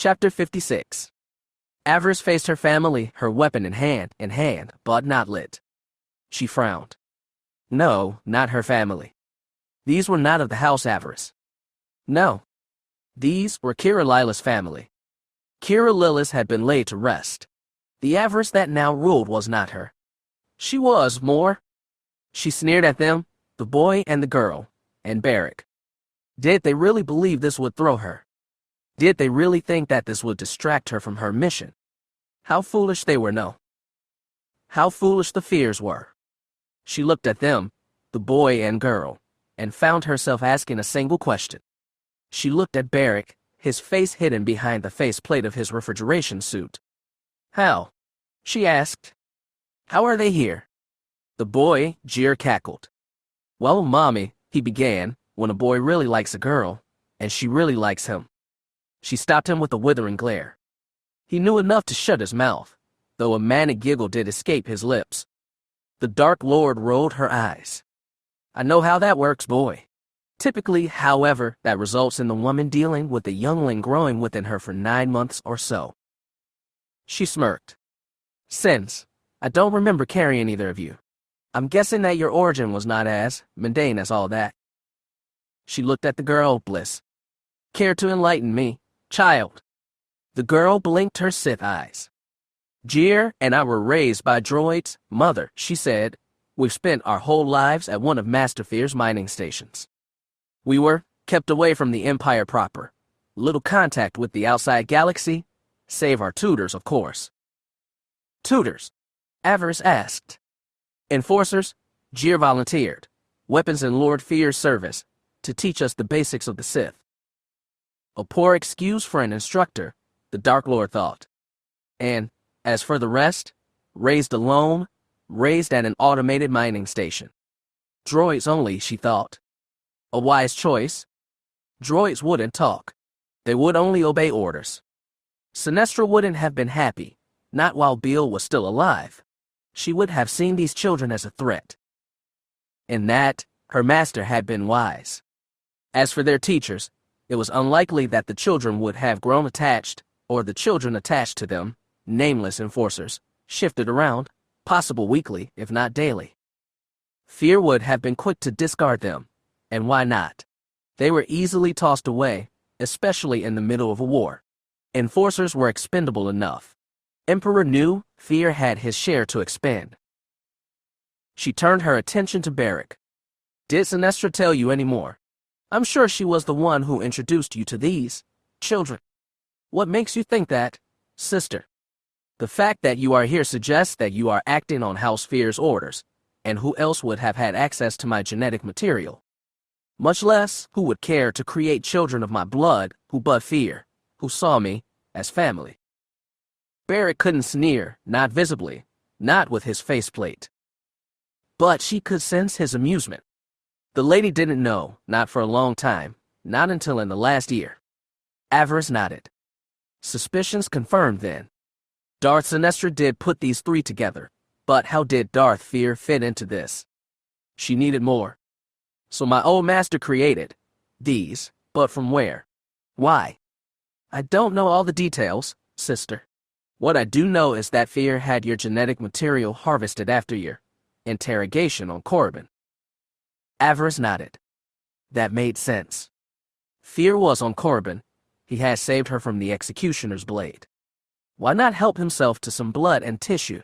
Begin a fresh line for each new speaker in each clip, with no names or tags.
Chapter 56. Avaryss faced her family, her weapon in hand, but not lit. She frowned. No, not her family. These were not of the House Avaryss. No. These were Kira Lila's family. Kira Lilas had been laid to rest. The Avaryss that now ruled was not her. She was more. She sneered at them, the boy and the girl, and Beric. Did they really believe this would throw her? Did they really think that this would distract her from her mission? How foolish they were, no. How foolish the fears were. She looked at them, the boy and girl, and found herself asking a single question. She looked at Beric, his face hidden behind the faceplate of his refrigeration suit. How? She asked. How are they here? The boy, Jir, cackled. Well, Mommy, he began, when a boy really likes a girl, and she really likes him. She stopped him with a withering glare. He knew enough to shut his mouth, though a manic giggle did escape his lips. The Dark Lord rolled her eyes. I know how that works, boy. Typically, however, that results in the woman dealing with the youngling growing within her for 9 months or so. She smirked. Since I don't remember carrying either of you, I'm guessing that your origin was not as mundane as all that. She looked at the girl, Bliss. Care to enlighten me, child? The girl blinked her Sith eyes. Jir and I were raised by droids, Mother, she said. We've spent our whole lives at one of Master Fear's mining stations. We were kept away from the Empire proper. Little contact with the outside galaxy, save our tutors, of course. Tutors? Avaryss asked. Enforcers? Jir volunteered. Weapons in Lord Fear's service, to teach us the basics of the Sith. A poor excuse for an instructor, the Dark Lord thought. And, as for the rest, raised alone, raised at an automated mining station. Droids only, she thought. A wise choice. Droids wouldn't talk. They would only obey orders. Sinestra wouldn't have been happy, not while Beale was still alive. She would have seen these children as a threat. In that, her master had been wise. As for their teachers, it was unlikely that the children would have grown attached, or the children attached to them, nameless enforcers, shifted around, possible weekly, if not daily. Fear would have been quick to discard them, and why not? They were easily tossed away, especially in the middle of a war. Enforcers were expendable enough. Emperor knew Fear had his share to expend. She turned her attention to Beric. Did Sinestra tell you any more? I'm sure she was the one who introduced you to these children. What makes you think that, sister? The fact that you are here suggests that you are acting on House Fear's orders, and who else would have had access to my genetic material? Much less, who would care to create children of my blood who but Fear, who saw me as family? Beric couldn't sneer, not visibly, not with his faceplate. But she could sense his amusement. The lady didn't know, not for a long time, not until in the last year. Avaryss nodded. Suspicions confirmed then. Darth Sinestra did put these three together, but how did Darth Fear fit into this? She needed more. So my old master created these, but from where? Why? I don't know all the details, sister. What I do know is that Fear had your genetic material harvested after your interrogation on Korriban. Avaryss nodded. That made sense. Fear was on Korriban. He had saved her from the executioner's blade. Why not help himself to some blood and tissue?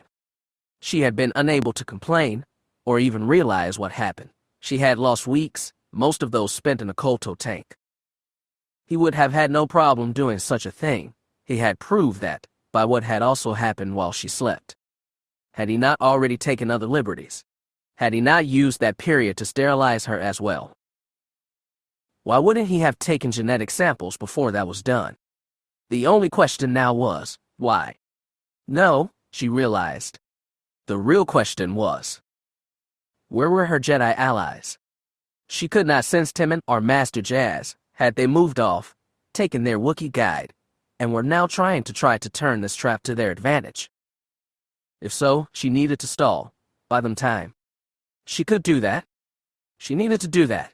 She had been unable to complain, or even realize what happened. She had lost weeks, most of those spent in a Kolto tank. He would have had no problem doing such a thing. He had proved that, by what had also happened while she slept. Had he not already taken other liberties? Had he not used that period to sterilize her as well? Why wouldn't he have taken genetic samples before that was done? The only question now was, why? No, she realized. The real question was, where were her Jedi allies? She could not sense Timon or Master Jazz. Had they moved off, taken their Wookiee guide, and were now trying to turn this trap to their advantage? If so, she needed to stall, buy them time. She could do that. She needed to do that.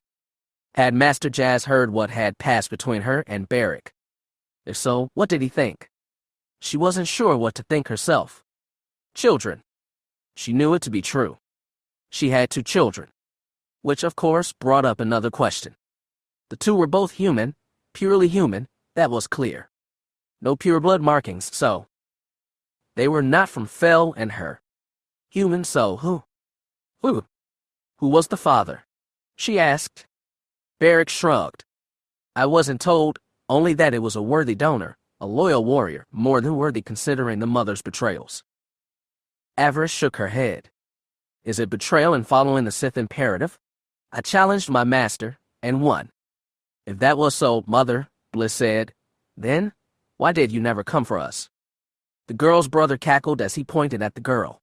Had Master Jazz heard what had passed between her and Beric? If so, what did he think? She wasn't sure what to think herself. Children. She knew it to be true. She had 2 children. Which, of course, brought up another question. The 2 were both human, purely human, that was clear. No pure blood markings, so. They were not from Fel and her. Human, so who? Who? Who was the father? She asked. Beric shrugged. I wasn't told, only that it was a worthy donor, a loyal warrior, more than worthy considering the mother's betrayals. Avaryss shook her head. Is it betrayal in following the Sith imperative? I challenged my master, and won. If that was so, Mother, Bliss said, then why did you never come for us? The girl's brother cackled as he pointed at the girl.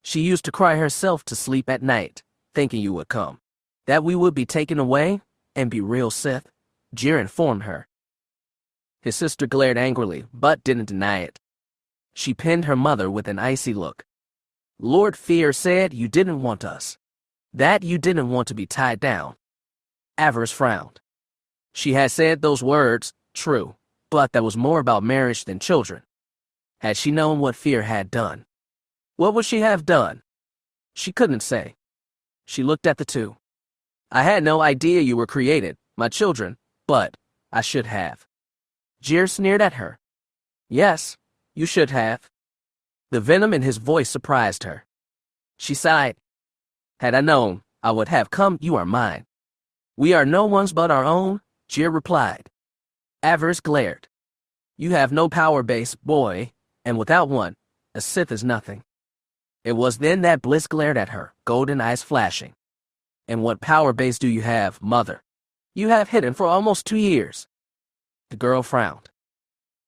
She used to cry herself to sleep at night, thinking you would come. That we would be taken away and be real Sith, Jir informed her. His sister glared angrily, but didn't deny it. She pinned her mother with an icy look. Lord Fear said you didn't want us. That you didn't want to be tied down. Avaryss frowned. She had said those words, true, but that was more about marriage than children. Had she known what Fear had done? What would she have done? She couldn't say. She looked at the 2. I had no idea you were created, my children, but I should have. Jir sneered at her. Yes, you should have. The venom in his voice surprised her. She sighed. Had I known, I would have come. You are mine. We are no one's but our own, Jir replied. Avaryss glared. You have no power base, boy, and without one, a Sith is nothing. It was then that Bliss glared at her, golden eyes flashing. And what power base do you have, Mother? You have hidden for almost 2 years. The girl frowned.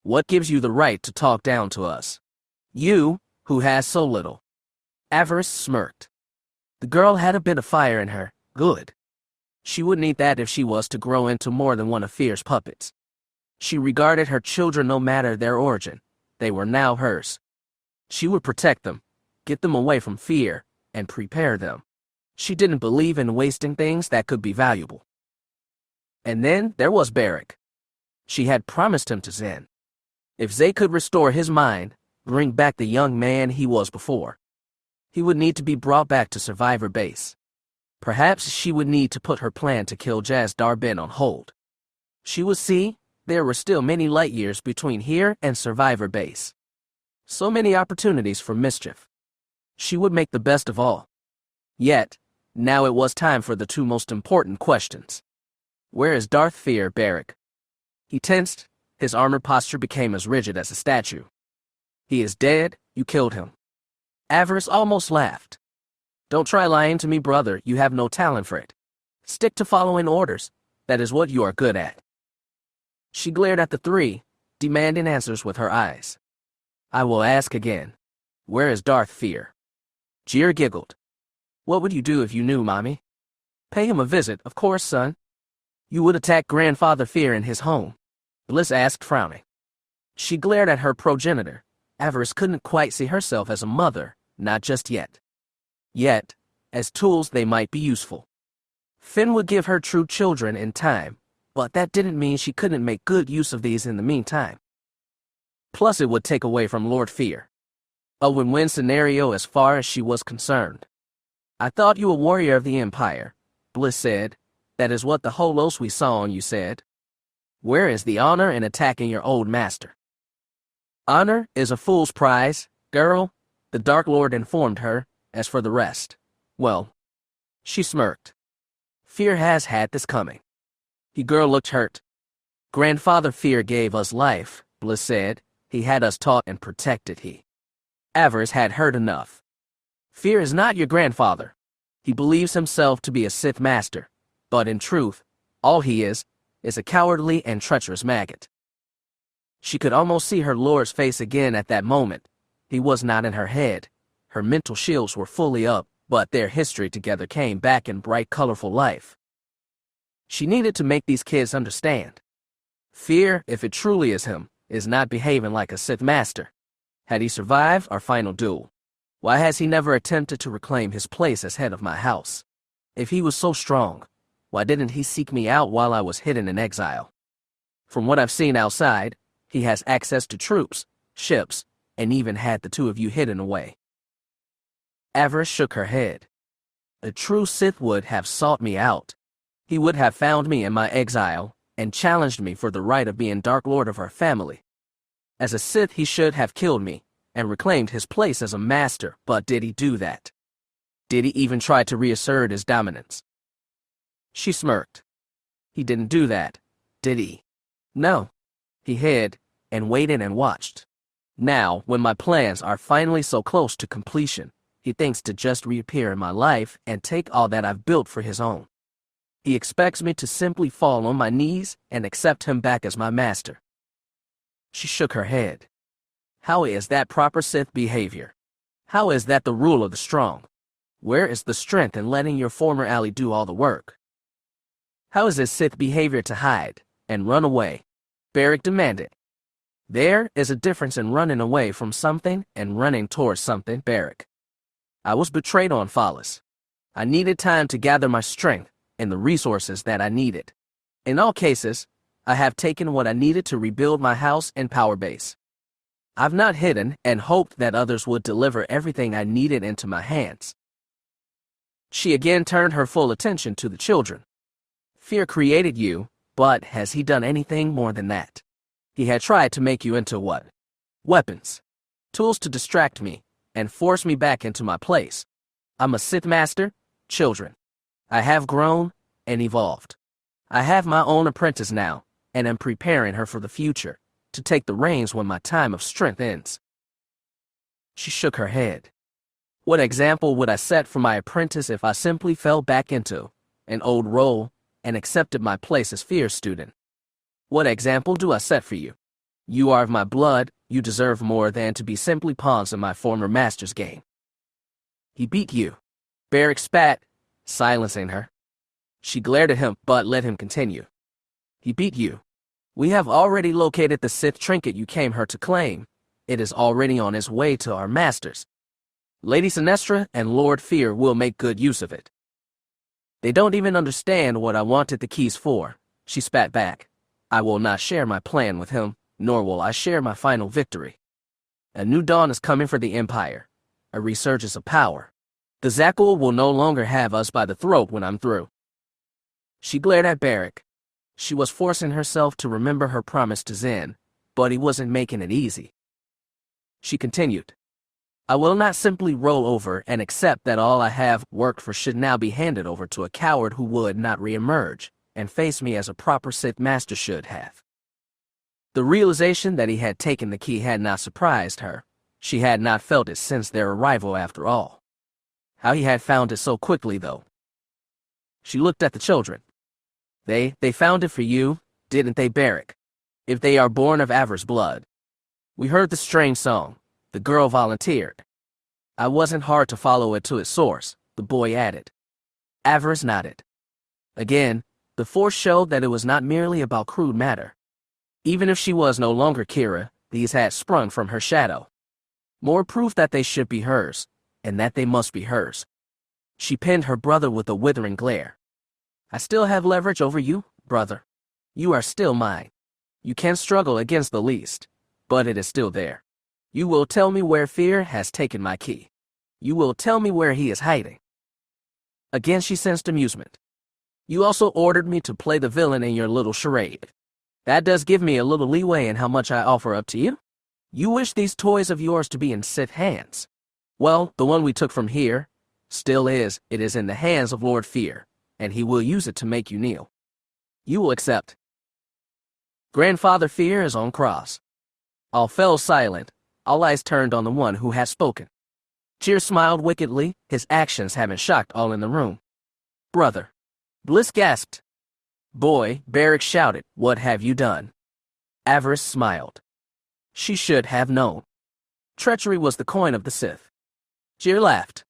What gives you the right to talk down to us? You, who has so little. Avaryss smirked. The girl had a bit of fire in her. Good. She would need that if she was to grow into more than one of Fear's puppets. She regarded her children no matter their origin. They were now hers. She would protect them, get them away from Fear, and prepare them. She didn't believe in wasting things that could be valuable. And then there was Beric. She had promised him to Zen. If Zay could restore his mind, bring back the young man he was before, he would need to be brought back to Survivor Base. Perhaps she would need to put her plan to kill Jaz Darbin on hold. She would see there were still many light years between here and Survivor Base. So many opportunities for mischief. She would make the best of all. Yet, now it was time for the 2 most important questions. Where is Darth Fear, Beric? He tensed, his armored posture became as rigid as a statue. He is dead, you killed him. Avaryss almost laughed. Don't try lying to me, brother, you have no talent for it. Stick to following orders, that is what you are good at. She glared at the 3, demanding answers with her eyes. I will ask again. Where is Darth Fear? Jir giggled. What would you do if you knew, Mommy? Pay him a visit, of course, son. You would attack Grandfather Fear in his home, Bliss asked, frowning. She glared at her progenitor. Avaryss couldn't quite see herself as a mother, not just yet. Yet, as tools they might be useful. Finn would give her true children in time, but that didn't mean she couldn't make good use of these in the meantime. Plus it would take away from Lord Fear. A win-win scenario as far as she was concerned. I thought you a warrior of the Empire, Bliss said. That is what the holos we saw on you said. Where is the honor in attacking your old master? Honor is a fool's prize, girl, the Dark Lord informed her. As for the rest, well, she smirked. Fear has had this coming. The girl looked hurt. Grandfather Fear gave us life, Bliss said. He had us taught and protected. Avaryss had heard enough. Fear is not your grandfather. He believes himself to be a Sith master, but in truth, all he is a cowardly and treacherous maggot. She could almost see her lord's face again at that moment. He was not in her head. Her mental shields were fully up, but their history together came back in bright, colorful life. She needed to make these kids understand. Fear, if it truly is him, is not behaving like a Sith master. Had he survived our final duel? Why has he never attempted to reclaim his place as head of my house? If he was so strong, why didn't he seek me out while I was hidden in exile? From what I've seen outside, He has access to troops, ships, and even had the two of you hidden away. Avaryss shook her head. A true Sith would have sought me out. He would have found me in my exile and challenged me for the right of being Dark Lord of our family. As a Sith, he should have killed me and reclaimed his place as a master, but did he do that? Did he even try to reassert his dominance? She smirked. He didn't do that, did he? No. He hid and waited and watched. Now, when my plans are finally so close to completion, he thinks to just reappear in my life and take all that I've built for his own. He expects me to simply fall on my knees and accept him back as my master. She shook her head. How is that proper Sith behavior? How is that the rule of the strong? Where is the strength in letting your former ally do all the work? How is it Sith behavior to hide and run away? Beric demanded. There is a difference in running away from something and running towards something, Beric. I was betrayed on Fallis. I needed time to gather my strength and the resources that I needed. In all cases, I have taken what I needed to rebuild my house and power base. I've not hidden and hoped that others would deliver everything I needed into my hands. She again turned her full attention to the children. Fear created you, but has he done anything more than that? He had tried to make you into what? Weapons. Tools to distract me and force me back into my place. I'm a Sith master, children. I have grown and evolved. I have my own apprentice now, and am preparing her for the future, to take the reins when my time of strength ends. She shook her head. What example would I set for my apprentice if I simply fell back into an old role and accepted my place as Fear's student? What example do I set for you? You are of my blood, you deserve more than to be simply pawns in my former master's game. He beat you. Beric spat, silencing her. She glared at him, but let him continue. He beat you. We have already located the Sith trinket you came here to claim. It is already on its way to our masters. Lady Sinestra and Lord Fear will make good use of it. They don't even understand what I wanted the keys for, she spat back. I will not share my plan with him, nor will I share my final victory. A new dawn is coming for the Empire, a resurgence of power. The Zakuul will no longer have us by the throat when I'm through. She glared at Beric. She was forcing herself to remember her promise to Zen, but he wasn't making it easy. She continued. I will not simply roll over and accept that all I have worked for should now be handed over to a coward who would not reemerge and face me as a proper Sith master should have. The realization that he had taken the key had not surprised her. She had not felt it since their arrival after all. How he had found it so quickly, though. She looked at the children. They found it for you, didn't they, Beric? If they are born of Avaryss blood. We heard the strange song. The girl volunteered. I wasn't hard to follow it to its source, the boy added. Avaryss nodded. Again, the Force showed that it was not merely about crude matter. Even if she was no longer Kira, these had sprung from her shadow. More proof that they should be hers, and that they must be hers. She pinned her brother with a withering glare. I still have leverage over you, brother. You are still mine. You can struggle against the least, but it is still there. You will tell me where Fear has taken my key. You will tell me where he is hiding. Again she sensed amusement. You also ordered me to play the villain in your little charade. That does give me a little leeway in how much I offer up to you. You wish these toys of yours to be in Sith hands. Well, the one we took from here still is. It is in the hands of Lord Fear, and he will use it to make you kneel. You will accept. Grandfather Fear is on cross. All fell silent. All eyes turned on the one who had spoken. Cheer smiled wickedly, his actions having shocked all in the room. Brother. Bliss gasped. Boy, Beric shouted, what have you done? Avaryss smiled. She should have known. Treachery was the coin of the Sith. Cheer laughed.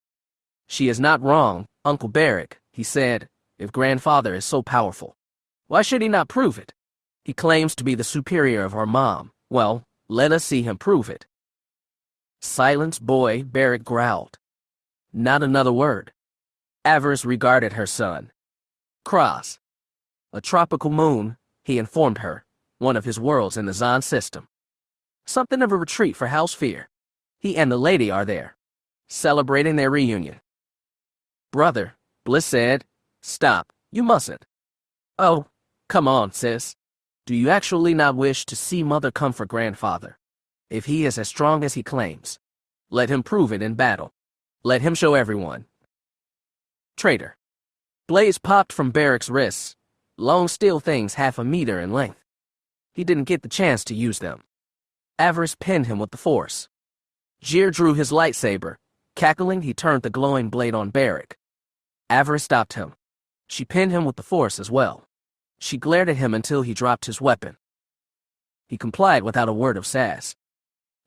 She is not wrong, Uncle Beric, he said, if Grandfather is so powerful. Why should he not prove it? He claims to be the superior of our mom. Well, let us see him prove it. Silence, boy, Beric growled. Not another word. Avaryss regarded her son. Cross. A tropical moon, he informed her, one of his worlds in the Zon system. Something of a retreat for House Fear. He and the lady are there, celebrating their reunion. Brother, Bliss said, stop, you mustn't. Oh, come on, sis. Do you actually not wish to see Mother come for grandfather? If he is as strong as he claims, let him prove it in battle. Let him show everyone. Traitor. Blades popped from Barrick's wrists, long steel things 1/2 meter in length. He didn't get the chance to use them. Avaryss pinned him with the force. Jir drew his lightsaber. Cackling, he turned the glowing blade on Barrick. Avaryss stopped him. She pinned him with the force as well. She glared at him until he dropped his weapon. He complied without a word of sass.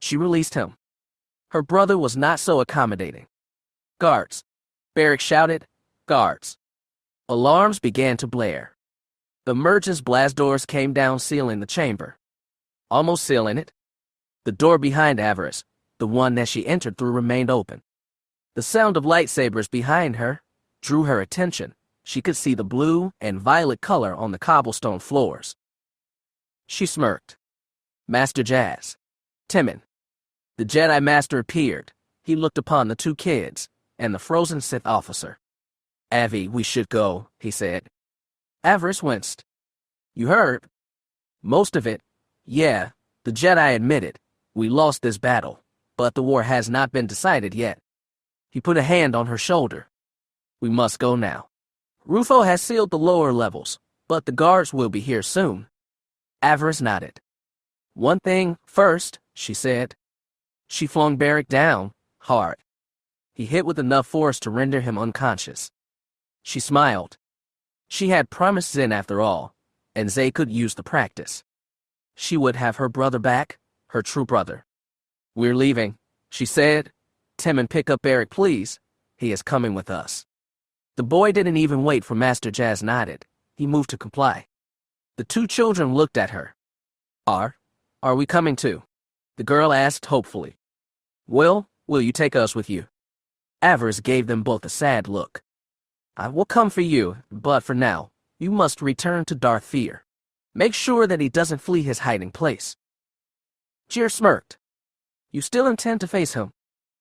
She released him. Her brother was not so accommodating. Guards. Barrick shouted, guards. Alarms began to blare. The merchant's blast doors came down, sealing the chamber. Almost sealing it. The door behind Avaryss, the one that she entered through, remained open. The sound of lightsabers behind her drew her attention. She could see the blue and violet color on the cobblestone floors. She smirked. Master Jazz. Timon. The Jedi Master appeared. He looked upon the 2 kids and the frozen Sith officer. Avi, we should go, he said. Avaryss winced. You heard? Most of it. Yeah, the Jedi admitted. We lost this battle, but the war has not been decided yet. He put a hand on her shoulder. We must go now. Rufo has sealed the lower levels, but the guards will be here soon. Avaryss nodded. One thing first, she said. She flung Barrick down, hard. He hit with enough force to render him unconscious. She smiled. She had promised Zen after all, and Zay could use the practice. She would have her brother back, her true brother. We're leaving, she said. Timon, pick up Barrick, please. He is coming with us. The boy didn't even wait for Master Jazz nodded. He moved to comply. The 2 children looked at her. Are we coming too? The girl asked hopefully. Will you take us with you? Avaryss gave them both a sad look. I will come for you, but for now, you must return to Darth Fear. Make sure that he doesn't flee his hiding place. Jir smirked. You still intend to face him?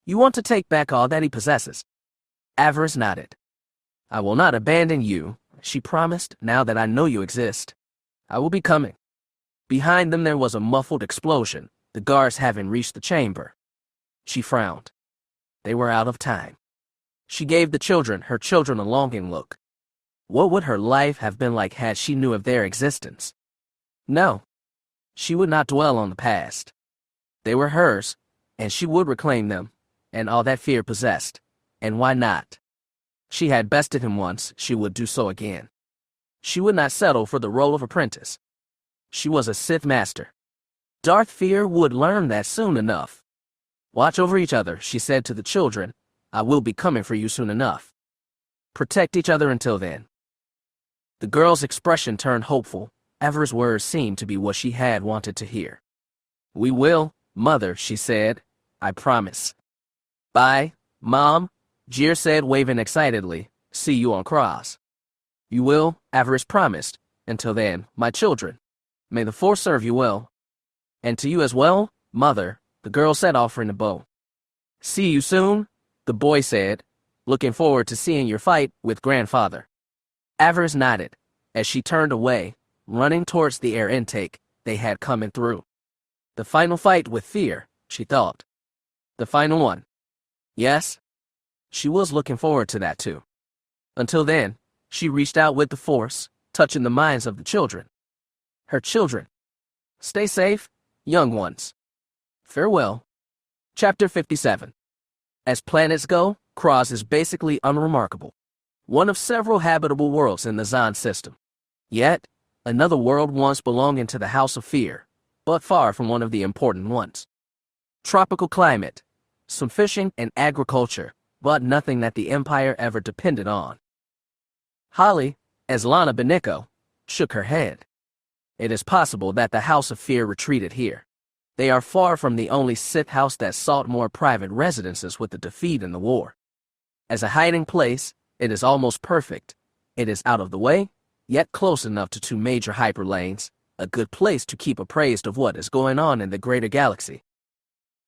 You want to take back all that he possesses? Avaryss nodded. I will not abandon you, she promised, now that I know you exist. I will be coming. Behind them there was a muffled explosion, the guards having reached the chamber. She frowned. They were out of time. She gave her children a longing look. What would her life have been like had she knew of their existence? No. She would not dwell on the past. They were hers, and she would reclaim them, and all that Fear possessed. And why not? She had bested him once, she would do so again. She would not settle for the role of apprentice. She was a Sith master. Darth Fear would learn that soon enough. Watch over each other, she said to the children. I will be coming for you soon enough. Protect each other until then. The girl's expression turned hopeful. Avaryss's words seemed to be what she had wanted to hear. We will, Mother, she said. I promise. Bye, Mom, Jir said, waving excitedly. See you on Cross. You will, Avaryss promised. Until then, my children. May the Force serve you well. And to you as well, Mother, the girl said, offering a bow. See you soon, the boy said, looking forward to seeing your fight with grandfather. Avaryss nodded, as she turned away, running towards the air intake they had coming through. The final fight with Fear, she thought. The final one. Yes. She was looking forward to that too. Until then, she reached out with the Force, touching the minds of the children. Her children. Stay safe, young ones. Farewell. Chapter 57. As planets go, Cross is basically unremarkable. One of several habitable worlds in the Zon system. Yet, another world once belonging to the House of Fear, but far from one of the important ones. Tropical climate, some fishing and agriculture, but nothing that the Empire ever depended on. Holly, as Lana Benico, shook her head. It is possible that the House of Fear retreated here. They are far from the only Sith house that sought more private residences with the defeat in the war. As a hiding place, it is almost perfect. It is out of the way, yet close enough to 2 major hyperlanes, a good place to keep appraised of what is going on in the greater galaxy.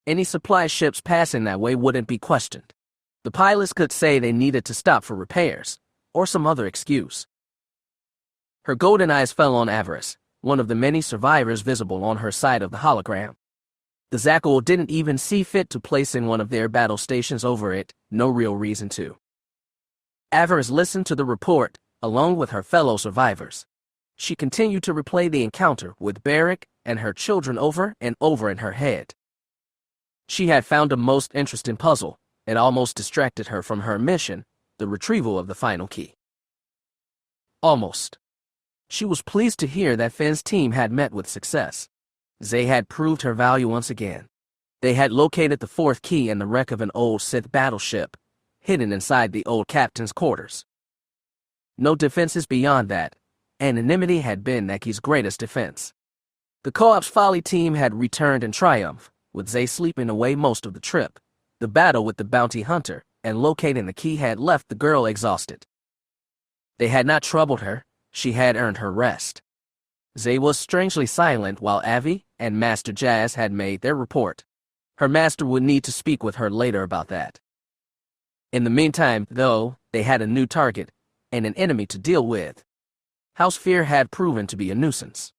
Any supply ships passing that way wouldn't be questioned. The pilots could say they needed to stop for repairs, or some other excuse. Her golden eyes fell on Avaryss, one of the many survivors visible on her side of the hologram. The Zackle didn't even see fit to place in one of their battle stations over it, no real reason to. Avaryss listened to the report, along with her fellow survivors. She continued to replay the encounter with Beric and her children over and over in her head. She had found a most interesting puzzle. It almost distracted her from her mission, the retrieval of the final key. Almost. She was pleased to hear that Finn's team had met with success. Zay had proved her value once again. They had located the fourth key in the wreck of an old Sith battleship, hidden inside the old captain's quarters. No defenses beyond that. Anonymity had been Neki's greatest defense. The Co-op's Folly team had returned in triumph, with Zay sleeping away most of the trip. The battle with the bounty hunter and locating the key had left the girl exhausted. They had not troubled her. She had earned her rest. Zay was strangely silent while Avi and Master Jazz had made their report. Her master would need to speak with her later about that. In the meantime, though, they had a new target and an enemy to deal with. House Fear had proven to be a nuisance.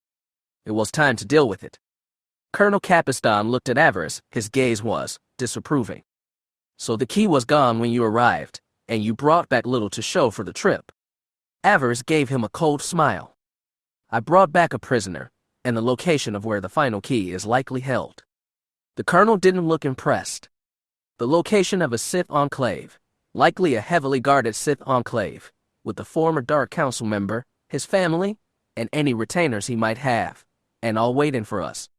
It was time to deal with it. Colonel Capistan looked at Avaryss. His gaze was disapproving. So the key was gone when you arrived, and you brought back little to show for the trip. Avaryss gave him a cold smile. I brought back a prisoner, and the location of where the final key is likely held. The colonel didn't look impressed. The location of a Sith enclave, likely a heavily guarded Sith enclave, with the former Dark Council member, his family, and any retainers he might have, and all waiting for us.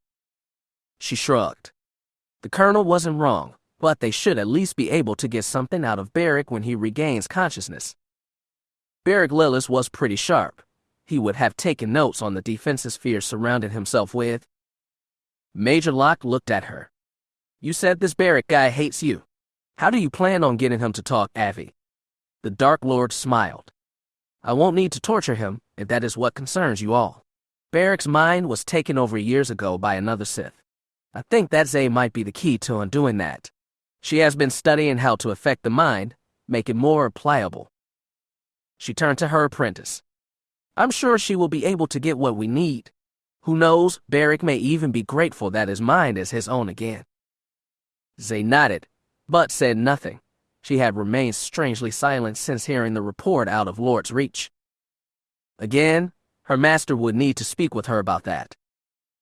She shrugged. The colonel wasn't wrong, but they should at least be able to get something out of Beric when he regains consciousness. Beric Lillis was pretty sharp. He would have taken notes on the defenses Fear surrounded himself with. Major Locke looked at her. You said this Beric guy hates you. How do you plan on getting him to talk, Avi? The Dark Lord smiled. I won't need to torture him, if that is what concerns you all. Beric's mind was taken over years ago by another Sith. I think that Zay might be the key to undoing that. She has been studying how to affect the mind, make it more pliable. She turned to her apprentice. I'm sure she will be able to get what we need. Who knows, Beric may even be grateful that his mind is his own again. Zay nodded, but said nothing. She had remained strangely silent since hearing the report out of Lord's reach. Again, her master would need to speak with her about that.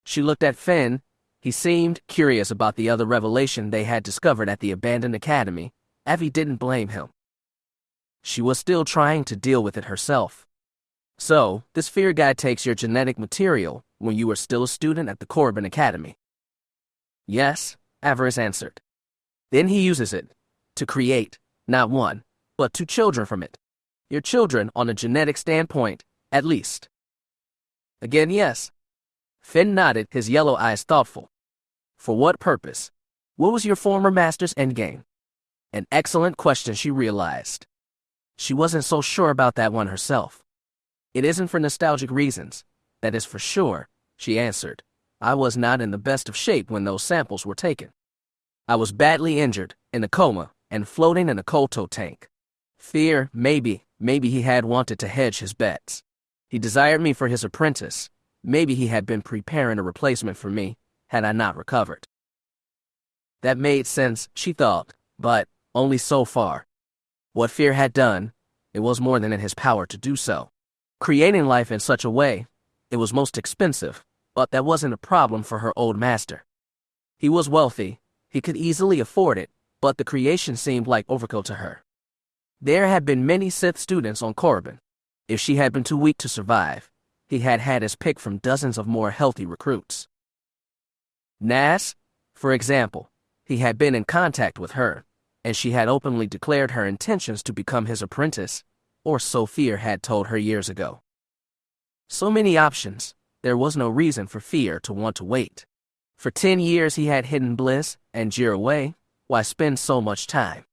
She looked at Finn. He seemed curious about the other revelation they had discovered at the abandoned academy. Avi didn't blame him. She was still trying to deal with it herself. So, this Fear guy takes your genetic material when you were still a student at the Corbin Academy. Yes, Avaryss answered. Then he uses it to create, not one, but two children from it. Your children on a genetic standpoint, at least. Again, yes. Finn nodded, his yellow eyes thoughtful. For what purpose? What was your former master's endgame? An excellent question, she realized. She wasn't so sure about that one herself. It isn't for nostalgic reasons, that is for sure, she answered. I was not in the best of shape when those samples were taken. I was badly injured, in a coma, and floating in a kolto tank. Fear, maybe he had wanted to hedge his bets. He desired me for his apprentice. Maybe he had been preparing a replacement for me, had I not recovered. That made sense, she thought, but only so far. What Fear had done, it was more than in his power to do so. Creating life in such a way, it was most expensive, but that wasn't a problem for her old master. He was wealthy, he could easily afford it, but the creation seemed like overkill to her. There had been many Sith students on Corbin. If she had been too weak to survive, he had had his pick from dozens of more healthy recruits. Nas, for example, he had been in contact with her, and she had openly declared her intentions to become his apprentice, or so Fear had told her years ago. So many options, there was no reason for Fear to want to wait. For 10 years he had hidden Bliss and Jir away. Why spend so much time?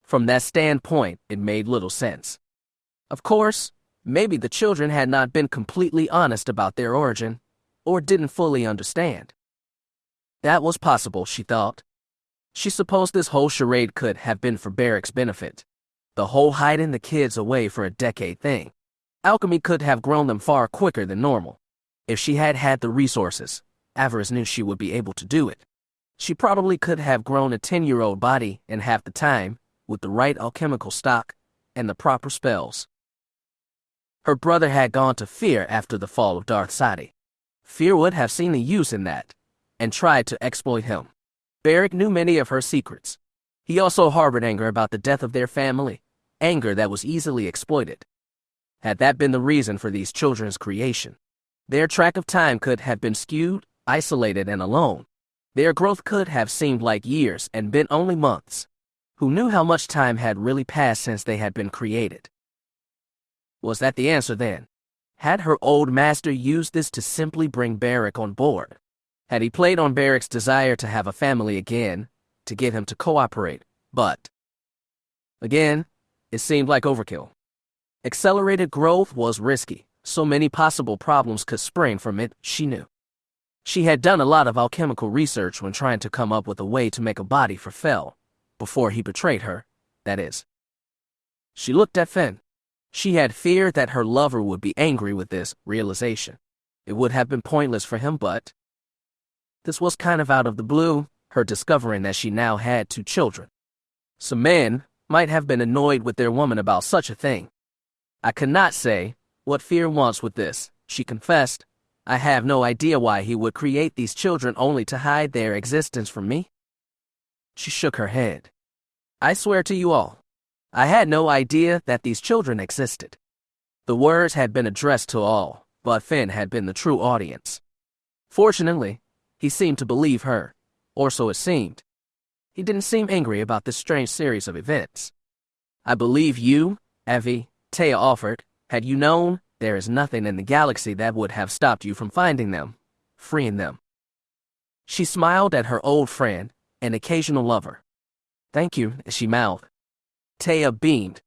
From that standpoint, it made little sense. Of course, Maybe the children had not been completely honest about their origin, or didn't fully understand. That was possible, she thought. She supposed this whole charade could have been for Berick's benefit. The whole hiding the kids away for a decade thing. Alchemy could have grown them far quicker than normal. If she had had the resources, Avaryss knew she would be able to do it. She probably could have grown a 10-year-old body in half the time, with the right alchemical stock and the proper spells. Her brother had gone to Fear after the fall of Darth Acina. Fear would have seen the use in that, and tried to exploit him. Berick knew many of her secrets. He also harbored anger about the death of their family, anger that was easily exploited. Had that been the reason for these children's creation, their track of time could have been skewed, isolated, and alone. Their growth could have seemed like years and been only months. Who knew how much time had really passed since they had been created? Was that the answer then? Had her old master used this to simply bring Berick on board? Had he played on Berick's desire to have a family again, to get him to cooperate? But again, it seemed like overkill. Accelerated growth was risky. So many possible problems could spring from it, she knew. She had done a lot of alchemical research when trying to come up with a way to make a body for Fel, before he betrayed her, that is. She looked at Finn. She had feared that her lover would be angry with this realization. It would have been pointless for him, but this was kind of out of the blue, her discovering that she now had 2 children. Some men might have been annoyed with their woman about such a thing. I could not say what Fear wants with this, she confessed. I have no idea why he would create these children only to hide their existence from me. She shook her head. I swear to you all, I had no idea that these children existed. The words had been addressed to all, but Finn had been the true audience. Fortunately, he seemed to believe her, or so it seemed. He didn't seem angry about this strange series of events. I believe you, Evie, Taya offered. Had you known, there is nothing in the galaxy that would have stopped you from finding them, freeing them. She smiled at her old friend, an occasional lover. Thank you, she mouthed. Taya beamed.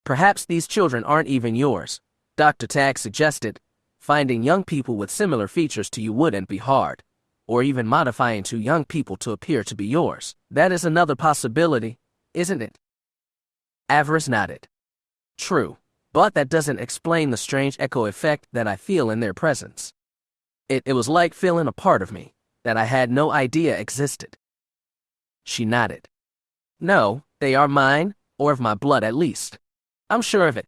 Perhaps these children aren't even yours, Dr. Tag suggested. Finding young people with similar features to you wouldn't be hard, or even modifying 2 young people to appear to be yours. That is another possibility, isn't it? Avaryss nodded. True, but that doesn't explain the strange echo effect that I feel in their presence. It was like feeling a part of me that I had no idea existed. She nodded. No, they are mine, or of my blood at least. I'm sure of it.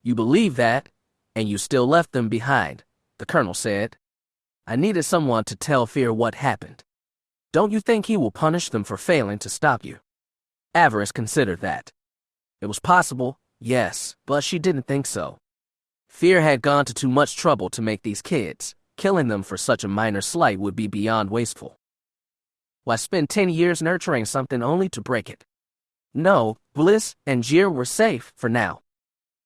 You believe that, and you still left them behind, the colonel said. I needed someone to tell Fear what happened. Don't you think he will punish them for failing to stop you? Avaryss considered that. It was possible, yes, but she didn't think so. Fear had gone to too much trouble to make these kids. Killing them for such a minor slight would be beyond wasteful. Why spend 10 years nurturing something only to break it? No, Bliss and Jir were safe for now.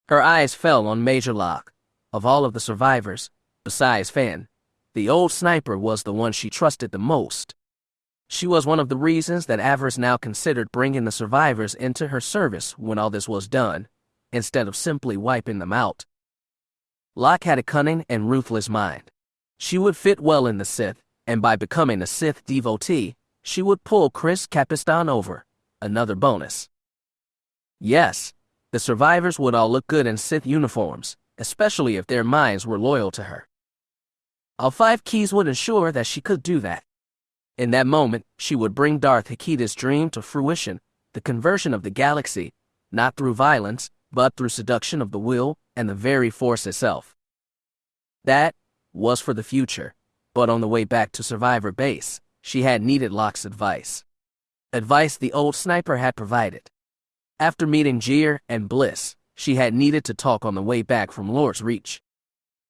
Her eyes fell on Major Locke. Of all of the survivors, besides Finn, the old sniper was the one she trusted the most. She was one of the reasons that Avaryss now considered bringing the survivors into her service when all this was done, instead of simply wiping them out. Locke had a cunning and ruthless mind. She would fit well in the Sith, and by becoming a Sith devotee, she would pull Chris Capistan over, another bonus. Yes, the survivors would all look good in Sith uniforms, especially if their minds were loyal to her. All 5 keys would ensure that she could do that. In that moment, she would bring Darth Acina's dream to fruition, the conversion of the galaxy, not through violence, but through seduction of the will and the very force itself. That was for the future, but on the way back to Survivor Base, she had needed Locke's advice. Advice the old sniper had provided. After meeting Jir and Bliss, she had needed to talk on the way back from Lord's Reach.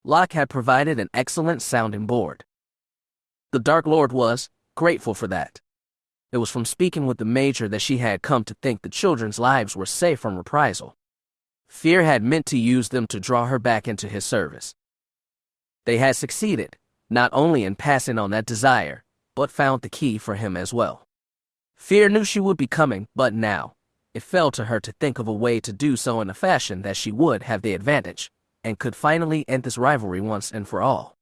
Locke had provided an excellent sounding board. The Dark Lord was grateful for that. It was from speaking with the Major that she had come to think the children's lives were safe from reprisal. Fear had meant to use them to draw her back into his service. They had succeeded, not only in passing on that desire, but found the key for him as well. Fear knew she would be coming, but now, it fell to her to think of a way to do so in a fashion that she would have the advantage, and could finally end this rivalry once and for all.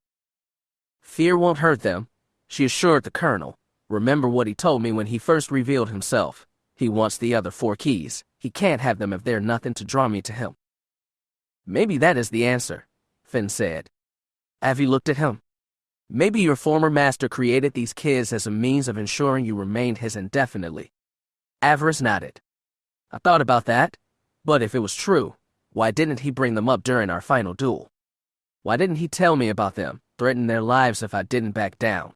Fear won't hurt them, she assured the colonel. Remember what he told me when he first revealed himself. He wants the other 4 keys. He can't have them if they're nothing to draw me to him. Maybe that is the answer, Finn said. Avi looked at him. Maybe your former master created these kids as a means of ensuring you remained his indefinitely. Avaryss nodded. I thought about that, but if it was true, why didn't he bring them up during our final duel? Why didn't he tell me about them, threaten their lives if I didn't back down?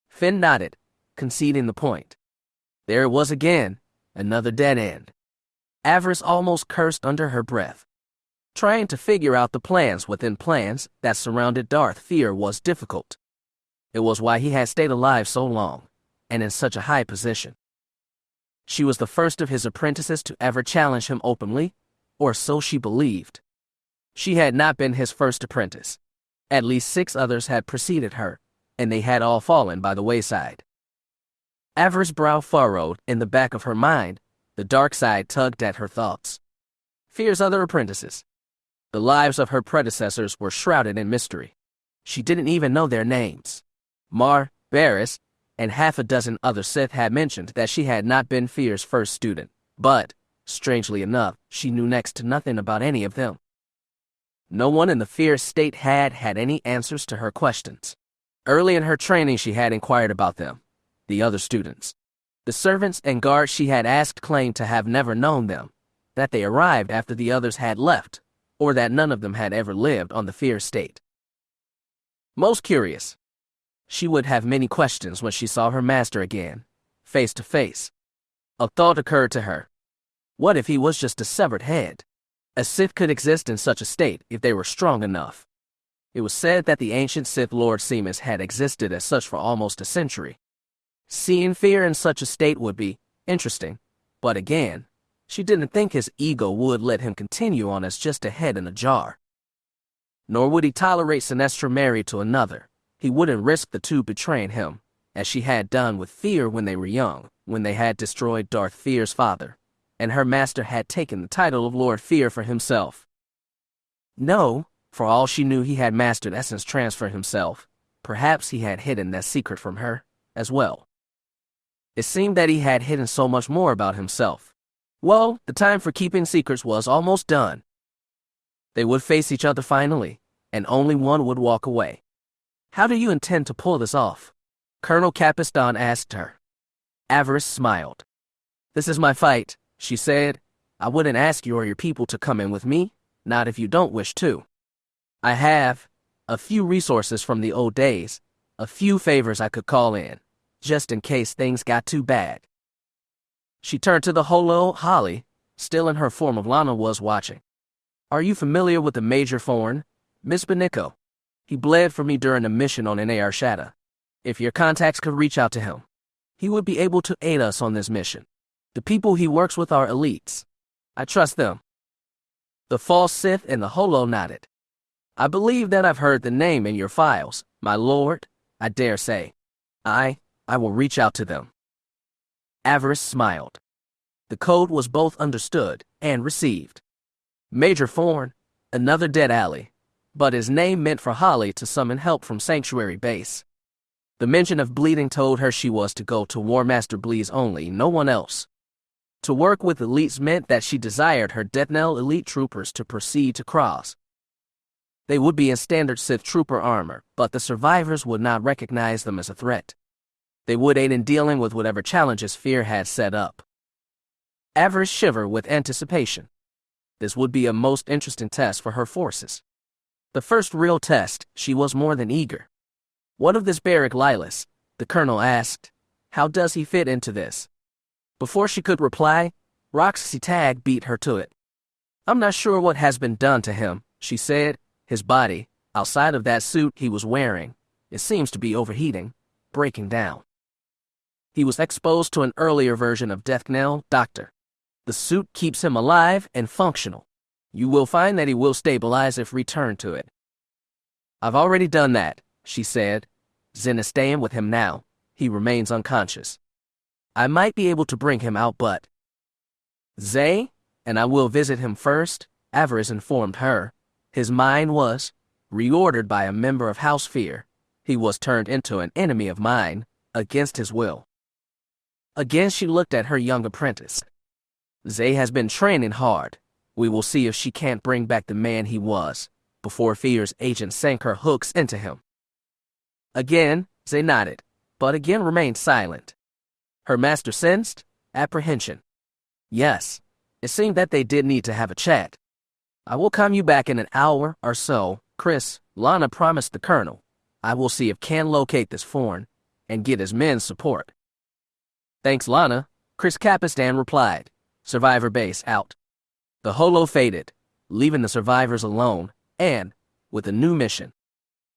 Finn nodded, conceding the point. There it was again, another dead end. Avaryss almost cursed under her breath. Trying to figure out the plans within plans that surrounded Darth Fear was difficult. It was why he had stayed alive so long, and in such a high position. She was the first of his apprentices to ever challenge him openly, or so she believed. She had not been his first apprentice. At least 6 others had preceded her, and they had all fallen by the wayside. Avaryss' brow furrowed. In the back of her mind, the dark side tugged at her thoughts. Fear's other apprentices. The lives of her predecessors were shrouded in mystery. She didn't even know their names. Mar, Barriss, and half a dozen other Sith had mentioned that she had not been Fear's first student, but, strangely enough, she knew next to nothing about any of them. No one in the Fear state had any answers to her questions. Early in her training she had inquired about them, the other students. The servants and guards she had asked claimed to have never known them, that they arrived after the others had left, or that none of them had ever lived on the Fear state. Most curious. She would have many questions when she saw her master again, face to face. A thought occurred to her. What if he was just a severed head? A Sith could exist in such a state if they were strong enough. It was said that the ancient Sith Lord Seamus had existed as such for almost a century. Seeing Fear in such a state would be interesting, but again, she didn't think his ego would let him continue on as just a head in a jar. Nor would he tolerate Sinestra married to another. He wouldn't risk the two betraying him, as she had done with Fear when they were young, when they had destroyed Darth Fear's father, and her master had taken the title of Lord Fear for himself. No, for all she knew he had mastered essence transfer himself. Perhaps he had hidden that secret from her, as well. It seemed that he had hidden so much more about himself. Well, the time for keeping secrets was almost done. They would face each other finally, and only one would walk away. How do you intend to pull this off? Colonel Capiston asked her. Avaryss smiled. This is my fight, she said. I wouldn't ask you or your people to come in with me, not if you don't wish to. I have a few resources from the old days, a few favors I could call in, just in case things got too bad. She turned to the holo. Holly, still in her form of Lana, was watching. Are you familiar with the Major Forn, Miss Benico? He bled for me during a mission on Nar Shaddaa. If your contacts could reach out to him, he would be able to aid us on this mission. The people he works with are elites. I trust them. The false Sith and the holo nodded. I believe that I've heard the name in your files, my lord. I dare say. I will reach out to them. Avaryss smiled. The code was both understood and received. Major Forn, another dead alley, but his name meant for Holly to summon help from Sanctuary Base. The mention of bleeding told her she was to go to War Master Bleed's only, no one else. To work with elites meant that she desired her Death Knell elite troopers to proceed to cross. They would be in standard Sith trooper armor, but the survivors would not recognize them as a threat. They would aid in dealing with whatever challenges Fear had set up. Avaryss shivered with anticipation. This would be a most interesting test for her forces. The first real test. She was more than eager. What of this Barrack Lilas? The colonel asked. How does he fit into this? Before she could reply, Roxy Tag beat her to it. I'm not sure what has been done to him, she said. His body, outside of that suit he was wearing, it seems to be overheating, breaking down. He was exposed to an earlier version of Death Knell, Doctor. The suit keeps him alive and functional. You will find that he will stabilize if returned to it. I've already done that, she said. Zen is staying with him now. He remains unconscious. I might be able to bring him out, but... Zay, and I will visit him first, Avaryss informed her. His mind was reordered by a member of House Fear. He was turned into an enemy of mine, against his will. Again she looked at her young apprentice. Zay has been training hard. We will see if she can't bring back the man he was, before Fear's agent sank her hooks into him. Again, Zay nodded, but again remained silent. Her master sensed apprehension. Yes, it seemed that they did need to have a chat. I will come you back in an hour or so, Chris, Lana promised the colonel. I will see if can locate this foreign and get his men's support. Thanks, Lana, Chris Capistan replied. Survivor base out. The holo faded, leaving the survivors alone, and with a new mission.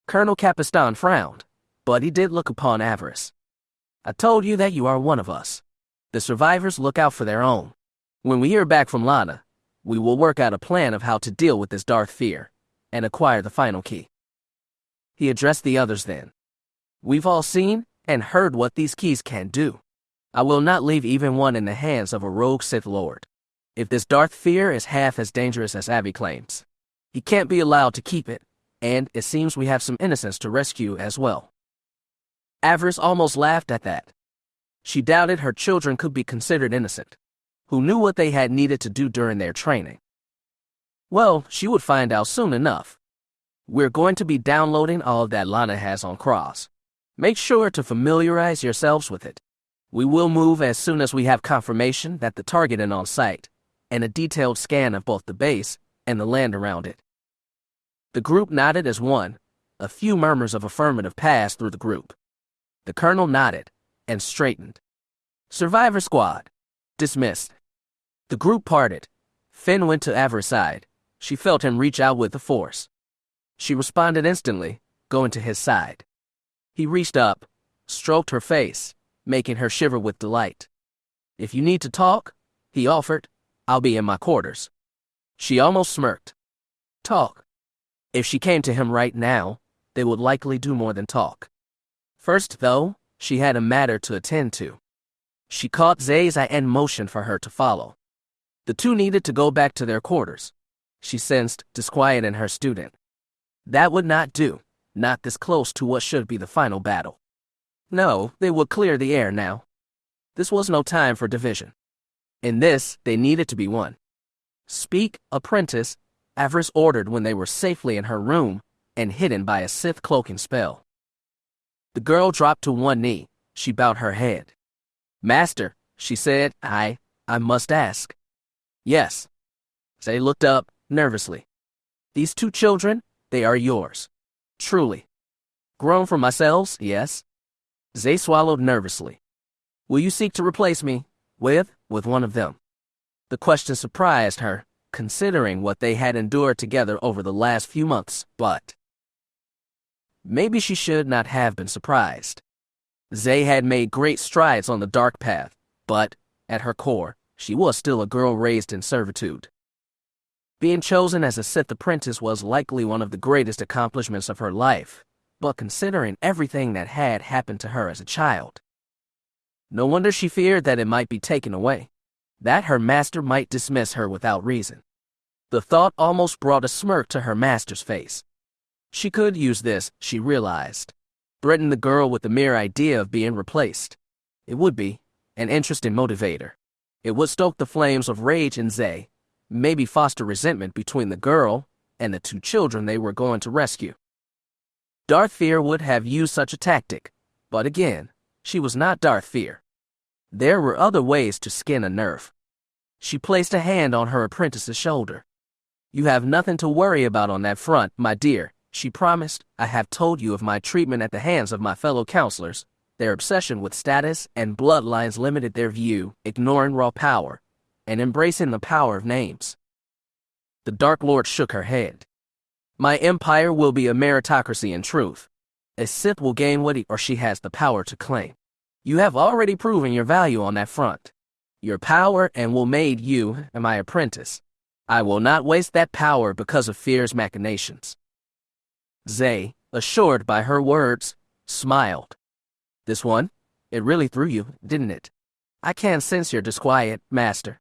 Colonel Capistan frowned, but he did look upon Avaryss. I told you that you are one of us. The survivors look out for their own. When we hear back from Lana, we will work out a plan of how to deal with this Darth Fear and acquire the final key. He addressed the others then. We've all seen and heard what these keys can do. I will not leave even one in the hands of a rogue Sith Lord. If this Darth Fear is half as dangerous as Avi claims, he can't be allowed to keep it, and it seems we have some innocents to rescue as well. Avaryss almost laughed at that. She doubted her children could be considered innocent, who knew what they had needed to do during their training. Well, she would find out soon enough. We're going to be downloading all of that Lana has on Cross. Make sure to familiarize yourselves with it. We will move as soon as we have confirmation that the target is on site, and a detailed scan of both the base and the land around it. The group nodded as one. A few murmurs of affirmative passed through the group. The colonel nodded and straightened. Survivor squad. Dismissed. The group parted. Finn went to Avaryss' side. She felt him reach out with the force. She responded instantly, going to his side. He reached up, stroked her face, making her shiver with delight. If you need to talk, he offered, I'll be in my quarters. She almost smirked. Talk. If she came to him right now, they would likely do more than talk. First, though, she had a matter to attend to. She caught Zay's eye and motioned for her to follow. The two needed to go back to their quarters. She sensed disquiet in her student. That would not do, not this close to what should be the final battle. No, they would clear the air now. This was no time for division. In this, they needed to be one. Speak, apprentice, Avaryss ordered when they were safely in her room and hidden by a Sith cloaking spell. The girl dropped to one knee. She bowed her head. Master, she said, I must ask. Yes. Zay looked up, nervously. These two children, they are yours. Truly. Grown from myself, yes. Zay swallowed nervously. Will you seek to replace me with one of them? The question surprised her, considering what they had endured together over the last few months, but maybe she should not have been surprised. Zay had made great strides on the dark path, but, at her core, she was still a girl raised in servitude. Being chosen as a Sith apprentice was likely one of the greatest accomplishments of her life, but considering everything that had happened to her as a child, no wonder she feared that it might be taken away, that her master might dismiss her without reason. The thought almost brought a smirk to her master's face. She could use this, she realized. Threaten the girl with the mere idea of being replaced. It would be an interesting motivator. It would stoke the flames of rage in Zay, maybe foster resentment between the girl and the two children they were going to rescue. Darth Fear would have used such a tactic, but again, she was not Darth Fear. There were other ways to skin a nerve. She placed a hand on her apprentice's shoulder. You have nothing to worry about on that front, my dear, she promised. I have told you of my treatment at the hands of my fellow counselors. Their obsession with status and bloodlines limited their view, ignoring raw power and embracing the power of names. The Dark Lord shook her head. My empire will be a meritocracy in truth. A Sith will gain what he or she has the power to claim. You have already proven your value on that front. Your power and will made you my apprentice. I will not waste that power because of Fear's machinations. Zay, assured by her words, smiled. This one? It really threw you, didn't it? I can sense your disquiet, master.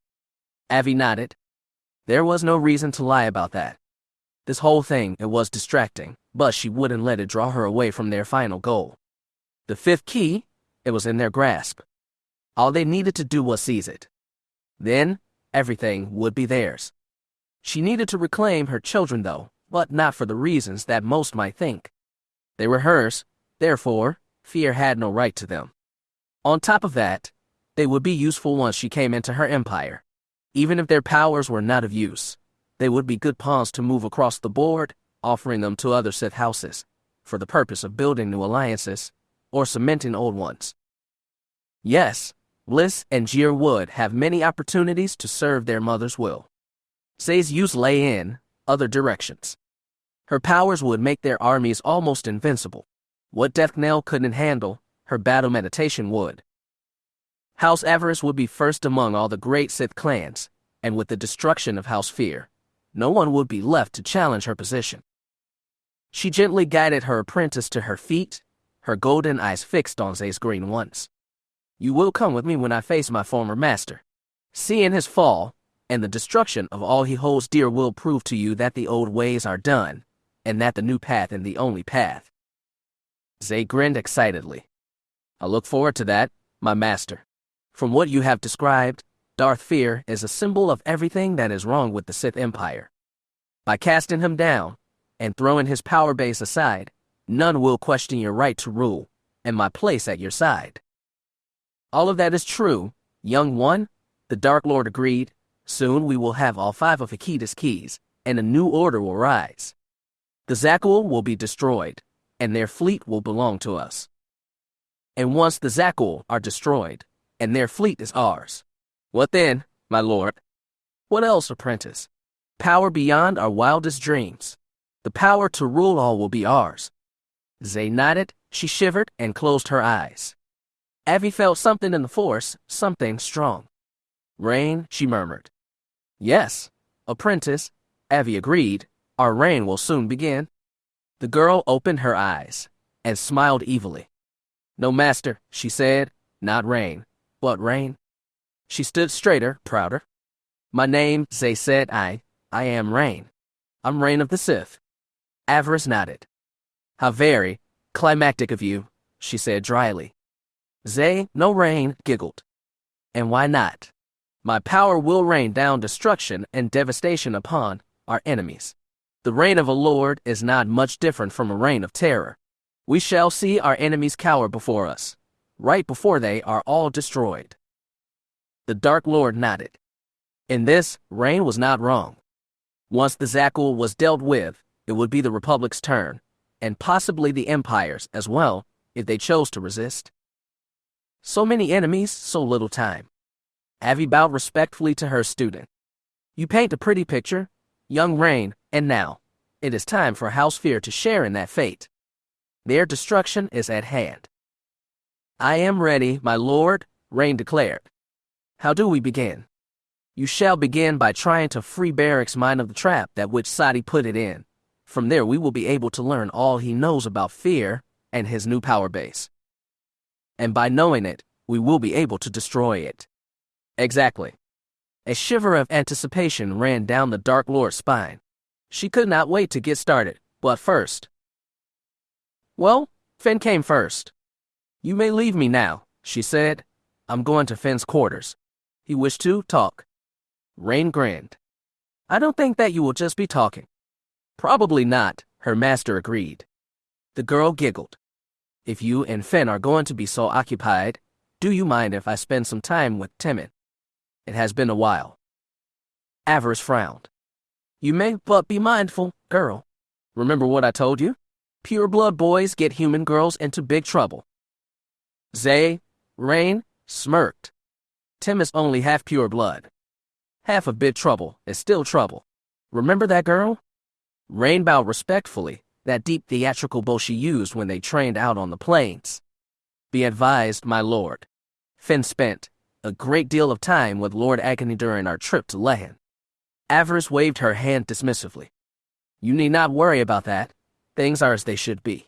Avi nodded. There was no reason to lie about that. This whole thing, it was distracting, but she wouldn't let it draw her away from their final goal. The fifth key, it was in their grasp. All they needed to do was seize it. Then, everything would be theirs. She needed to reclaim her children, though, but not for the reasons that most might think. They were hers, therefore, fear had no right to them. On top of that, they would be useful once she came into her empire. Even if their powers were not of use, they would be good pawns to move across the board, offering them to other Sith houses, for the purpose of building new alliances, or cementing old ones. Yes, Bliss and Jir would have many opportunities to serve their mother's will. Zay's use lay in other directions. Her powers would make their armies almost invincible. What Death Knell couldn't handle, her battle meditation would. House Avaryss would be first among all the great Sith clans, and with the destruction of House Fear, no one would be left to challenge her position. She gently guided her apprentice to her feet, her golden eyes fixed on Zay's green ones. You will come with me when I face my former master. Seeing his fall, and the destruction of all he holds dear will prove to you that the old ways are done, and that the new path is the only path. Zay grinned excitedly. I look forward to that, my master. From what you have described, Darth Fear is a symbol of everything that is wrong with the Sith Empire. By casting him down, and throwing his power base aside, none will question your right to rule, and my place at your side. All of that is true, young one, the Dark Lord agreed. Soon we will have all 5 of Akida's keys, and a new order will rise. The Zakuul will be destroyed, and their fleet will belong to us. And once the Zakuul are destroyed, and their fleet is ours, what then, my lord? What else, apprentice? Power beyond our wildest dreams. The power to rule all will be ours. Zay nodded, she shivered, and closed her eyes. Avi felt something in the force, something strong. Reign, she murmured. Yes, apprentice, Avi agreed. Our reign will soon begin. The girl opened her eyes and smiled evilly. No, master, she said, not reign, but reign. She stood straighter, prouder. My name, Zay said, I am Reign. I'm Reign of the Sith. Avaryss nodded. How very climactic of you, she said dryly. Zay, no Reign, giggled. And why not? My power will rain down destruction and devastation upon our enemies. The reign of a lord is not much different from a reign of terror. We shall see our enemies cower before us, right before they are all destroyed. The Dark Lord nodded. In this, Reign was not wrong. Once the Zakuul was dealt with, it would be the Republic's turn, and possibly the Empire's as well, if they chose to resist. So many enemies, so little time. Avi bowed respectfully to her student. You paint a pretty picture, young Reign, and now, it is time for House Fear to share in that fate. Their destruction is at hand. I am ready, my lord, Reign declared. How do we begin? You shall begin by trying to free Barrick's mind of the trap that which Sadi put it in. From there we will be able to learn all he knows about fear and his new power base. And by knowing it, we will be able to destroy it. Exactly. A shiver of anticipation ran down the Dark Lord's spine. She could not wait to get started, but first. Well, Finn came first. You may leave me now, she said. I'm going to Finn's quarters. He wished to talk. Reign grinned. I don't think that you will just be talking. Probably not, her master agreed. The girl giggled. If you and Finn are going to be so occupied, do you mind if I spend some time with Timon? It has been a while. Avaryss frowned. You may, but be mindful, girl. Remember what I told you? Pure blood boys get human girls into big trouble. Zay, Reign, smirked. Tim is only half pure blood. Half of big trouble is still trouble. Remember that girl? Reign bowed respectfully, that deep theatrical bow she used when they trained out on the plains. Be advised, my lord. Finn spent a great deal of time with Lord Agony during our trip to Lehan. Avaryss waved her hand dismissively. You need not worry about that. Things are as they should be.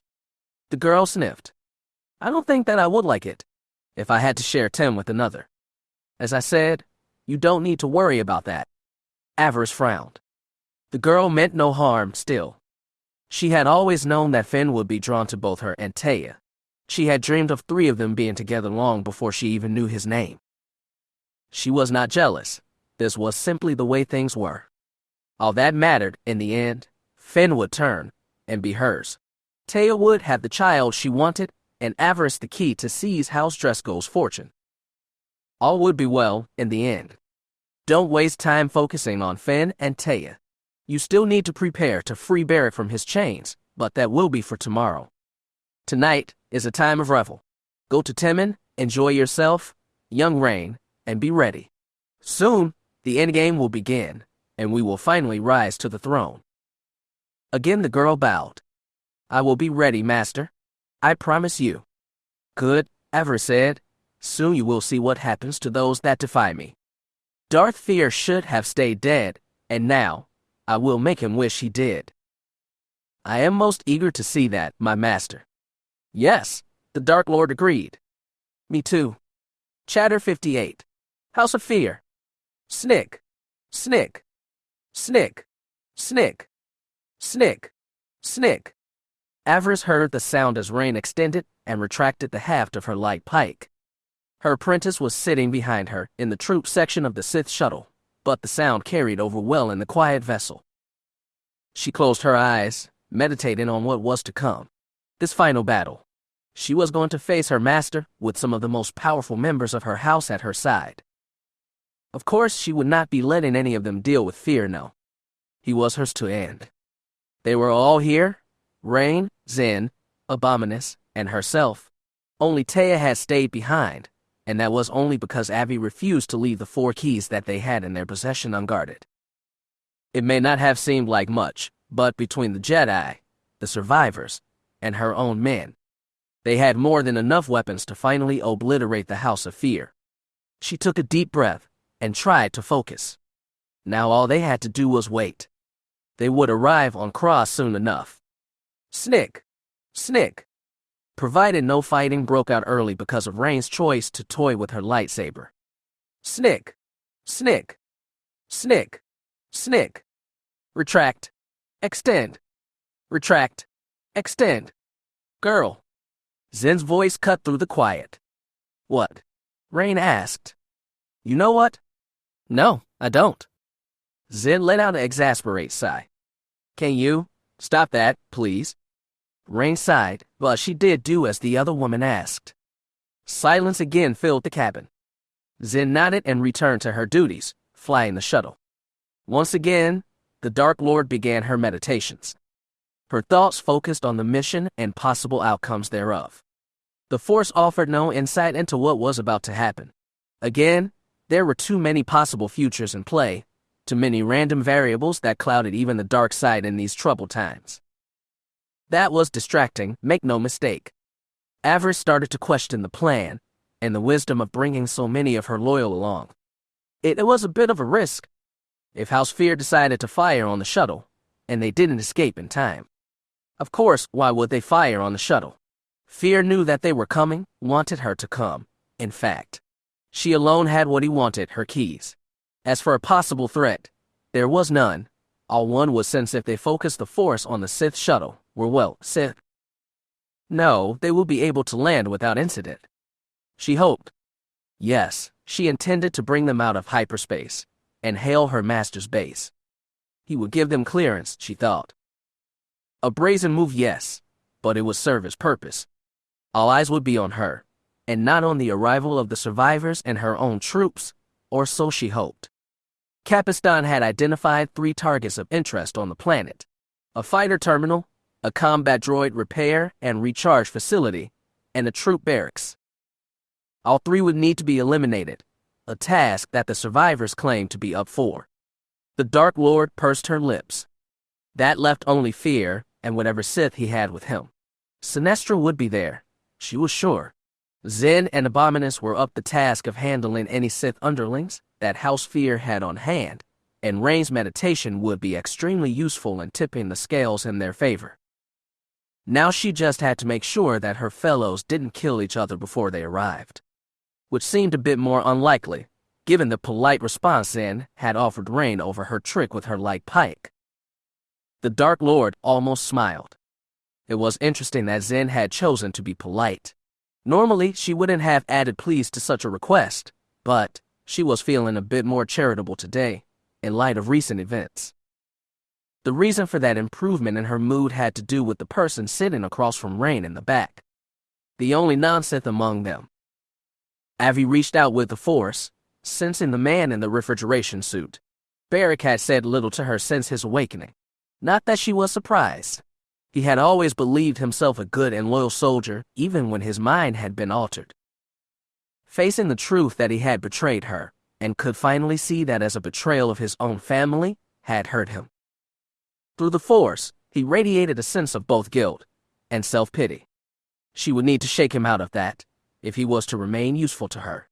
The girl sniffed. I don't think that I would like it, if I had to share Tim with another. As I said, you don't need to worry about that. Avaryss frowned. The girl meant no harm still. She had always known that Finn would be drawn to both her and Taya. She had dreamed of 3 of them being together long before she even knew his name. She was not jealous. This was simply the way things were. All that mattered, in the end, Finn would turn and be hers. Taya would have the child she wanted, and Avaryss the key to seize House Dresco's fortune. All would be well in the end. Don't waste time focusing on Finn and Taya. You still need to prepare to free Barrett from his chains, but that will be for tomorrow. Tonight is a time of revel. Go to Timon, enjoy yourself, young Rain, and be ready. Soon, the endgame will begin, and we will finally rise to the throne. Again the girl bowed. I will be ready, master. I promise you. Good, Avaryss said. Soon you will see what happens to those that defy me. Darth Fear should have stayed dead, and now, I will make him wish he did. I am most eager to see that, my master. Yes, the Dark Lord agreed. Me too. Chatter 58. House of Fear. Snick. Snick. Snick. Snick. Snick. Snick. Avaryss heard the sound as Rain extended and retracted the haft of her light pike. Her apprentice was sitting behind her in the troop section of the Sith shuttle, but the sound carried over well in the quiet vessel. She closed her eyes, meditating on what was to come. This final battle. She was going to face her master with some of the most powerful members of her house at her side. Of course, she would not be letting any of them deal with Fear, no. He was hers to end. They were all here, Rain, Zen, Abominus, and herself. Only Taya had stayed behind, and that was only because Abby refused to leave the 4 keys that they had in their possession unguarded. It may not have seemed like much, but between the Jedi, the survivors, and her own men, they had more than enough weapons to finally obliterate the House of Fear. She took a deep breath and tried to focus. Now all they had to do was wait. They would arrive on Cross soon enough. Snick! Snick! Provided no fighting broke out early because of Rain's choice to toy with her lightsaber. Snick! Snick! Snick! Snick! Retract! Extend! Retract! Extend! Girl! Zen's voice cut through the quiet. What? Rain asked. You know what? No, I don't. Zen let out an exasperated sigh. Can you stop that, please? Rain sighed, but she did do as the other woman asked. Silence again filled the cabin. Zen nodded and returned to her duties, flying the shuttle. Once again, the Dark Lord began her meditations. Her thoughts focused on the mission and possible outcomes thereof. The Force offered no insight into what was about to happen. Again, there were too many possible futures in play, too many random variables that clouded even the dark side in these troubled times. That was distracting, make no mistake. Avaryss started to question the plan and the wisdom of bringing so many of her loyal along. It was a bit of a risk. If House Fear decided to fire on the shuttle, and they didn't escape in time. Of course, why would they fire on the shuttle? Fear knew that they were coming, wanted her to come. In fact, she alone had what he wanted, her keys. As for a possible threat, there was none. All one would sense if they focused the Force on the Sith shuttle were, well, Sith. No, they would be able to land without incident. She hoped. Yes, she intended to bring them out of hyperspace and hail her master's base. He would give them clearance, she thought. A brazen move, yes, but it would serve its purpose. All eyes would be on her, and not on the arrival of the survivors and her own troops, or so she hoped. Capistan had identified 3 targets of interest on the planet: a fighter terminal, a combat droid repair and recharge facility, and a troop barracks. All 3 would need to be eliminated, a task that the survivors claimed to be up for. The Dark Lord pursed her lips. That left only Fear and whatever Sith he had with him. Sinestra would be there, she was sure. Zen and Abominus were up the task of handling any Sith underlings that House Fear had on hand, and Rain's meditation would be extremely useful in tipping the scales in their favor. Now she just had to make sure that her fellows didn't kill each other before they arrived, which seemed a bit more unlikely, given the polite response Zen had offered Rain over her trick with her light pike. The Dark Lord almost smiled. It was interesting that Zen had chosen to be polite. Normally, she wouldn't have added please to such a request, but she was feeling a bit more charitable today, in light of recent events. The reason for that improvement in her mood had to do with the person sitting across from Rain in the back, the only non-Sith among them. Avi reached out with the Force, sensing the man in the refrigeration suit. Beric had said little to her since his awakening. Not that she was surprised. He had always believed himself a good and loyal soldier, even when his mind had been altered. Facing the truth that he had betrayed her, and could finally see that as a betrayal of his own family, had hurt him. Through the Force, he radiated a sense of both guilt and self-pity. She would need to shake him out of that, if he was to remain useful to her.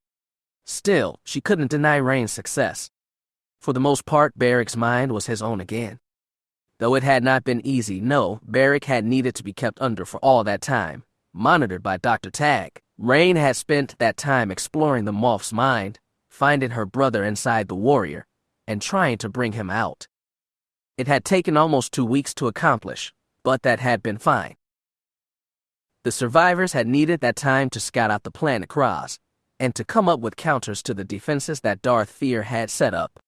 Still, she couldn't deny Rain's success. For the most part, Beric's mind was his own again. Though it had not been easy, no, Beric had needed to be kept under for all that time, monitored by Dr. Tag. Rain had spent that time exploring the Moth's mind, finding her brother inside the warrior, and trying to bring him out. It had taken almost 2 weeks to accomplish, but that had been fine. The survivors had needed that time to scout out the planet Kraz, and to come up with counters to the defenses that Darth Fear had set up.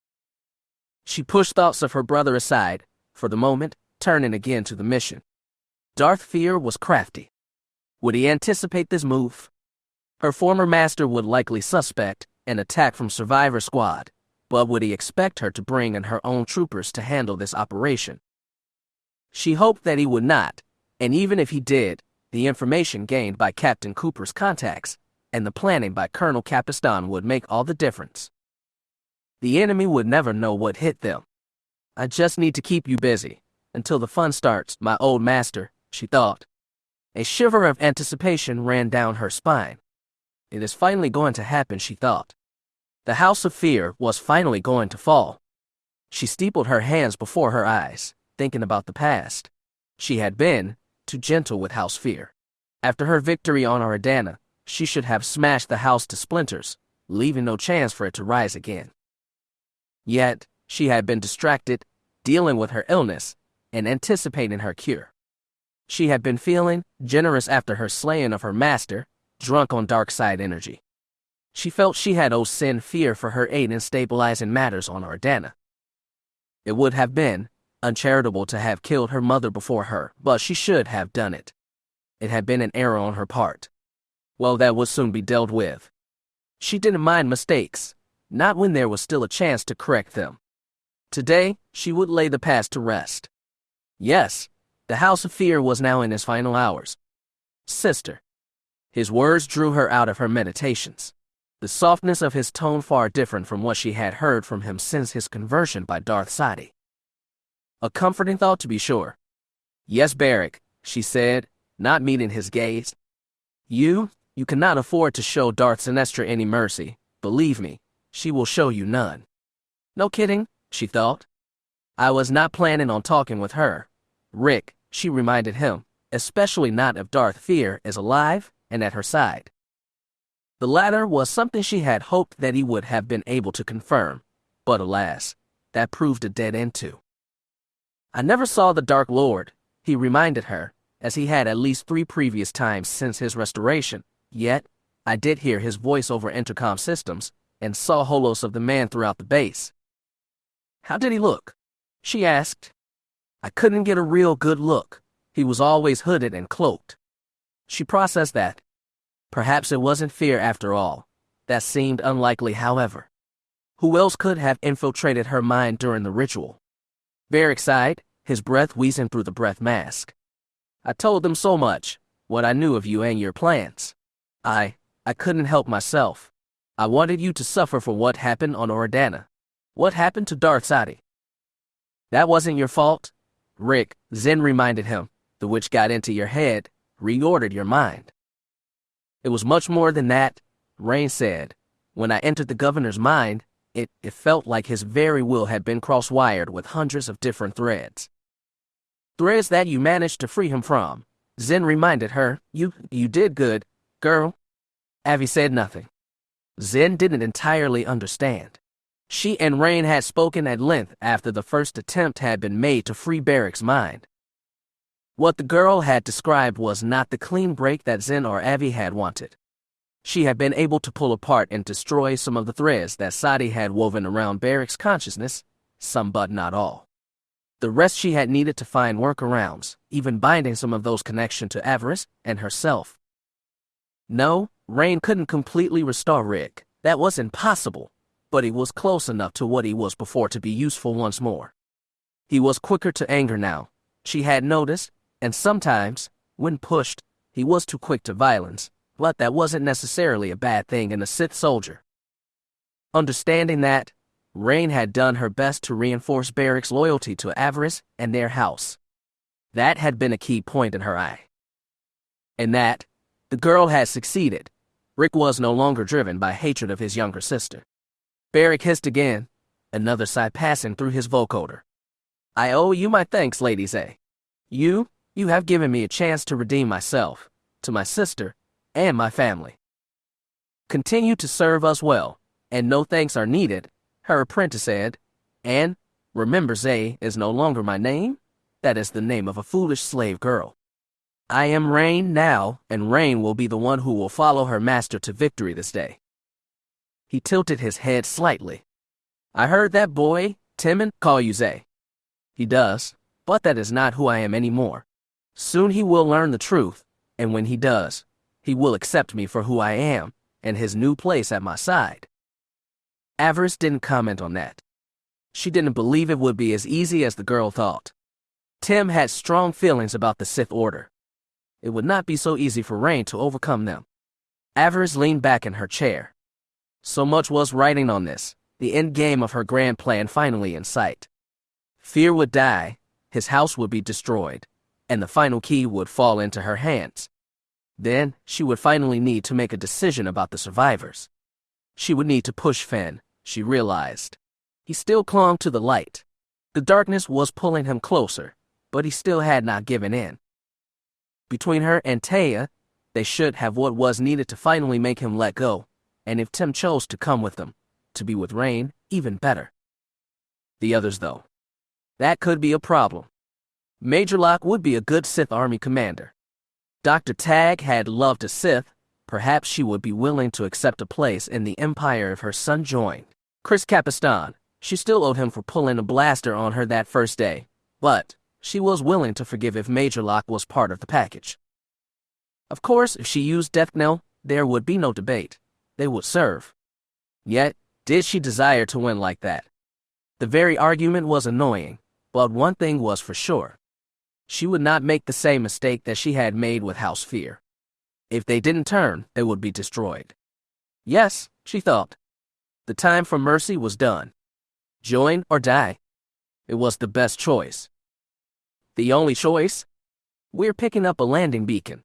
She pushed thoughts of her brother aside, for the moment, turning again to the mission. Darth Fear was crafty. Would he anticipate this move? Her former master would likely suspect an attack from Survivor Squad, but would he expect her to bring in her own troopers to handle this operation? She hoped that he would not, and even if he did, the information gained by Captain Cooper's contacts and the planning by Colonel Capistan would make all the difference. The enemy would never know what hit them. I just need to keep you busy, until the fun starts, my old master, she thought. A shiver of anticipation ran down her spine. It is finally going to happen, she thought. The House of Fear was finally going to fall. She steepled her hands before her eyes, thinking about the past. She had been too gentle with House Fear. After her victory on Aradana, she should have smashed the house to splinters, leaving no chance for it to rise again. Yet, she had been distracted, dealing with her illness, and anticipating her cure. She had been feeling generous after her slaying of her master, drunk on dark side energy. She felt she had owed Sin Fear for her aid in stabilizing matters on Ardana. It would have been uncharitable to have killed her mother before her, but she should have done it. It had been an error on her part. Well, that would soon be dealt with. She didn't mind mistakes, not when there was still a chance to correct them. Today, she would lay the past to rest. Yes, the House of Fear was now in its final hours. Sister. His words drew her out of her meditations. The softness of his tone far different from what she had heard from him since his conversion by Darth Sadi. A comforting thought, to be sure. Yes, Beric, she said, not meeting his gaze. You cannot afford to show Darth Sinestra any mercy. Believe me, she will show you none. No kidding, she thought. I was not planning on talking with her. Rick, she reminded him, especially not if Darth Fear is alive and at her side. The latter was something she had hoped that he would have been able to confirm, but alas, that proved a dead end too. I never saw the Dark Lord, he reminded her, as he had at least 3 previous times since his restoration, yet I did hear his voice over intercom systems and saw holos of the man throughout the base. How did he look? She asked. I couldn't get a real good look. He was always hooded and cloaked. She processed that. Perhaps it wasn't fear after all. That seemed unlikely, however. Who else could have infiltrated her mind during the ritual? Beric sighed, his breath wheezing through the breath mask. I told them so much, what I knew of you and your plans. I couldn't help myself. I wanted you to suffer for what happened on Oradana. What happened to Darth Sadi? That wasn't your fault. Rick, Zen reminded him, the witch got into your head, reordered your mind. It was much more than that, Rain said. When I entered the governor's mind, it felt like his very will had been cross-wired with hundreds of different threads. Threads that you managed to free him from. Zen reminded her, You did good, girl. Avi said nothing. Zen didn't entirely understand. She and Rain had spoken at length after the first attempt had been made to free Barrick's mind. What the girl had described was not the clean break that Zen or Avi had wanted. She had been able to pull apart and destroy some of the threads that Sadi had woven around Barrick's consciousness, some but not all. The rest she had needed to find workarounds, even binding some of those connections to Avaryss and herself. No, Rain couldn't completely restore Rick. That was impossible, but he was close enough to what he was before to be useful once more. He was quicker to anger now, she had noticed, and sometimes, when pushed, he was too quick to violence, but that wasn't necessarily a bad thing in a Sith soldier. Understanding that, Rain had done her best to reinforce Barrick's loyalty to Avaryss and their house. That had been a key point in her eye. In that, the girl had succeeded. Rick was no longer driven by hatred of his younger sister. Barrick hissed again, another sigh passing through his vocoder. I owe you my thanks, Lady Zay. You have given me a chance to redeem myself, to my sister, and my family. Continue to serve us well, and no thanks are needed, her apprentice said, and, remember Zay is no longer my name, that is the name of a foolish slave girl. I am Rain now, and Rain will be the one who will follow her master to victory this day. He tilted his head slightly. I heard that boy, Timon, call you Zay. He does, but that is not who I am anymore. Soon he will learn the truth, and when he does, he will accept me for who I am, and his new place at my side. Avaryss didn't comment on that. She didn't believe it would be as easy as the girl thought. Tim had strong feelings about the Sith Order. It would not be so easy for Rain to overcome them. Avaryss leaned back in her chair. So much was riding on this, the end game of her grand plan finally in sight. Fear would die, his house would be destroyed, and the final key would fall into her hands. Then, she would finally need to make a decision about the survivors. She would need to push Finn, she realized. He still clung to the light. The darkness was pulling him closer, but he still had not given in. Between her and Taya, they should have what was needed to finally make him let go, and if Tim chose to come with them, to be with Rain, even better. The others, though. That could be a problem. Major Locke would be a good Sith Army commander. Dr. Tag had loved a Sith. Perhaps she would be willing to accept a place in the Empire if her son joined. Chris Capistan, she still owed him for pulling a blaster on her that first day, but she was willing to forgive if Major Locke was part of the package. Of course, if she used Death Knell, there would be no debate. They would serve. Yet, did she desire to win like that? The very argument was annoying, but one thing was for sure. She would not make the same mistake that she had made with House Fear. If they didn't turn, they would be destroyed. Yes, she thought. The time for mercy was done. Join or die. It was the best choice. The only choice? We're picking up a landing beacon.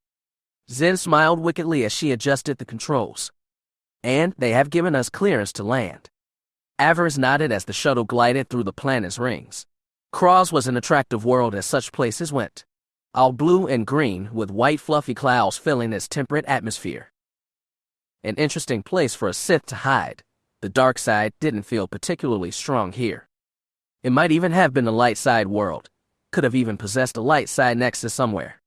Zen smiled wickedly as she adjusted the controls. And they have given us clearance to land. Avaryss nodded as the shuttle glided through the planet's rings. Kraz was an attractive world as such places went. All blue and green with white fluffy clouds filling its temperate atmosphere. An interesting place for a Sith to hide. The dark side didn't feel particularly strong here. It might even have been a light side world. Could have even possessed a light side nexus somewhere.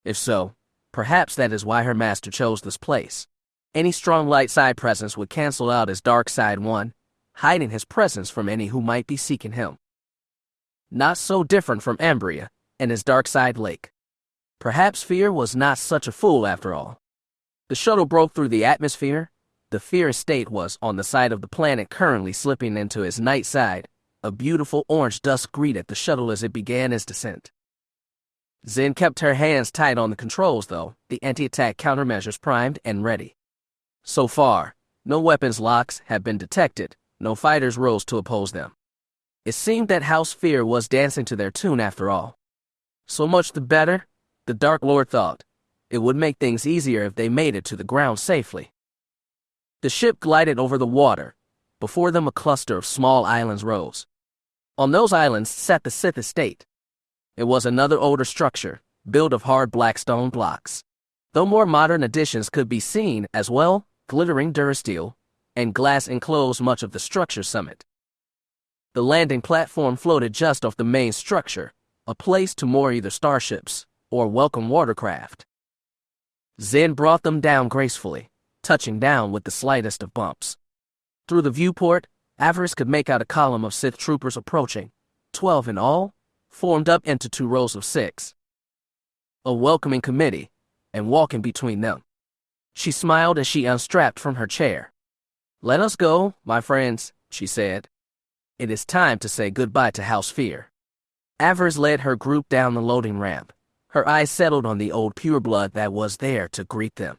If so, perhaps that is why her master chose this place. Any strong light side presence would cancel out his dark side one, hiding his presence from any who might be seeking him. Not so different from Ambria and his dark side lake. Perhaps Fear was not such a fool after all. The shuttle broke through the atmosphere. The Fear estate was on the side of the planet currently slipping into its night side. A beautiful orange dusk greeted the shuttle as it began its descent. Zen kept her hands tight on the controls, though, the anti-attack countermeasures primed and ready. So far, no weapons locks had been detected, no fighters rose to oppose them. It seemed that House Fear was dancing to their tune after all. So much the better, the Dark Lord thought. It would make things easier if they made it to the ground safely. The ship glided over the water. Before them a cluster of small islands rose. On those islands sat the Sith estate. It was another older structure, built of hard black stone blocks. Though more modern additions could be seen as well, glittering durasteel, and glass enclosed much of the structure's summit. The landing platform floated just off the main structure, a place to moor either starships or welcome watercraft. Zen brought them down gracefully, touching down with the slightest of bumps. Through the viewport, Avaryss could make out a column of Sith troopers approaching, 12 in all, formed up into 2 rows of 6. A welcoming committee, and walking between them. She smiled as she unstrapped from her chair. "Let us go, my friends," she said. "It is time to say goodbye to House Fear." Avaryss led her group down the loading ramp. Her eyes settled on the old pureblood that was there to greet them.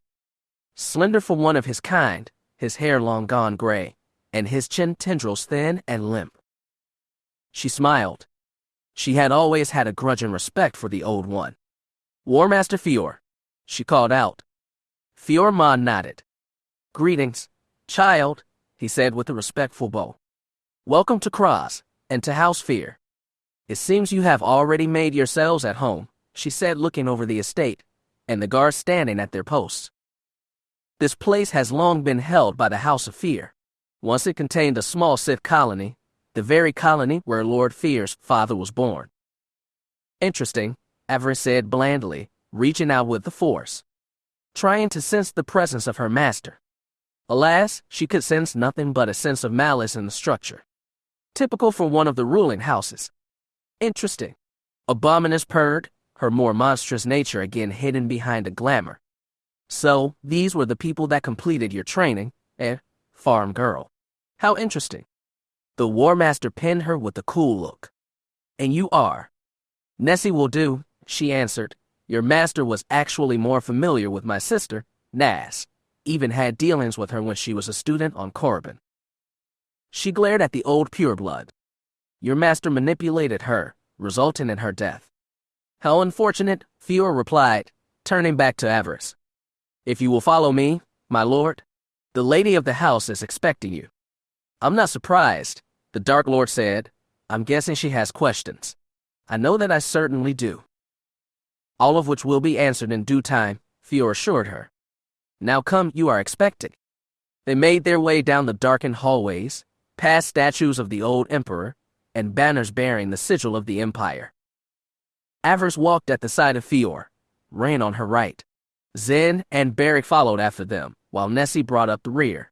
Slender for one of his kind, his hair long gone gray, and his chin tendrils thin and limp. She smiled. She had always had a grudging respect for the old one. "War Master Fior," she called out. Fior Ma nodded. "Greetings, child," he said with a respectful bow. "Welcome to Kraz, and to House Fear. It seems you have already made yourselves at home," she said, looking over the estate, and the guards standing at their posts. "This place has long been held by the House of Fear. Once it contained a small Sith colony, the very colony where Lord Fear's father was born." "Interesting," Avaryss said blandly, reaching out with the Force, trying to sense the presence of her master. Alas, she could sense nothing but a sense of malice in the structure. Typical for one of the ruling houses. "Interesting." Abominus purred, her more monstrous nature again hidden behind a glamour. "So, these were the people that completed your training, farm girl. How interesting." The War Master pinned her with a cool look. "And you are?" "Nessie will do," she answered. "Your master was actually more familiar with my sister, Nas, even had dealings with her when she was a student on Korriban." She glared at the old pureblood. "Your master manipulated her, resulting in her death." "How unfortunate," Fior replied, turning back to Avaryss. "If you will follow me, my lord, the lady of the house is expecting you." "I'm not surprised," the Dark Lord said. "I'm guessing she has questions." "I know that I certainly do." "All of which will be answered in due time," Fior assured her. "Now come, you are expecting." They made their way down the darkened hallways, past statues of the old emperor, and banners bearing the sigil of the Empire. Avaryss walked at the side of Fior, Rain on her right. Zen and Barrick followed after them, while Nessie brought up the rear.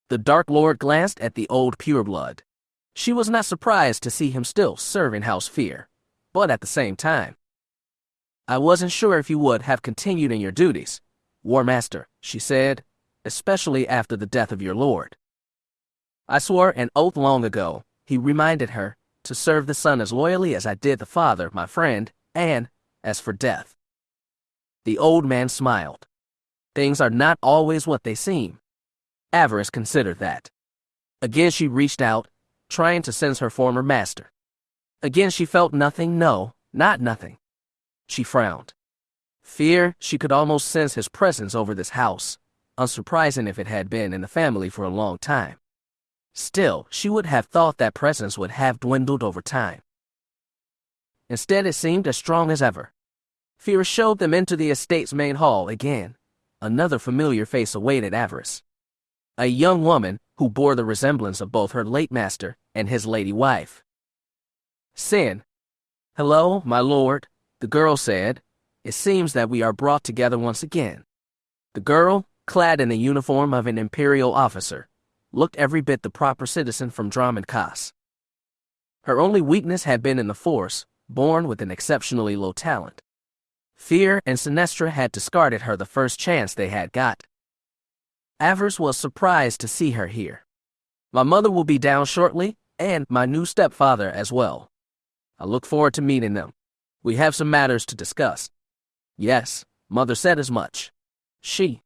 The Dark Lord glanced at the old pureblood. She was not surprised to see him still serving House Fear, but at the same time, "I wasn't sure if you would have continued in your duties, War Master," she said, "especially after the death of your lord." "I swore an oath long ago," he reminded her, "to serve the son as loyally as I did the father, my friend, and, as for death." The old man smiled. "Things are not always what they seem." Avaryss considered that. Again she reached out, trying to sense her former master. Again she felt nothing, no, not nothing. She frowned. Fear, she could almost sense his presence over this house, unsurprising if it had been in the family for a long time. Still, she would have thought that presence would have dwindled over time. Instead, it seemed as strong as ever. Fear showed them into the estate's main hall again. Another familiar face awaited Avaryss. A young woman who bore the resemblance of both her late master and his lady wife. "Sin." "Hello, my lord," the girl said. "It seems that we are brought together once again." The girl, clad in the uniform of an imperial officer, looked every bit the proper citizen from Draman Kas. Her only weakness had been in the Force, born with an exceptionally low talent. Fear and Sinestra had discarded her the first chance they had got. Avaryss was surprised to see her here. "My mother will be down shortly, and my new stepfather as well. I look forward to meeting them. We have some matters to discuss." "Yes, mother said as much." The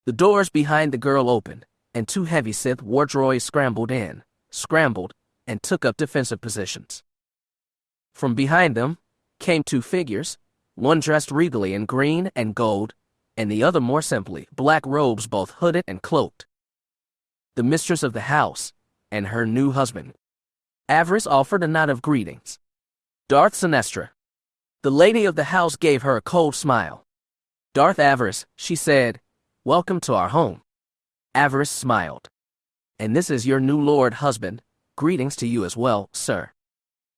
doors behind the girl opened, and 2 heavy Sith war droids scrambled, and took up defensive positions. From behind them came 2 figures, one dressed regally in green and gold, and the other more simply, black robes both hooded and cloaked. The mistress of the house, and her new husband. Avaryss offered a nod of greetings. "Darth Sinestra." The lady of the house gave her a cold smile. "Darth Avaryss," she said, "welcome to our home." Avaryss smiled. And this is your new lord husband. Greetings to you as well, sir.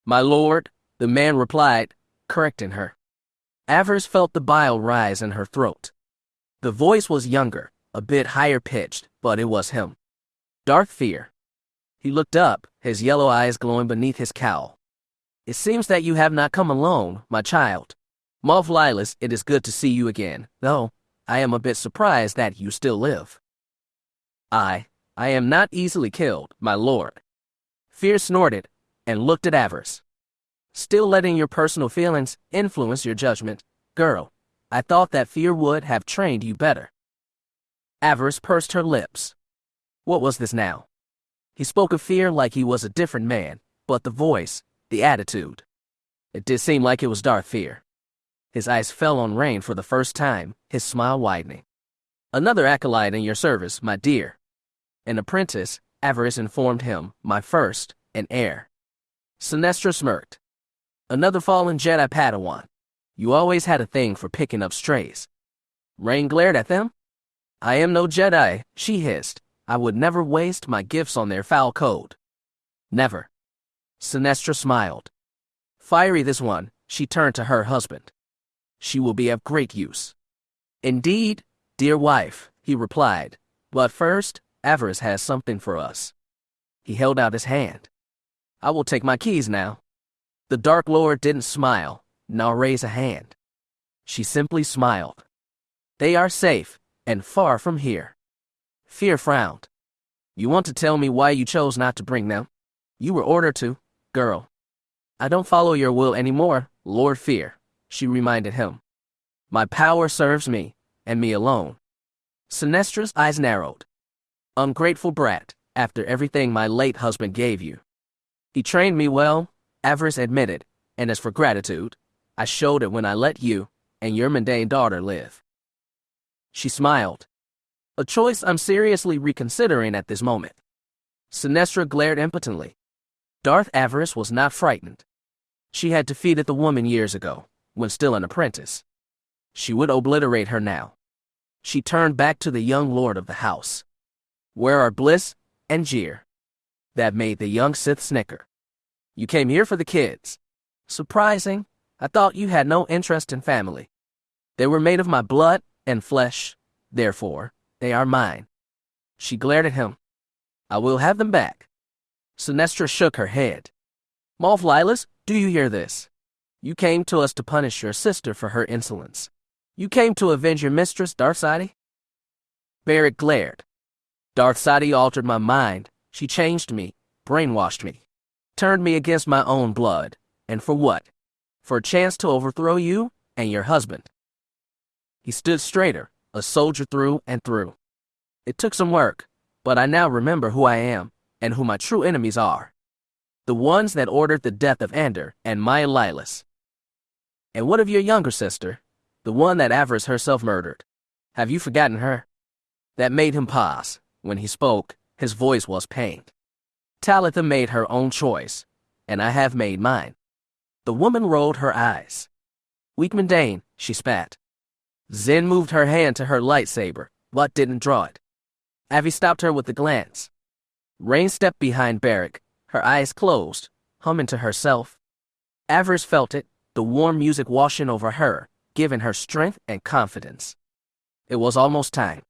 My lord, the man replied, correcting her. Avaryss felt the bile rise in her throat. The voice was younger, a bit higher pitched, but it was him. Darth Fear. He looked up, his yellow eyes glowing beneath his cowl. It seems that you have not come alone, my child. Moff Lylis, it is good to see you again, though I am a bit surprised that you still live. I am not easily killed, my lord. Fear snorted and looked at Avaryss. Still letting your personal feelings influence your judgment, girl. I thought that Fear would have trained you better. Avaryss pursed her lips. What was this now? He spoke of Fear like he was a different man, but the voice, the attitude. It did seem like it was Darth Fear. His eyes fell on Rain for the first time, his smile widening. Another acolyte in your service, my dear. An apprentice, Avaryss informed him, my first, and heir. Sinestra smirked. Another fallen Jedi Padawan. You always had a thing for picking up strays. Rain glared at them. I am no Jedi, she hissed. I would never waste my gifts on their foul code. Never. Sinestra smiled. Fiery this one, she turned to her husband. She will be of great use. Indeed, dear wife, he replied. But first, Avaryss has something for us. He held out his hand. I will take my keys now. The Dark Lord didn't smile, nor raise a hand. She simply smiled. They are safe, and far from here. Fear frowned. You want to tell me why you chose not to bring them? You were ordered to, girl. I don't follow your will anymore, Lord Fear, she reminded him. My power serves me, and me alone. Sinestra's eyes narrowed. Ungrateful brat, after everything my late husband gave you. He trained me well, Avaryss admitted, and as for gratitude, I showed it when I let you and your mundane daughter live. She smiled. A choice I'm seriously reconsidering at this moment. Sinestra glared impotently. Darth Avaryss was not frightened. She had defeated the woman years ago, when still an apprentice. She would obliterate her now. She turned back to the young lord of the house. Where are Bliss and Jeer? That made the young Sith snicker. You came here for the kids. Surprising. I thought you had no interest in family. They were made of my blood and flesh. Therefore, they are mine. She glared at him. I will have them back. Sinestra shook her head. Moff Lylis, do you hear this? You came to us to punish your sister for her insolence. You came to avenge your mistress, Darth Sadi? Barrett glared. Darth Sadi altered my mind. She changed me, brainwashed me, turned me against my own blood. And for what? For a chance to overthrow you and your husband. He stood straighter, a soldier through and through. It took some work, but I now remember who I am and who my true enemies are. The ones that ordered the death of Ander and Maya Lylis. And what of your younger sister, the one that Avaryss herself murdered? Have you forgotten her? That made him pause. When he spoke, his voice was pained. Talitha made her own choice, and I have made mine. The woman rolled her eyes. Weak mundane, she spat. Zen moved her hand to her lightsaber, but didn't draw it. Avi stopped her with a glance. Rain stepped behind Barrick, her eyes closed, humming to herself. Avaryss felt it, the warm music washing over her, giving her strength and confidence. It was almost time.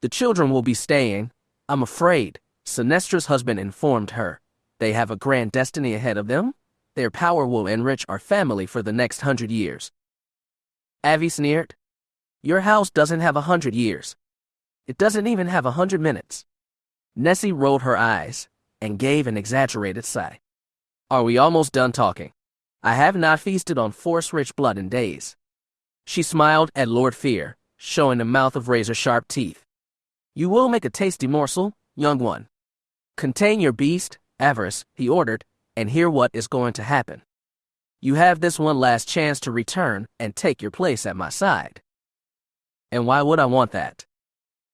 The children will be staying, I'm afraid, Sinestra's husband informed her. They have a grand destiny ahead of them. Their power will enrich our family for the next 100 years. Avi sneered. Your house doesn't have 100 years. It doesn't even have 100 minutes. Nessie rolled her eyes and gave an exaggerated sigh. Are we almost done talking? I have not feasted on force-rich blood in days. She smiled at Lord Fear, showing a mouth of razor-sharp teeth. You will make a tasty morsel, young one. Contain your beast, Avaryss, he ordered, and hear what is going to happen. You have this one last chance to return and take your place at my side. And why would I want that?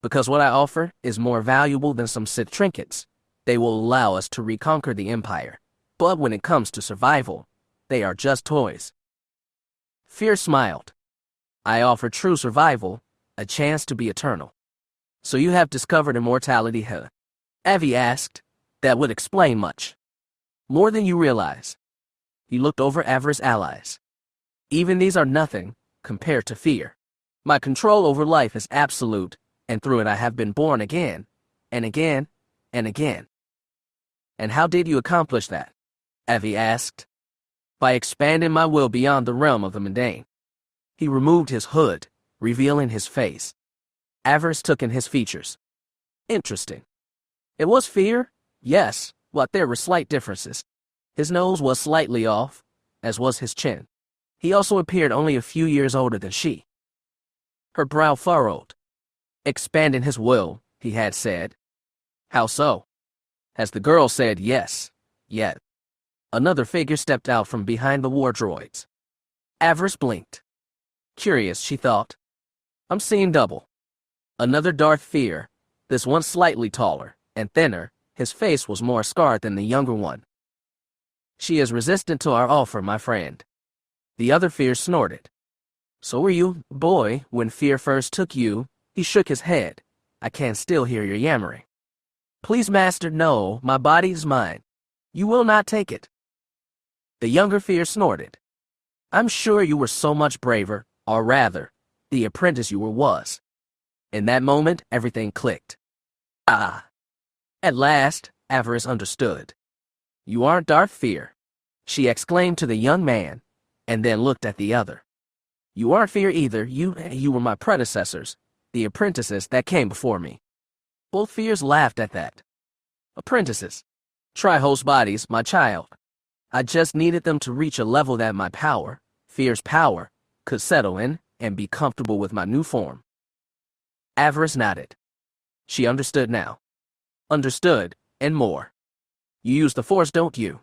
Because what I offer is more valuable than some Sith trinkets. They will allow us to reconquer the Empire. But when it comes to survival, they are just toys. Fear smiled. I offer true survival, a chance to be eternal. So you have discovered immortality, huh? Avi asked. That would explain much. More than you realize. He looked over Avaryss' allies. Even these are nothing compared to fear. My control over life is absolute, and through it I have been born again, and again, and again. And how did you accomplish that? Avi asked. By expanding my will beyond the realm of the mundane. He removed his hood, revealing his face. Avaryss took in his features. Interesting. It was fear, yes, but there were slight differences. His nose was slightly off, as was his chin. He also appeared only a few years older than she. Her brow furrowed. Expanding his will, he had said. How so? As the girl said yes, yet. Another figure stepped out from behind the war droids. Avaryss blinked. Curious, she thought. I'm seeing double. Another Darth Fear, this one slightly taller and thinner, his face was more scarred than the younger one. She is resistant to our offer, my friend. The other Fear snorted. So were you, boy, when Fear first took you. He shook his head. I can still hear your yammering. Please, master, no, my body is mine. You will not take it. The younger Fear snorted. I'm sure you were so much braver, or rather, the apprentice you were was. In that moment, everything clicked. Ah! At last, Avaryss understood. You aren't Darth Fear, she exclaimed to the young man, and then looked at the other. You aren't Fear either, you were my predecessors, the apprentices that came before me. Both Fears laughed at that. Apprentices. Tri-host bodies, my child. I just needed them to reach a level that my power, Fear's power, could settle in and be comfortable with my new form. Avaryss nodded. She understood now. Understood, and more. You use the Force, don't you?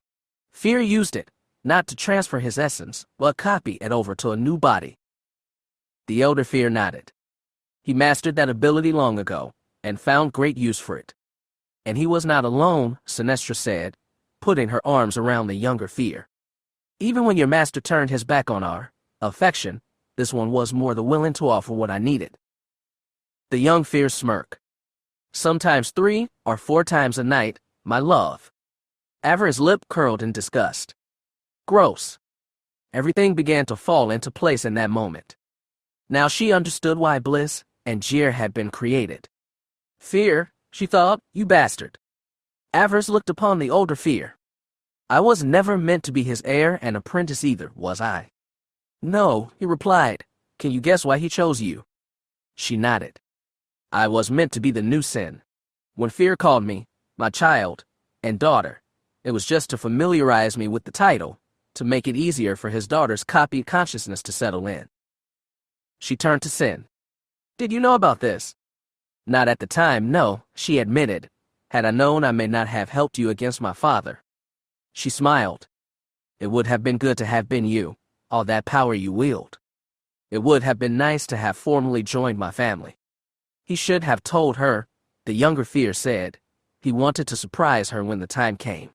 Fear used it, not to transfer his essence, but copy it over to a new body. The elder Fear nodded. He mastered that ability long ago, and found great use for it. And he was not alone, Sinestra said, putting her arms around the younger Fear. Even when your master turned his back on our affection, this one was more than willing to offer what I needed. The young Fear smirked. Sometimes 3 or 4 times a night, my love. Avaryss' lip curled in disgust. Gross. Everything began to fall into place in that moment. Now she understood why bliss and jeer had been created. Fear, she thought, you bastard. Avaryss looked upon the older Fear. I was never meant to be his heir and apprentice either, was I? No, he replied. Can you guess why he chose you? She nodded. I was meant to be the new sin. When Fear called me, my child, and daughter, it was just to familiarize me with the title, to make it easier for his daughter's copied consciousness to settle in. She turned to Sin. Did you know about this? Not at the time, no, she admitted. Had I known, I may not have helped you against my father. She smiled. It would have been good to have been you, all that power you wield. It would have been nice to have formally joined my family. He should have told her, the younger Fear said. He wanted to surprise her when the time came.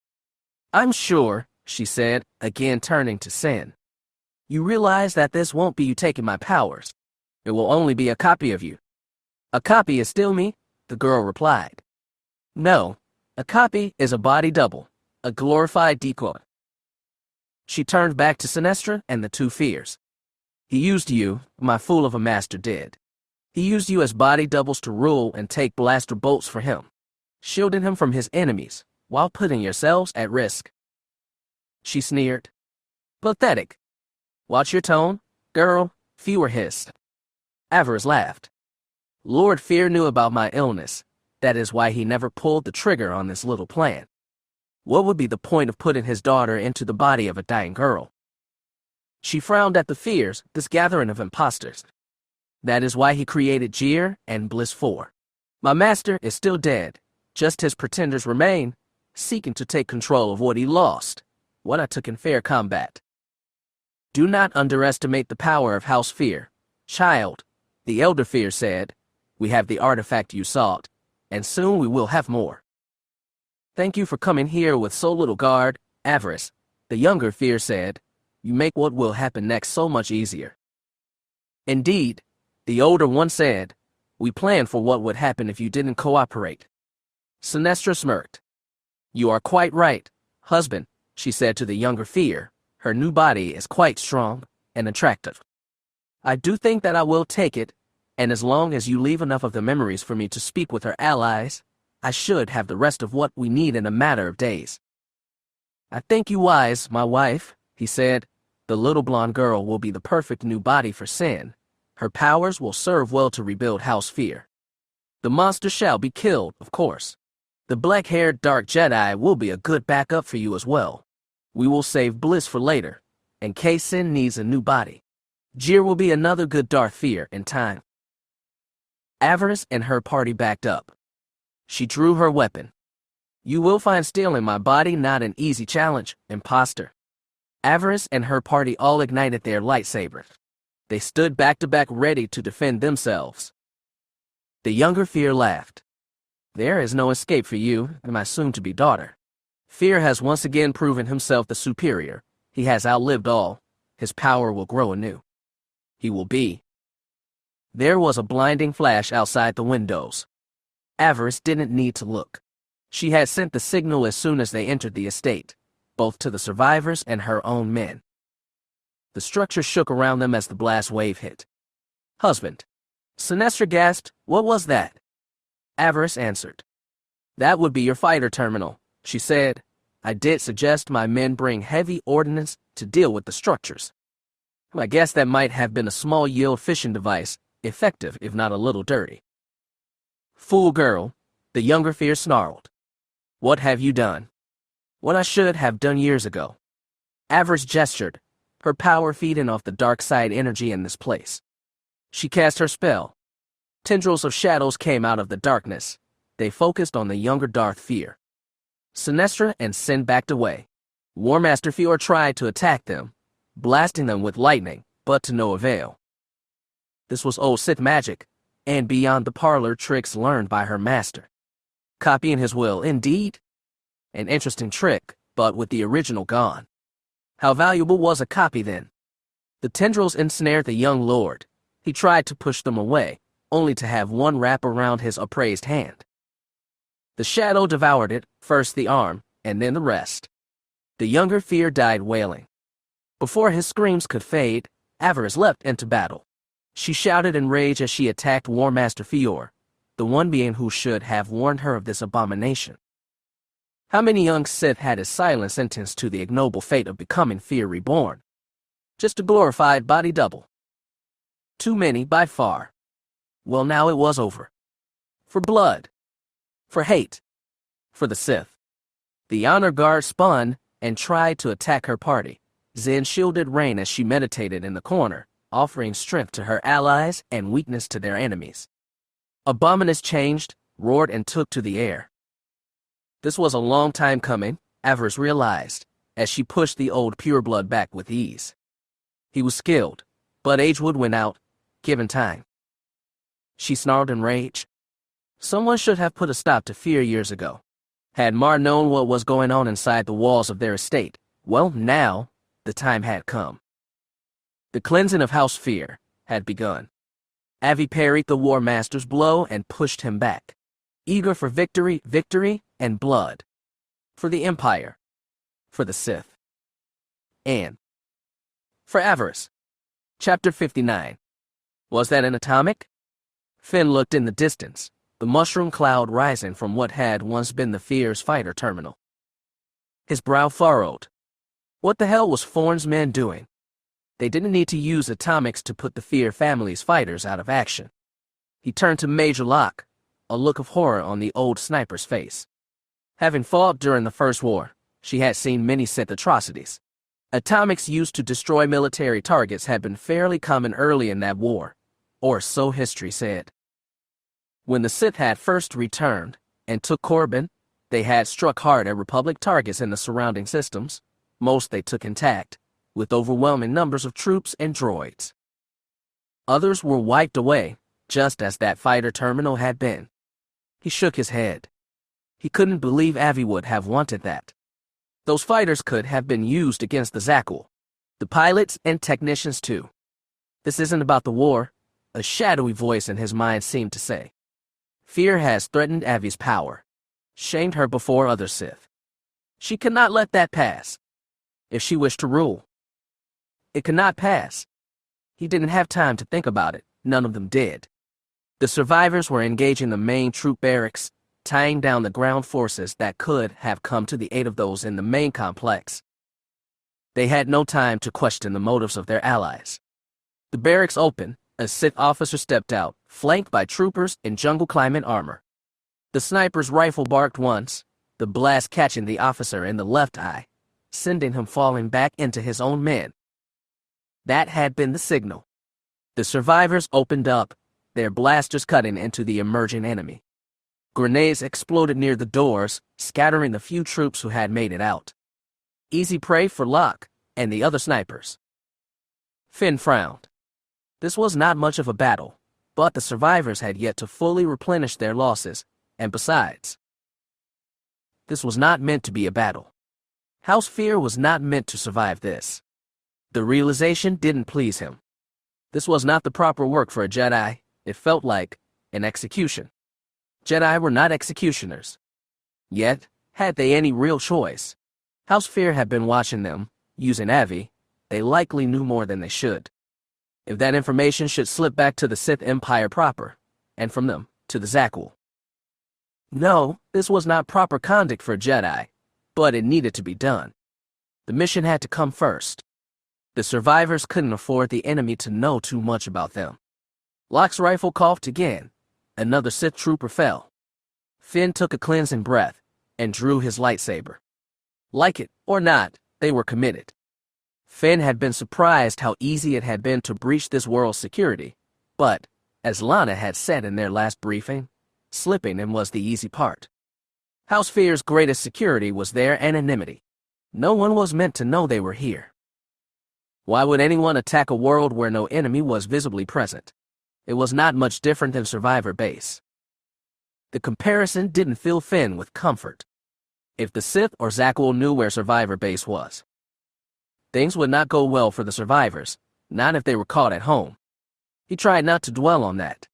I'm sure, she said, again turning to Sin. You realize that this won't be you taking my powers. It will only be a copy of you. A copy is still me, the girl replied. No, a copy is a body double, a glorified decoy. She turned back to Sinestra and the 2 Fears. He used you, my fool of a master did. He used you as body doubles to rule and take blaster bolts for him, shielding him from his enemies, while putting yourselves at risk. She sneered. Pathetic. Watch your tone, girl, Fewer hissed. Avaryss laughed. Lord Fear knew about my illness. That is why he never pulled the trigger on this little plan. What would be the point of putting his daughter into the body of a dying girl? She frowned at the Fears, this gathering of impostors. That is why he created Jeer and Bliss 4. My master is still dead. Just his pretenders remain, seeking to take control of what he lost, what I took in fair combat. Do not underestimate the power of House Fear. Child, the elder Fear said, we have the artifact you sought, and soon we will have more. Thank you for coming here with so little guard, Avaryss, the younger Fear said. You make what will happen next so much easier. Indeed, the older one said, We planned for what would happen if you didn't cooperate. Sinestra smirked. You are quite right, husband, she said to the younger Fear. Her new body is quite strong and attractive. I do think that I will take it, and as long as you leave enough of the memories for me to speak with her allies, I should have the rest of what we need in a matter of days. I think you wise, my wife, he said. The little blonde girl will be the perfect new body for Sin. Her powers will serve well to rebuild House Fear. The monster shall be killed, of course. The black-haired dark Jedi will be a good backup for you as well. We will save Bliss for later, in case Sin needs a new body. Jir will be another good Darth Fear in time. Avaryss and her party backed up. She drew her weapon. You will find stealing my body not an easy challenge, imposter. Avaryss and her party all ignited their lightsabers. They stood back to back ready to defend themselves. The younger Fear laughed. There is no escape for you and my soon-to-be daughter. Fear has once again proven himself the superior. He has outlived all. His power will grow anew. He will be. There was a blinding flash outside the windows. Avaryss didn't need to look. She had sent the signal as soon as they entered the estate, both to the survivors and her own men. The structure shook around them as the blast wave hit. Husband. Sinestra gasped, what was that? Avaryss answered. That would be your fighter terminal, she said. I did suggest my men bring heavy ordnance to deal with the structures. I guess that might have been a small yield fission device, effective if not a little dirty. Fool girl, the younger Fear snarled. What have you done? What I should have done years ago. Avaryss gestured, her power feeding off the dark side energy in this place. She cast her spell. Tendrils of shadows came out of the darkness. They focused on the younger Darth Fear. Sinestra and Sin backed away. War Master Fear tried to attack them, blasting them with lightning, but to no avail. This was old Sith magic, and beyond the parlor tricks learned by her master. Copying his will, indeed. An interesting trick, but with the original gone. How valuable was a copy then? The tendrils ensnared the young lord. He tried to push them away, only to have one wrap around his upraised hand. The shadow devoured it, first the arm, and then the rest. The younger Fear died wailing. Before his screams could fade, Avaryss leapt into battle. She shouted in rage as she attacked War Master Fear, the one being who should have warned her of this abomination. How many young Sith had his silence sentenced to the ignoble fate of becoming Fear reborn? Just a glorified body double. Too many by far. Well, now it was over. For blood. For hate. For the Sith. The honor guard spun and tried to attack her party. Zen shielded Rain as she meditated in the corner, offering strength to her allies and weakness to their enemies. Abominus changed, roared, and took to the air. This was a long time coming, Avaryss realized, as she pushed the old pureblood back with ease. He was skilled, but age would win out, given time. She snarled in rage. Someone should have put a stop to Fear years ago. Had Mar known what was going on inside the walls of their estate, well, now, the time had come. The cleansing of House Fear had begun. Avi parried the War Master's blow and pushed him back, eager for victory, and blood. For the Empire. For the Sith. And for Avaryss. Chapter 59. Was that an atomic? Finn looked in the distance, the mushroom cloud rising from what had once been the Fear's fighter terminal. His brow furrowed. What the hell was Thorn's men doing? They didn't need to use atomics to put the Fear family's fighters out of action. He turned to Major Locke, a look of horror on the old sniper's face. Having fought during the First War, she had seen many Sith atrocities. Atomics used to destroy military targets had been fairly common early in that war, or so history said. When the Sith had first returned and took Corbin, they had struck hard at Republic targets in the surrounding systems. Most they took intact, with overwhelming numbers of troops and droids. Others were wiped away, just as that fighter terminal had been. He shook his head. He couldn't believe Avi would have wanted that. Those fighters could have been used against the Zakuul. The pilots and technicians too. This isn't about the war, a shadowy voice in his mind seemed to say. Fear has threatened Avi's power, shamed her before other Sith. She could not let that pass. If she wished to rule, it could not pass. He didn't have time to think about it. None of them did. The survivors were engaging the main troop barracks, tying down the ground forces that could have come to the aid of those in the main complex. They had no time to question the motives of their allies. The barracks opened. A Sith officer stepped out, flanked by troopers in jungle climate armor. The sniper's rifle barked once, the blast catching the officer in the left eye, sending him falling back into his own men. That had been the signal. The survivors opened up, their blasters cutting into the emerging enemy. Grenades exploded near the doors, scattering the few troops who had made it out. Easy prey for Locke and the other snipers. Finn frowned. This was not much of a battle, but the survivors had yet to fully replenish their losses, and besides, this was not meant to be a battle. House Fear was not meant to survive this. The realization didn't please him. This was not the proper work for a Jedi. It felt like an execution. Jedi were not executioners. Yet, had they any real choice? House Fear had been watching them, using Avi. They likely knew more than they should. If that information should slip back to the Sith Empire proper, and from them to the Zakuul. No, this was not proper conduct for a Jedi, but it needed to be done. The mission had to come first. The survivors couldn't afford the enemy to know too much about them. Locke's rifle coughed again. Another Sith trooper fell. Finn took a cleansing breath and drew his lightsaber. Like it or not, they were committed. Finn had been surprised how easy it had been to breach this world's security, but, as Lana had said in their last briefing, slipping in was the easy part. House Fear's greatest security was their anonymity. No one was meant to know they were here. Why would anyone attack a world where no enemy was visibly present? It was not much different than Survivor Base. The comparison didn't fill Finn with comfort. If the Sith or Zakuul knew where Survivor Base was, things would not go well for the survivors, not if they were caught at home. He tried not to dwell on that.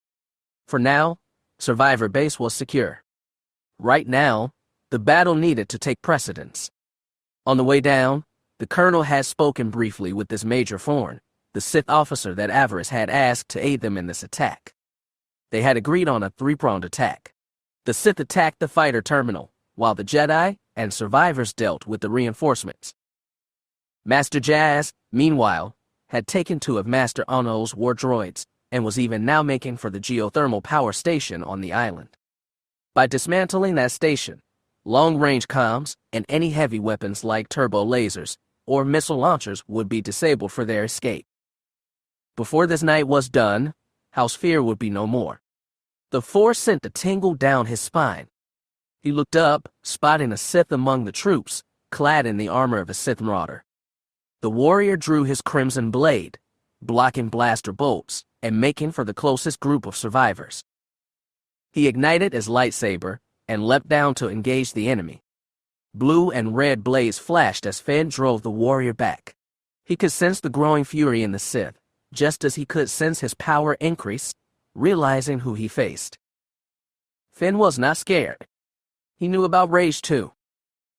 For now, Survivor Base was secure. Right now, the battle needed to take precedence. On the way down, the colonel had spoken briefly with this Major Thorn, the Sith officer that Avaryss had asked to aid them in this attack. They had agreed on a three-pronged attack. The Sith attacked the fighter terminal, while the Jedi and survivors dealt with the reinforcements. Master Jazz, meanwhile, had taken two of Master Ono's war droids and was even now making for the geothermal power station on the island. By dismantling that station, long-range comms and any heavy weapons like turbo lasers or missile launchers would be disabled for their escape. Before this night was done, House Fear would be no more. The Force sent a tingle down his spine. He looked up, spotting a Sith among the troops, clad in the armor of a Sith Marauder. The warrior drew his crimson blade, blocking blaster bolts and making for the closest group of survivors. He ignited his lightsaber and leapt down to engage the enemy. Blue and red blades flashed as Finn drove the warrior back. He could sense the growing fury in the Sith, just as he could sense his power increase, realizing who he faced. Finn was not scared. He knew about rage too.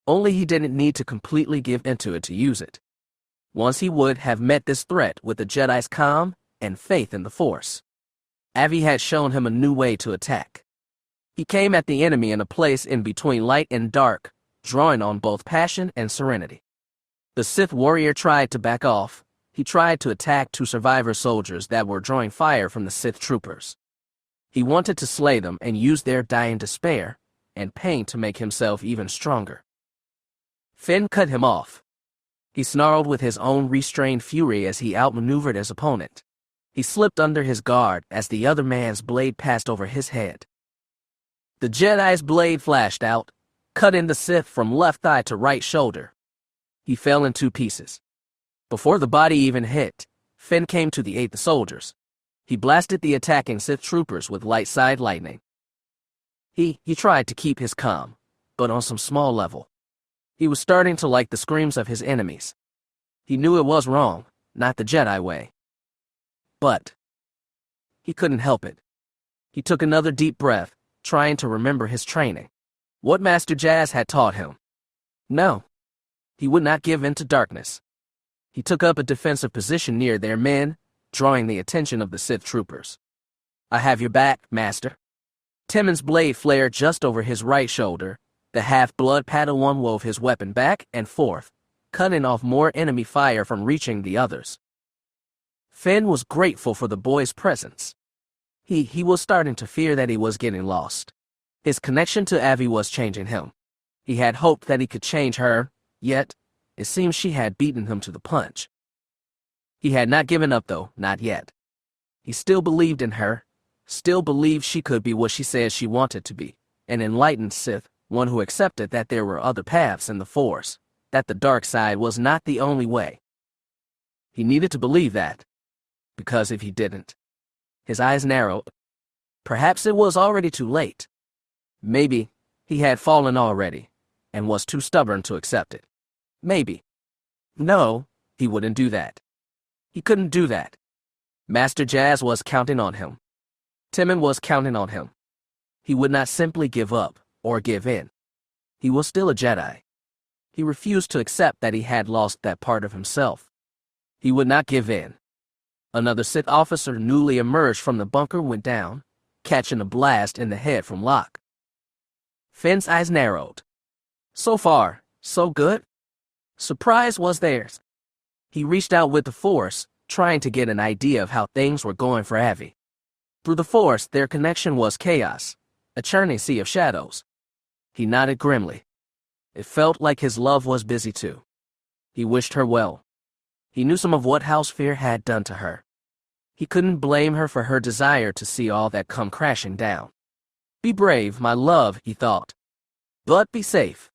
Only he didn't need to completely give into it to use it. Once he would have met this threat with the Jedi's calm and faith in the Force. Avi had shown him a new way to attack. He came at the enemy in a place in between light and dark, drawing on both passion and serenity. The Sith warrior tried to back off. He tried to attack two survivor soldiers that were drawing fire from the Sith troopers. He wanted to slay them and use their dying despair and pain to make himself even stronger. Finn cut him off. He snarled with his own restrained fury as he outmaneuvered his opponent. He slipped under his guard as the other man's blade passed over his head. The Jedi's blade flashed out, cutting the Sith from left thigh to right shoulder. He fell in two pieces. Before the body even hit, Finn came to the aid of the soldiers. He blasted the attacking Sith troopers with light-side lightning. He tried to keep his calm, but on some small level. He was starting to like the screams of his enemies. He knew it was wrong, not the Jedi way. But He couldn't help it. He took another deep breath, trying to remember his training. What Master Jazz had taught him. No. He would not give in to darkness. He took up a defensive position near their men, drawing the attention of the Sith troopers. I have your back, Master. Timon's blade flared just over his right shoulder. The half-blood Padawan wove his weapon back and forth, cutting off more enemy fire from reaching the others. Finn was grateful for the boy's presence. He was starting to fear that he was getting lost. His connection to Avi was changing him. He had hoped that he could change her, yet it seemed she had beaten him to the punch. He had not given up, though, not yet. He still believed in her, still believed she could be what she said she wanted to be, an enlightened Sith, one who accepted that there were other paths in the Force, that the dark side was not the only way. He needed to believe that, because if he didn't, his eyes narrowed. Perhaps it was already too late. Maybe he had fallen already, and was too stubborn to accept it. Maybe. No, he wouldn't do that. He couldn't do that. Master Jazz was counting on him. Timon was counting on him. He would not simply give up or give in. He was still a Jedi. He refused to accept that he had lost that part of himself. He would not give in. Another Sith officer newly emerged from the bunker went down, catching a blast in the head from Locke. Finn's eyes narrowed. So far, so good. Surprise was theirs. He reached out with the Force, trying to get an idea of how things were going for Avi. Through the Force, their connection was chaos, a churning sea of shadows. He nodded grimly. It felt like his love was busy too. He wished her well. He knew some of what House Fear had done to her. He couldn't blame her for her desire to see all that come crashing down. Be brave, my love, he thought. But be safe.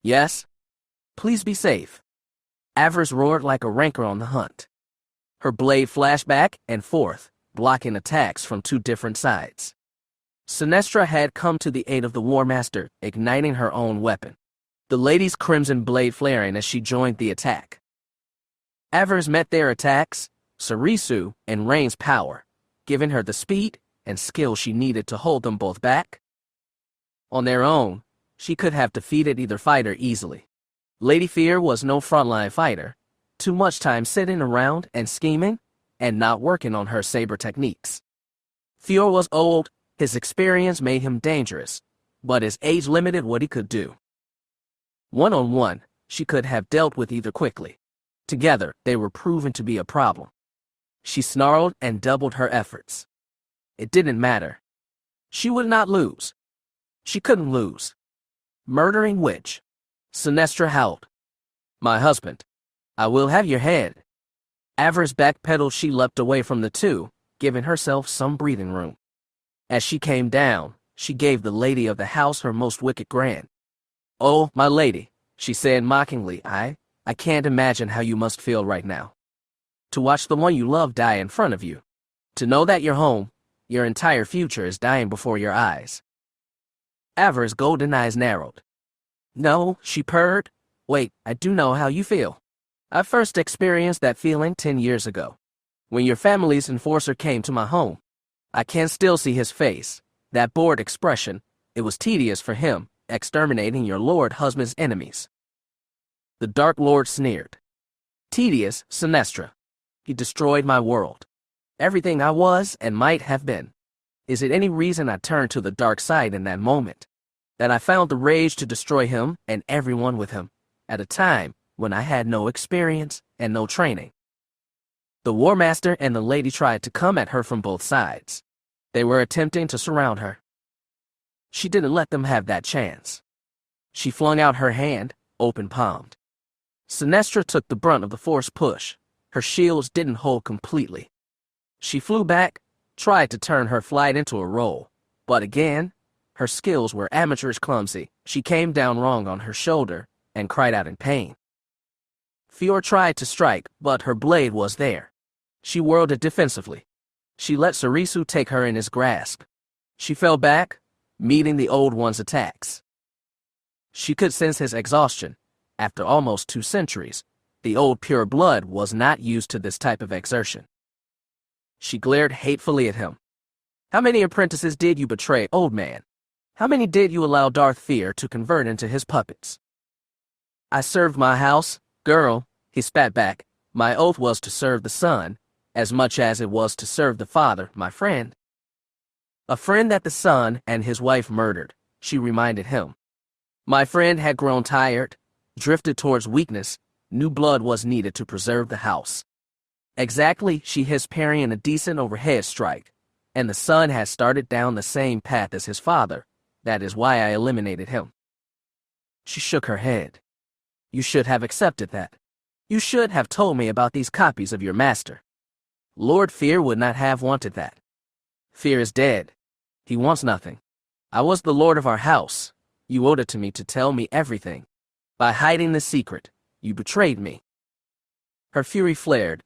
Yes? Please be safe. Avaryss roared like a rancor on the hunt. Her blade flashed back and forth, blocking attacks from two different sides. Sinestra had come to the aid of the War Master, igniting her own weapon, the lady's crimson blade flaring as she joined the attack. Avaryss met their attacks, Sarisu and Rain's power, giving her the speed and skill she needed to hold them both back. On their own, she could have defeated either fighter easily. Lady Fear was no frontline fighter, too much time sitting around and scheming, and not working on her saber techniques. Fear was old, his experience made him dangerous, but his age limited what he could do. One-on-one, she could have dealt with either quickly. Together, they were proven to be a problem. She snarled and doubled her efforts. It didn't matter. She would not lose. She couldn't lose. Murdering witch. Sinestra howled. My husband. I will have your head. Avaryss backpedaled. She leapt away from the two, giving herself some breathing room. As she came down, she gave the lady of the house her most wicked grin. Oh, my lady, she said mockingly, I can't imagine how you must feel right now. To watch the one you love die in front of you. To know that your home, your entire future is dying before your eyes. Avaryss' golden eyes narrowed. No, she purred. Wait, I do know how you feel. I first experienced that feeling 10 years ago, when your family's enforcer came to my home. I can still see his face, that bored expression. It was tedious for him, exterminating your lord husband's enemies. The Dark Lord sneered. Tedious, Sinestra. He destroyed my world. Everything I was and might have been. Is it any reason I turned to the dark side in that moment? That I found the rage to destroy him and everyone with him, at a time when I had no experience and no training. The War Master and the lady tried to come at her from both sides. They were attempting to surround her. She didn't let them have that chance. She flung out her hand, open-palmed. Sinestra took the brunt of the Force push. Her shields didn't hold completely. She flew back, tried to turn her flight into a roll, but again, her skills were amateurish clumsy. She came down wrong on her shoulder and cried out in pain. Fear tried to strike, but her blade was there. She whirled it defensively. She let Sarisu take her in his grasp. She fell back, meeting the old one's attacks. She could sense his exhaustion. After almost 2 centuries, the old pure blood was not used to this type of exertion. She glared hatefully at him. How many apprentices did you betray, old man? How many did you allow Darth Fear to convert into his puppets? I served my house, girl, he spat back. My oath was to serve the son, as much as it was to serve the father, my friend. A friend that the son and his wife murdered, she reminded him. My friend had grown tired, drifted towards weakness. New blood was needed to preserve the house. Exactly, she hissed, parrying a decent overhead strike. And the son had started down the same path as his father. That is why I eliminated him. She shook her head. You should have accepted that. You should have told me about these copies of your master. Lord Fear would not have wanted that. Fear is dead. He wants nothing. I was the lord of our house. You owed it to me to tell me everything. By hiding the secret, you betrayed me. Her fury flared,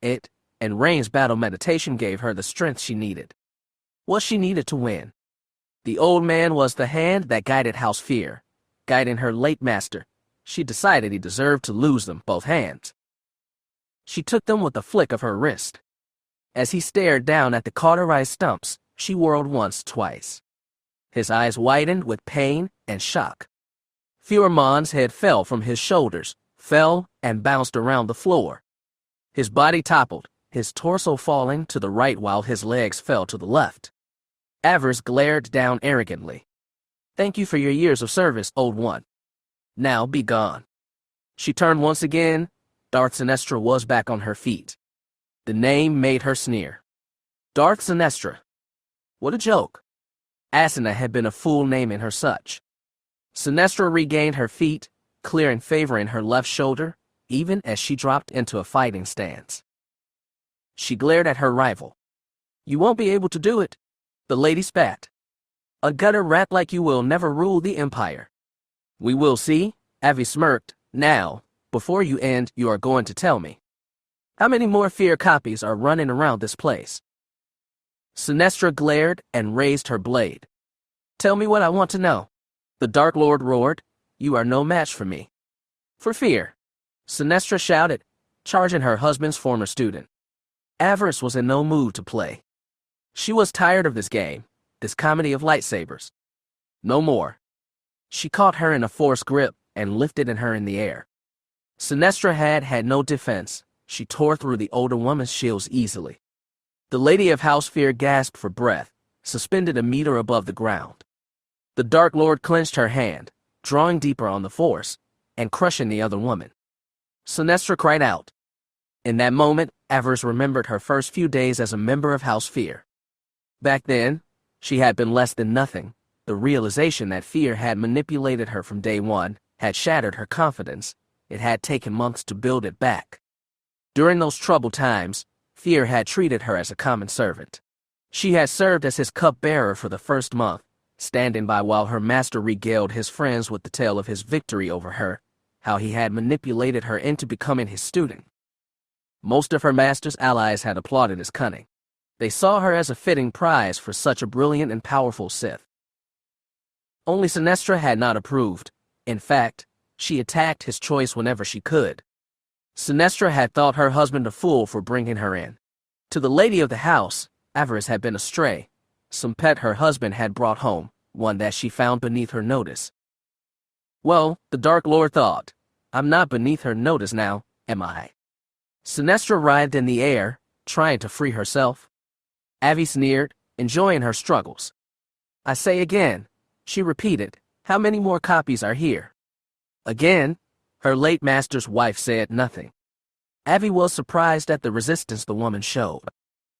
and Rain's battle meditation gave her the strength she needed. What she needed to win. The old man was the hand that guided House Fear, guiding her late master. She decided he deserved to lose them, both hands. She took them with a flick of her wrist. As he stared down at the cauterized stumps, she whirled once, twice. His eyes widened with pain and shock. Fuhrmann's head fell from his shoulders, fell and bounced around the floor. His body toppled, his torso falling to the right while his legs fell to the left. Avaryss glared down arrogantly. Thank you for your years of service, old one. Now be gone. She turned once again. Darth Sinestra was back on her feet. The name made her sneer. Darth Sinestra. What a joke. Acina had been a fool naming her such. Sinestra regained her feet, clearing favor in her left shoulder, even as she dropped into a fighting stance. She glared at her rival. You won't be able to do it, the lady spat. A gutter rat like you will never rule the Empire. We will see, Avi smirked. Now, before you end, you are going to tell me. How many more Fear copies are running around this place? Sinestra glared and raised her blade. Tell me what I want to know. The Dark Lord roared. You are no match for me. For Fear, Sinestra shouted, charging her husband's former student. Avaryss was in no mood to play. She was tired of this game, this comedy of lightsabers. No more. She caught her in a forced grip and lifted her in the air. Sinestra had no defense. She tore through the older woman's shields easily. The lady of House Fear gasped for breath, suspended a meter above the ground. The Dark Lord clenched her hand, drawing deeper on the force, and crushing the other woman. Sinestra cried out. In that moment, Avaryss remembered her first few days as a member of House Fear. Back then, she had been less than nothing. The realization that Fear had manipulated her from day one had shattered her confidence. It had taken months to build it back. During those troubled times, Fear had treated her as a common servant. She had served as his cupbearer for the first month, standing by while her master regaled his friends with the tale of his victory over her, how he had manipulated her into becoming his student. Most of her master's allies had applauded his cunning. They saw her as a fitting prize for such a brilliant and powerful Sith. Only Sinestra had not approved. In fact, she attacked his choice whenever she could. Sinestra had thought her husband a fool for bringing her in. To the lady of the house, Avaryss had been astray. Some pet her husband had brought home, one that she found beneath her notice. Well, the Dark Lord thought, I'm not beneath her notice now, am I? Sinestra writhed in the air, trying to free herself. Avi sneered, enjoying her struggles. I say again, she repeated, how many more copies are here? Again, her late master's wife said nothing. Avi was surprised at the resistance the woman showed.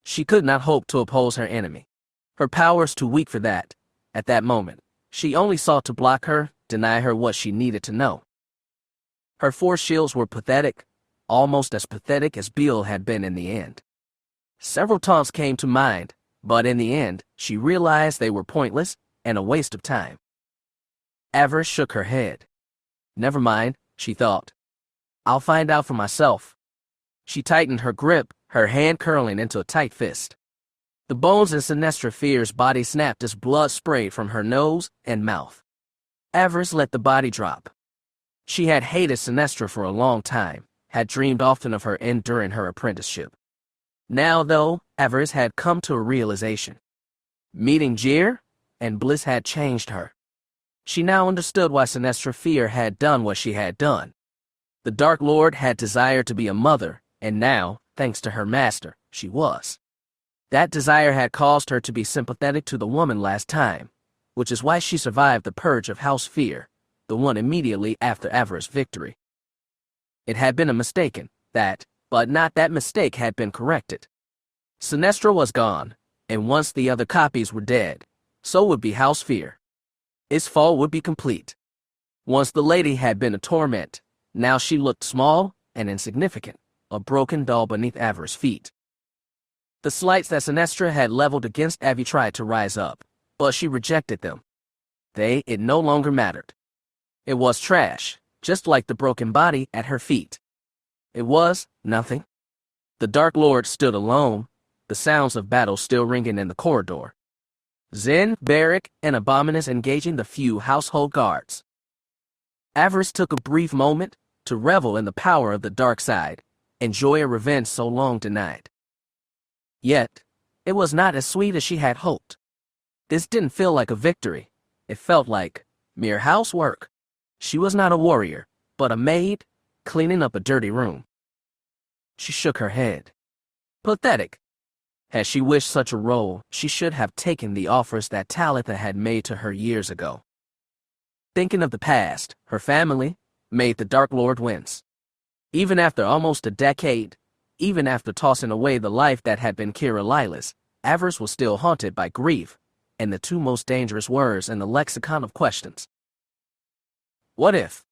She could not hope to oppose her enemy. Her powers too weak for that. At that moment, she only sought to block her, deny her what she needed to know. Her force shields were pathetic, almost as pathetic as Beale had been in the end. Several taunts came to mind, but in the end, she realized they were pointless and a waste of time. Avaryss shook her head. Never mind, she thought. I'll find out for myself. She tightened her grip, her hand curling into a tight fist. The bones in Sinestra Fear's body snapped as blood sprayed from her nose and mouth. Avaryss let the body drop. She had hated Sinestra for a long time, had dreamed often of her end during her apprenticeship. Now, though, Avaryss had come to a realization. Meeting Jir and Bliss had changed her. She now understood why Sinestra Fear had done what she had done. The Dark Lord had desired to be a mother, and now, thanks to her master, she was. That desire had caused her to be sympathetic to the woman last time, which is why she survived the purge of House Fear, the one immediately after Avaryss' victory. It had been a mistake, but not that mistake had been corrected. Sinestra was gone, and once the other copies were dead, so would be House Fear. Its fall would be complete. Once the lady had been a torment, now she looked small and insignificant, a broken doll beneath Avaryss' feet. The slights that Sinestra had leveled against Avi tried to rise up, but she rejected them. It no longer mattered. It was trash, just like the broken body at her feet. It was nothing. The Dark Lord stood alone, the sounds of battle still ringing in the corridor. Zen, Barrick, and Abominus engaging the few household guards. Avaryss took a brief moment to revel in the power of the dark side, enjoy a revenge so long denied. Yet, it was not as sweet as she had hoped. This didn't feel like a victory. It felt like mere housework. She was not a warrior, but a maid, cleaning up a dirty room. She shook her head. Pathetic. Had she wished such a role, she should have taken the offers that Talitha had made to her years ago. Thinking of the past, her family, made the Dark Lord wince. Even after almost a decade, even after tossing away the life that had been Kira Lila's, Avaryss was still haunted by grief and the two most dangerous words in the lexicon of questions. What if?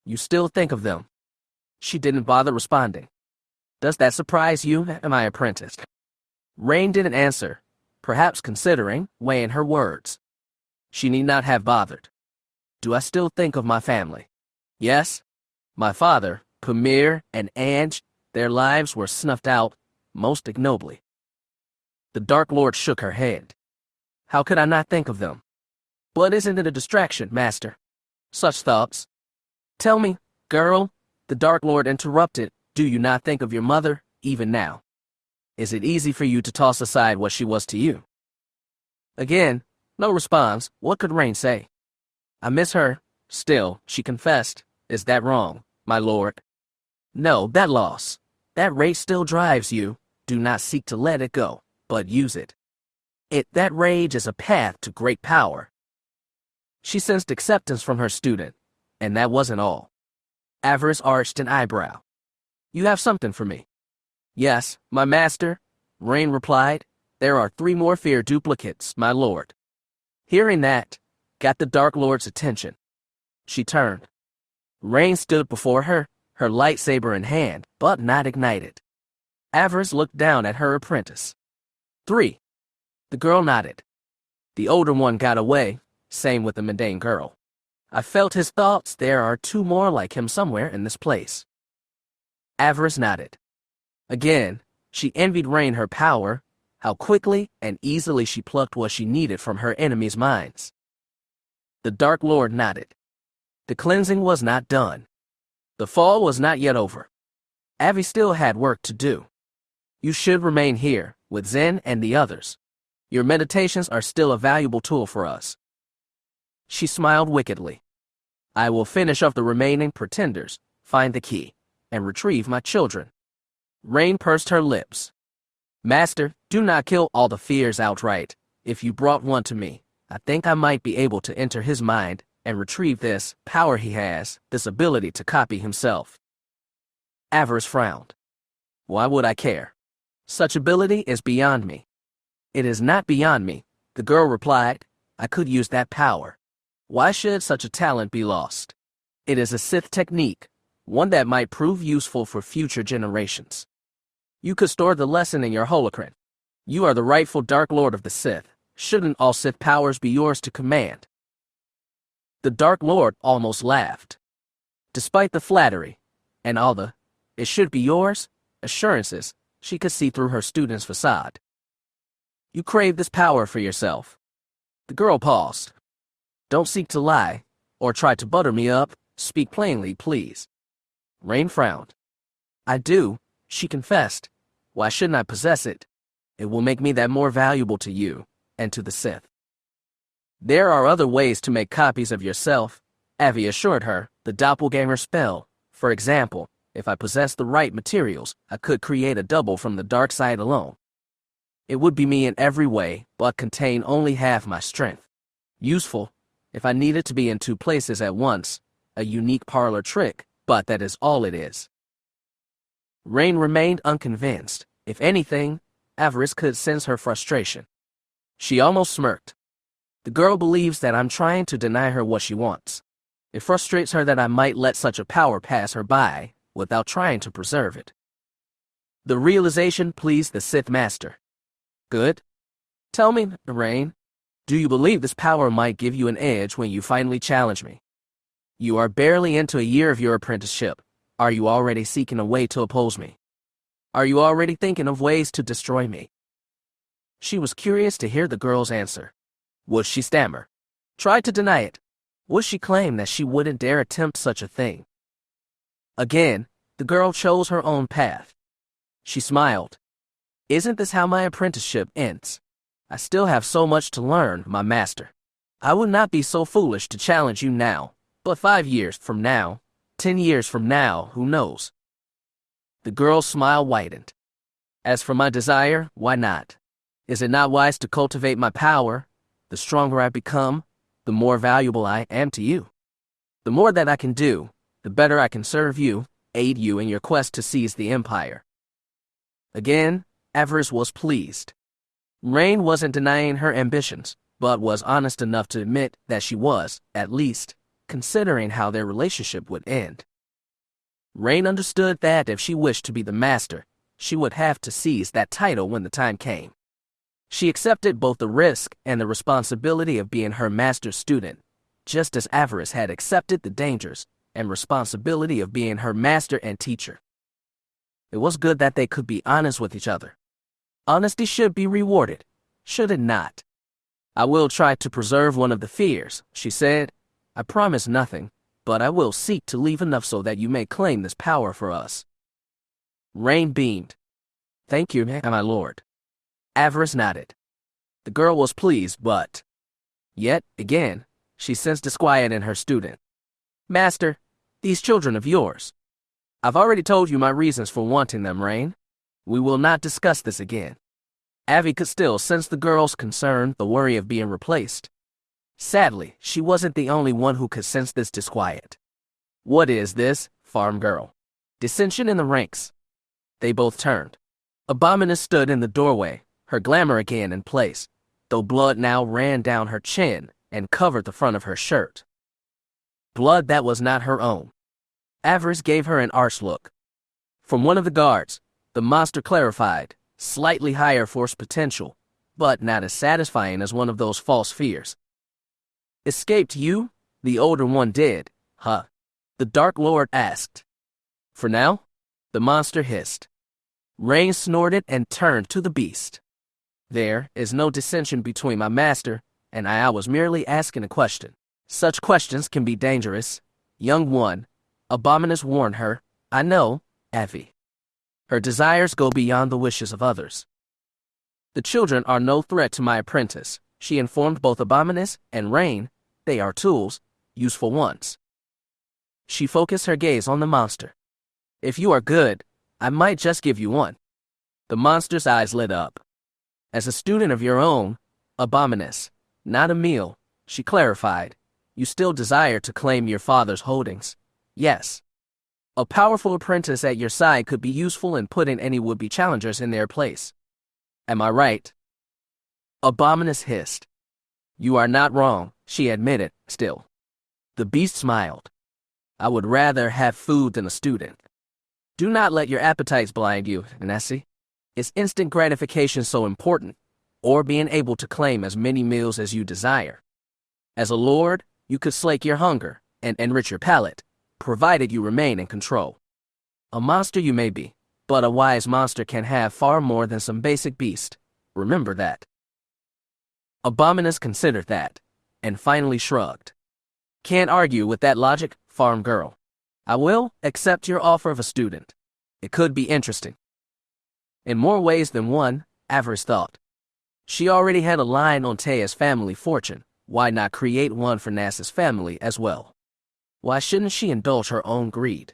You still think of them? She didn't bother responding. Does that surprise you, my apprentice? Rain didn't answer, perhaps considering, weighing her words. She need not have bothered. Do I still think of my family? Yes. My father, Pamir, and Ange, their lives were snuffed out, most ignobly. The Dark Lord shook her head. How could I not think of them? But isn't it a distraction, Master? Such thoughts. Tell me, girl, the Dark Lord interrupted, do you not think of your mother, even now? Is it easy for you to toss aside what she was to you? Again, no response. What could Rain say? I miss her. Still, she confessed. Is that wrong, my lord? No, that loss. That rage still drives you. Do not seek to let it go, but use it. That rage is a path to great power. She sensed acceptance from her student, and that wasn't all. Avaryss arched an eyebrow. You have something for me. Yes, my master, Rain replied. There are 3 more fear duplicates, my lord. Hearing that, got the Dark Lord's attention. She turned. Rain stood before her, her lightsaber in hand, but not ignited. Avaryss looked down at her apprentice. 3. The girl nodded. The older one got away, same with the mundane girl. I felt his thoughts. There are 2 more like him somewhere in this place. Avaryss nodded. Again, she envied Rain her power, how quickly and easily she plucked what she needed from her enemies' minds. The Dark Lord nodded. The cleansing was not done. The fall was not yet over. Avi still had work to do. You should remain here, with Zen and the others. Your meditations are still a valuable tool for us. She smiled wickedly. I will finish off the remaining pretenders, find the key, and retrieve my children. Rain pursed her lips. Master, do not kill all the fears outright. If you brought one to me, I think I might be able to enter his mind and retrieve this power he has, this ability to copy himself. Avaryss frowned. Why would I care? Such ability is beyond me. It is not beyond me, the girl replied. I could use that power. Why should such a talent be lost? It is a Sith technique, one that might prove useful for future generations. You could store the lesson in your holocron. You are the rightful Dark Lord of the Sith. Shouldn't all Sith powers be yours to command? The Dark Lord almost laughed. Despite the flattery, and all the, it should be yours, assurances, she could see through her student's facade. You crave this power for yourself. The girl paused. Don't seek to lie, or try to butter me up. Speak plainly, please. Rain frowned. I do, she confessed. Why shouldn't I possess it? It will make me that more valuable to you and to the Sith. There are other ways to make copies of yourself, Avi assured her, the doppelganger spell. For example, if I possessed the right materials, I could create a double from the dark side alone. It would be me in every way, but contain only half my strength. Useful, if I needed to be in two places at once, a unique parlor trick, but that is all it is. Rain remained unconvinced. If anything, Avaryss could sense her frustration. She almost smirked. The girl believes that I'm trying to deny her what she wants. It frustrates her that I might let such a power pass her by without trying to preserve it. The realization pleased the Sith Master. Good. Tell me, Rain, do you believe this power might give you an edge when you finally challenge me? You are barely into a year of your apprenticeship. Are you already seeking a way to oppose me? Are you already thinking of ways to destroy me? She was curious to hear the girl's answer. Would she stammer? Try to deny it? Would she claim that she wouldn't dare attempt such a thing? Again, the girl chose her own path. She smiled. Isn't this how my apprenticeship ends? I still have so much to learn, my master. I would not be so foolish to challenge you now, but 5 years from now, 10 years from now, who knows? The girl's smile widened. As for my desire, why not? Is it not wise to cultivate my power? The stronger I become, the more valuable I am to you. The more that I can do, the better I can serve you, aid you in your quest to seize the Empire. Again, Avaryss was pleased. Rain wasn't denying her ambitions, but was honest enough to admit that she was, at least, considering how their relationship would end. Rain understood that if she wished to be the master, she would have to seize that title when the time came. She accepted both the risk and the responsibility of being her master's student, just as Avaryss had accepted the dangers and responsibility of being her master and teacher. It was good that they could be honest with each other. Honesty should be rewarded, should it not? I will try to preserve one of the fears, she said. I promise nothing, but I will seek to leave enough so that you may claim this power for us. Rain beamed. Thank you, my lord. Avaryss nodded. The girl was pleased, but yet, again, she sensed disquiet in her student. Master, these children of yours. I've already told you my reasons for wanting them, Rain. We will not discuss this again. Avi could still sense the girl's concern, the worry of being replaced. Sadly, she wasn't the only one who could sense this disquiet. What is this, farm girl? Dissension in the ranks. They both turned. Abominus stood in the doorway, her glamour again in place, though blood now ran down her chin and covered the front of her shirt. Blood that was not her own. Avaryss gave her an arch look. From one of the guards, the monster clarified, slightly higher force potential, but not as satisfying as one of those false fears. Escaped you? The older one did, huh? The Dark Lord asked. For now? The monster hissed. Rain snorted and turned to the beast. There is no dissension between my master and I was merely asking a question. Such questions can be dangerous. Young one, Abominus warned her. I know, Avi. Her desires go beyond the wishes of others. The children are no threat to my apprentice, she informed both Abominus and Rain. They are tools, useful ones. She focused her gaze on the monster. If you are good, I might just give you one. The monster's eyes lit up. As a student of your own, Abominus, not a meal, she clarified. You still desire to claim your father's holdings. Yes. A powerful apprentice at your side could be useful in putting any would-be challengers in their place. Am I right? Abominus hissed. You are not wrong, she admitted, still. The beast smiled. I would rather have food than a student. Do not let your appetites blind you, Nessie. Is instant gratification so important, or being able to claim as many meals as you desire? As a lord, you could slake your hunger and enrich your palate, provided you remain in control. A monster you may be, but a wise monster can have far more than some basic beast. Remember that. Abominus considered that, and finally shrugged. Can't argue with that logic, farm girl. I will accept your offer of a student. It could be interesting. In more ways than one, Avaryss thought. She already had a line on Taya's family fortune. Why not create one for Nass's family as well? Why shouldn't she indulge her own greed?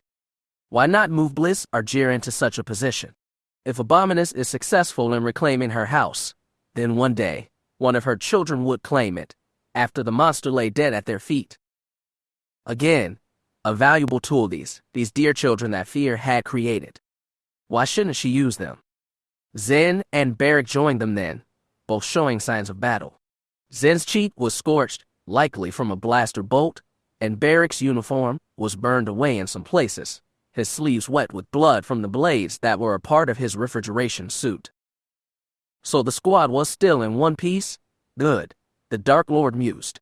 Why not move Bliss Argyr into such a position? If Abominus is successful in reclaiming her house, then one day, one of her children would claim it, after the monster lay dead at their feet. Again, a valuable tool these dear children that fear had created. Why shouldn't she use them? Zen and Beric joined them then, both showing signs of battle. Zen's cheek was scorched, likely from a blaster bolt, and Beric's uniform was burned away in some places, his sleeves wet with blood from the blades that were a part of his refrigeration suit. So the squad was still in one piece? Good, the Dark Lord mused.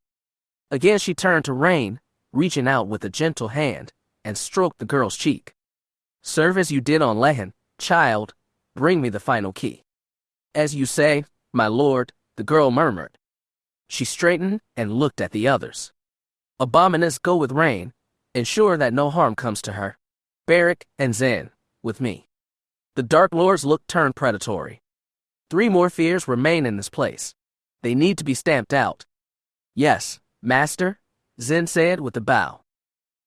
Again she turned to Rain, reaching out with a gentle hand, and stroked the girl's cheek. Serve as you did on Lehen, child, bring me the final key. As you say, my lord, the girl murmured. She straightened and looked at the others. Abominus, go with Rain, ensure that no harm comes to her. Beric and Zen, with me. The Dark Lord's look turned predatory. 3 more fears remain in this place. They need to be stamped out. Yes, master, Zen said with a bow.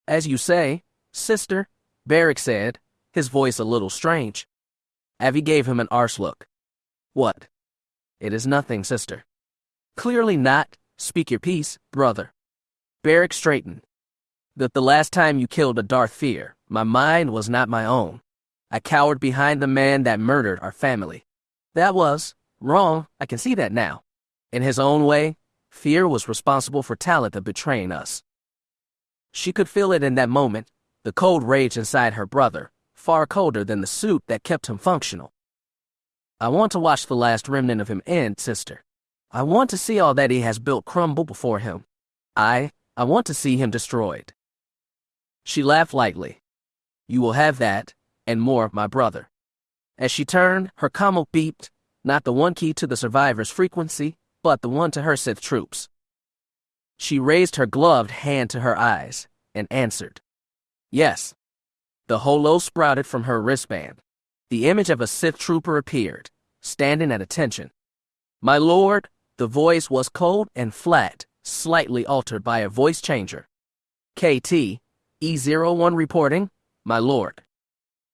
As you say, sister, Beric said, his voice a little strange. Avi gave him an arse look. What? It is nothing, sister. Clearly not. Speak your piece, brother. Beric straightened. That the last time you killed a Darth Fear, my mind was not my own. I cowered behind the man that murdered our family. That was wrong, I can see that now. In his own way, Fear was responsible for Talitha betraying us. She could feel it in that moment, the cold rage inside her brother, far colder than the suit that kept him functional. I want to watch the last remnant of him end, sister. I want to see all that he has built crumble before him. I want to see him destroyed. She laughed lightly. You will have that, and more, my brother. As she turned, her commo beeped, not the one key to the survivor's frequency, but the one to her Sith troops. She raised her gloved hand to her eyes, and answered. Yes. The holo sprouted from her wristband. The image of a Sith trooper appeared, standing at attention. My lord, the voice was cold and flat, slightly altered by a voice changer. KT, E01 reporting, my lord.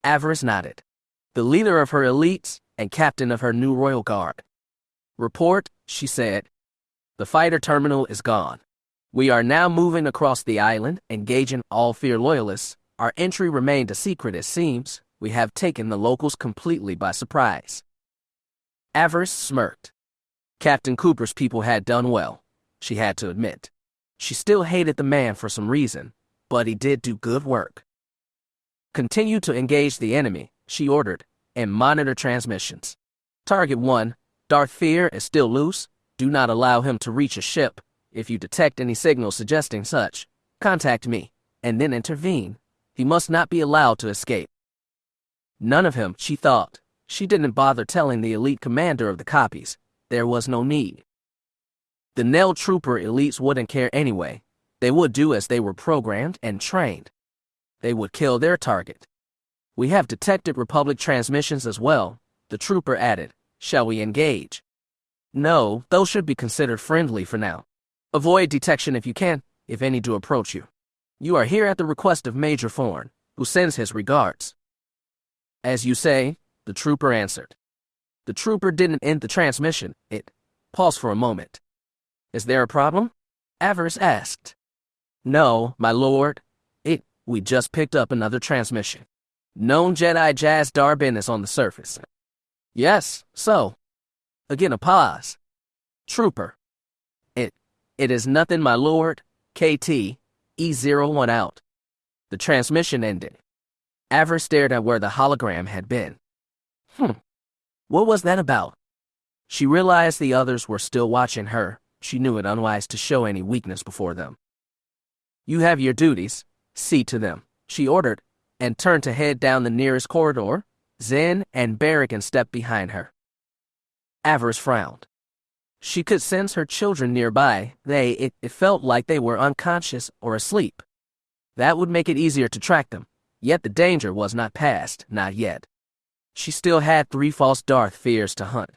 Avaryss nodded. The leader of her elites and captain of her new royal guard. Report, she said. The fighter terminal is gone. We are now moving across the island, engaging all Fear loyalists. Our entry remained a secret, it seems. We have taken the locals completely by surprise. Avaryss smirked. Captain Cooper's people had done well, she had to admit. She still hated the man for some reason, but he did do good work. Continue to engage the enemy, she ordered, and monitor transmissions. Target 1, Darth Fear is still loose. Do not allow him to reach a ship. If you detect any signals suggesting such, contact me, and then intervene. He must not be allowed to escape. None of him, she thought. She didn't bother telling the elite commander of the copies. There was no need. The Nell Trooper elites wouldn't care anyway. They would do as they were programmed and trained. They would kill their target. We have detected Republic transmissions as well, the trooper added. Shall we engage? No, those should be considered friendly for now. Avoid detection if you can, if any do approach you. You are here at the request of Major Forn, who sends his regards. As you say, the trooper answered. The trooper didn't end the transmission. It paused for a moment. Is there a problem? Avaryss asked. No, my lord. We just picked up another transmission. Known Jedi Jazz Darbin is on the surface. Yes, so. Again a pause. Trooper. It is nothing, my lord. KT, E01 out. The transmission ended. Avaryss stared at where the hologram had been. What was that about? She realized the others were still watching her. She knew it unwise to show any weakness before them. You have your duties. See to them, she ordered, and turned to head down the nearest corridor. Zen and Beric stepped behind her. Avaryss frowned. She could sense her children nearby. It felt like they were unconscious or asleep. That would make it easier to track them, yet the danger was not past, not yet. She still had 3 false Darth fears to hunt.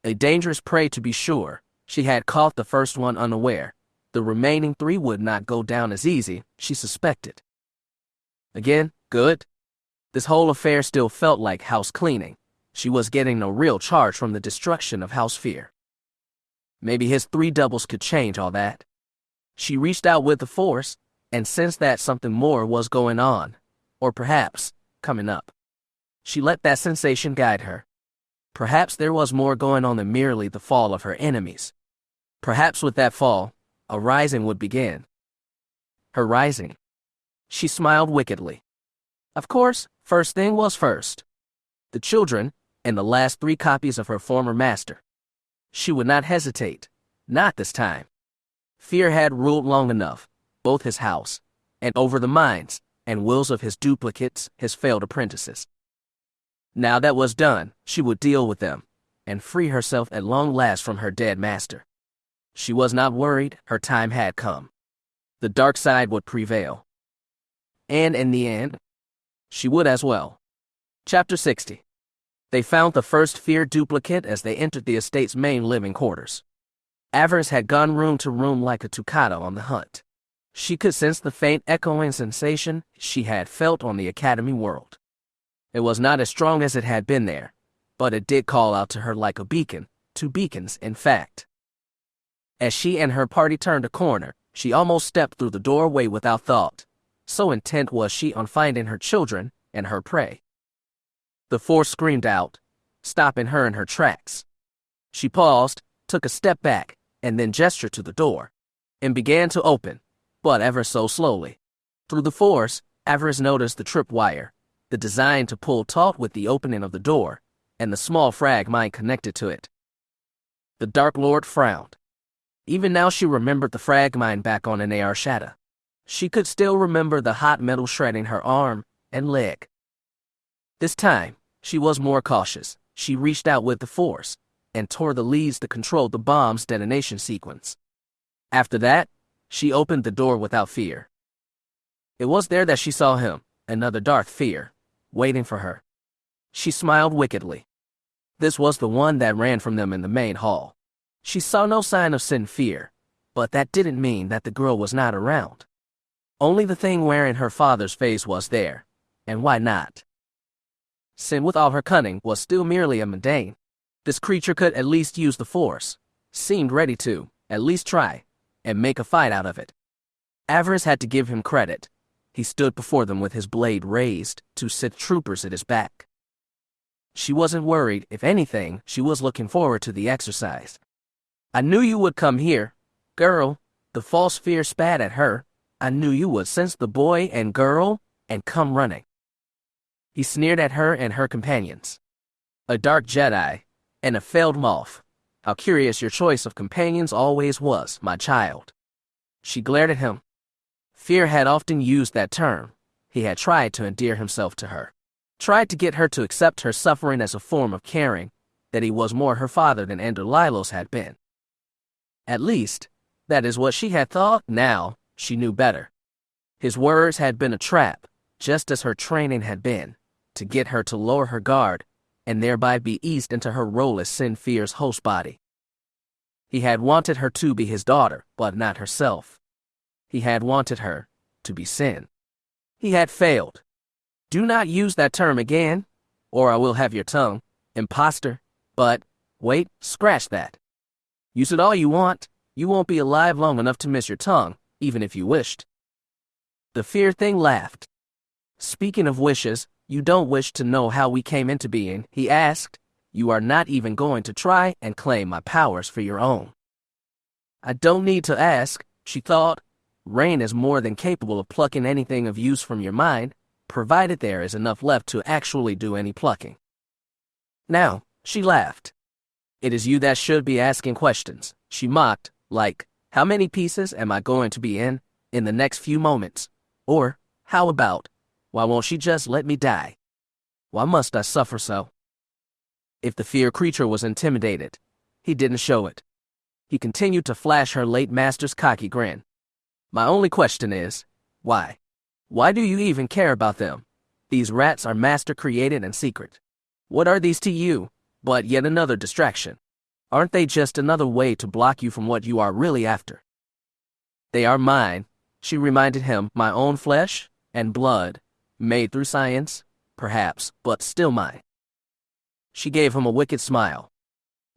A dangerous prey to be sure. She had caught the first one unaware. The remaining 3 would not go down as easy, she suspected. Again, good. This whole affair still felt like house cleaning. She was getting no real charge from the destruction of House Fear. Maybe his 3 doubles could change all that. She reached out with the force, and sensed that something more was going on, or perhaps coming up. She let that sensation guide her. Perhaps there was more going on than merely the fall of her enemies. Perhaps with that fall, a rising would begin. Her rising. She smiled wickedly. Of course, first thing was first. The children, and the last 3 copies of her former master. She would not hesitate. Not this time. Fear had ruled long enough, both his house, and over the minds and wills of his duplicates, his failed apprentices. Now that was done, she would deal with them, and free herself at long last from her dead master. She was not worried, her time had come. The dark side would prevail. And in the end, she would as well. Chapter 60. They found the first Fear duplicate as they entered the estate's main living quarters. Avaryss had gone room to room like a tucano on the hunt. She could sense the faint echoing sensation she had felt on the Academy world. It was not as strong as it had been there, but it did call out to her like a beacon, 2 beacons, in fact. As she and her party turned a corner, she almost stepped through the doorway without thought. So intent was she on finding her children and her prey. The force screamed out, stopping her in her tracks. She paused, took a step back, and then gestured to the door, and began to open, but ever so slowly. Through the force, Avaryss noticed the tripwire, the design to pull taut with the opening of the door, and the small frag mine connected to it. The Dark Lord frowned. Even now she remembered the frag mine back on an Shada. She could still remember the hot metal shredding her arm and leg. This time, she was more cautious. She reached out with the force and tore the leads that controlled the bomb's detonation sequence. After that, she opened the door without fear. It was there that she saw him, another Darth Fear, waiting for her. She smiled wickedly. This was the one that ran from them in the main hall. She saw no sign of Sin Fear, but that didn't mean that the girl was not around. Only the thing wearing her father's face was there, and why not? Sin, with all her cunning, was still merely a mundane. This creature could at least use the force, seemed ready to, at least try, and make a fight out of it. Avaryss had to give him credit. He stood before them with his blade raised, 2 Sith troopers at his back. She wasn't worried. If anything, she was looking forward to the exercise. I knew you would come here, girl. The false fear spat at her. I knew you would sense the boy and girl and come running. He sneered at her and her companions. A dark Jedi and a failed Moff. How curious your choice of companions always was, my child. She glared at him. Fear had often used that term. He had tried to endear himself to her. Tried to get her to accept her suffering as a form of caring, that he was more her father than Ender Lilos had been. At least, that is what she had thought. Now, she knew better. His words had been a trap, just as her training had been, to get her to lower her guard, and thereby be eased into her role as Sin Fear's host body. He had wanted her to be his daughter, but not herself. He had wanted her to be Sin. He had failed. Do not use that term again, or I will have your tongue, imposter. But, wait, scratch that. Use it all you want, you won't be alive long enough to miss your tongue, even if you wished. The fear thing laughed. Speaking of wishes, you don't wish to know how we came into being, he asked. You are not even going to try and claim my powers for your own. I don't need to ask, she thought. Rain is more than capable of plucking anything of use from your mind, provided there is enough left to actually do any plucking. Now, she laughed. It is you that should be asking questions, she mocked, like, how many pieces am I going to be in the next few moments? Or, how about, why won't she just let me die? Why must I suffer so? If the fear creature was intimidated, he didn't show it. He continued to flash her late master's cocky grin. My only question is, why? Why do you even care about them? These rats are master created and secret. What are these to you but yet another distraction? Aren't they just another way to block you from what you are really after? They are mine, she reminded him, my own flesh and blood, made through science, perhaps, but still mine. She gave him a wicked smile.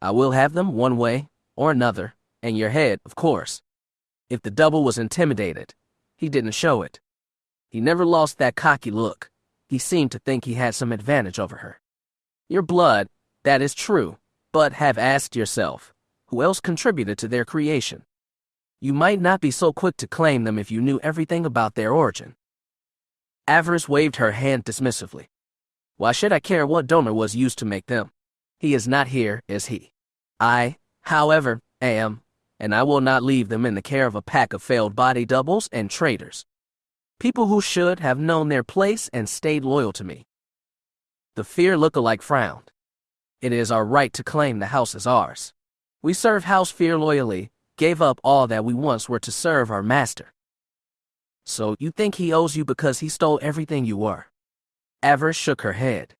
I will have them one way or another, and your head, of course. If the double was intimidated, he didn't show it. He never lost that cocky look. He seemed to think he had some advantage over her. Your blood, that is true, but have asked yourself, who else contributed to their creation? You might not be so quick to claim them if you knew everything about their origin. Avaryss waved her hand dismissively. Why should I care what donor was used to make them? He is not here, is he? I, however, am, and I will not leave them in the care of a pack of failed body doubles and traitors. People who should have known their place and stayed loyal to me. The fear lookalike frowned. It is our right to claim the house as ours. We serve House Fear loyally, gave up all that we once were to serve our master. So you think he owes you because he stole everything you were? Avaryss shook her head.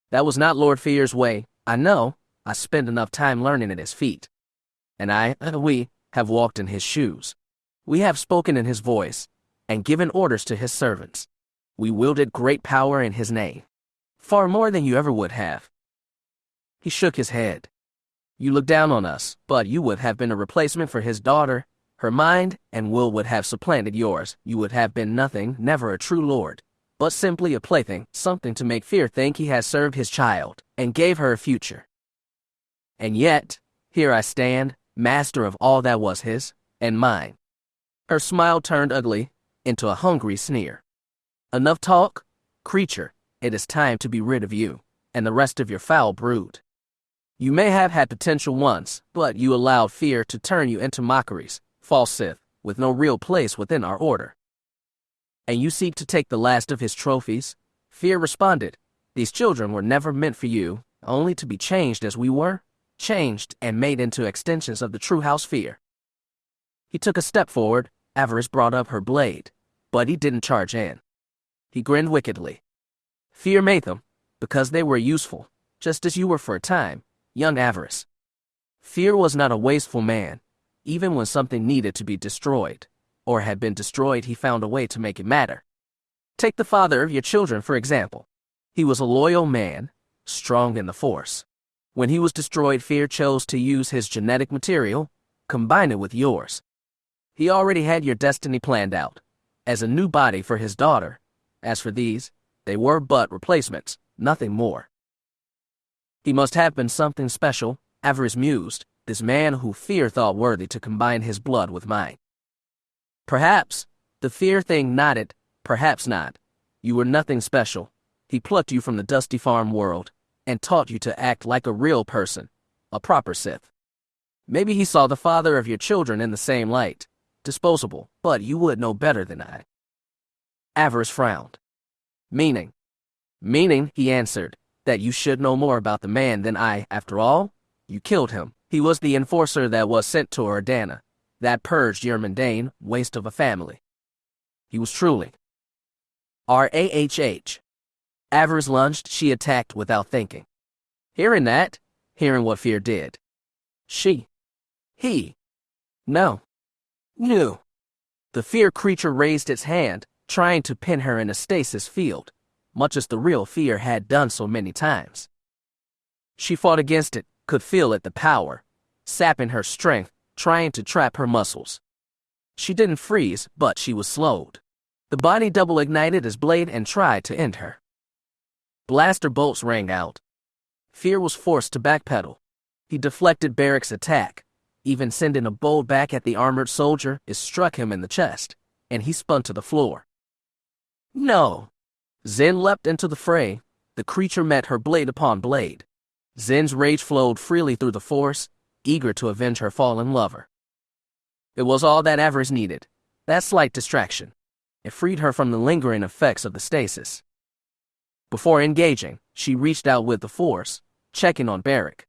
That was not Lord Fear's way. I know. I spent enough time learning at his feet. And we have walked in his shoes. We have spoken in his voice and given orders to his servants. We wielded great power in his name. Far more than you ever would have. He shook his head. You look down on us, but you would have been a replacement for his daughter. Her mind and will would have supplanted yours. You would have been nothing, never a true lord, but simply a plaything, something to make Fear think he has served his child and gave her a future. And yet, here I stand, master of all that was his and mine. Her smile turned ugly into a hungry sneer. Enough talk, creature. It is time to be rid of you and the rest of your foul brood. You may have had potential once, but you allowed Fear to turn you into mockeries, false Sith, with no real place within our order. And you seek to take the last of his trophies? Fear responded, these children were never meant for you, only to be changed as we were, changed and made into extensions of the true House Fear. He took a step forward. Avaryss brought up her blade, but he didn't charge in. He grinned wickedly. Fear made them, because they were useful, just as you were for a time, young Avaryss. Fear was not a wasteful man. Even when something needed to be destroyed, or had been destroyed, he found a way to make it matter. Take the father of your children, for example. He was a loyal man, strong in the Force. When he was destroyed, Fear chose to use his genetic material, combine it with yours. He already had your destiny planned out, as a new body for his daughter. As for these, they were but replacements, nothing more. He must have been something special, Avaryss mused, this man who Fear thought worthy to combine his blood with mine. Perhaps, the Fear thing nodded, perhaps not. You were nothing special. He plucked you from the dusty farm world and taught you to act like a real person, a proper Sith. Maybe he saw the father of your children in the same light, disposable, but you would know better than I. Avaryss frowned. Meaning, he answered, that you should know more about the man than I. After all, you killed him. He was the enforcer that was sent to Ordana, that purged your mundane waste of a family. He was truly. R-A-H-H. Avaryss lunged. She attacked without thinking. Hearing what Fear did. He. No. Knew. The Fear creature raised its hand, trying to pin her in a stasis field, much as the real Fear had done so many times. She fought against it, could feel it, the power, sapping her strength, trying to trap her muscles. She didn't freeze, but she was slowed. The body double ignited his blade and tried to end her. Blaster bolts rang out. Fear was forced to backpedal. He deflected Barrick's attack, even sending a bolt back at the armored soldier. It struck him in the chest, and he spun to the floor. No! Zen leapt into the fray. The creature met her blade upon blade. Zen's rage flowed freely through the Force, eager to avenge her fallen lover. It was all that Avaryss needed, that slight distraction. It freed her from the lingering effects of the stasis. Before engaging, she reached out with the Force, checking on Barrick.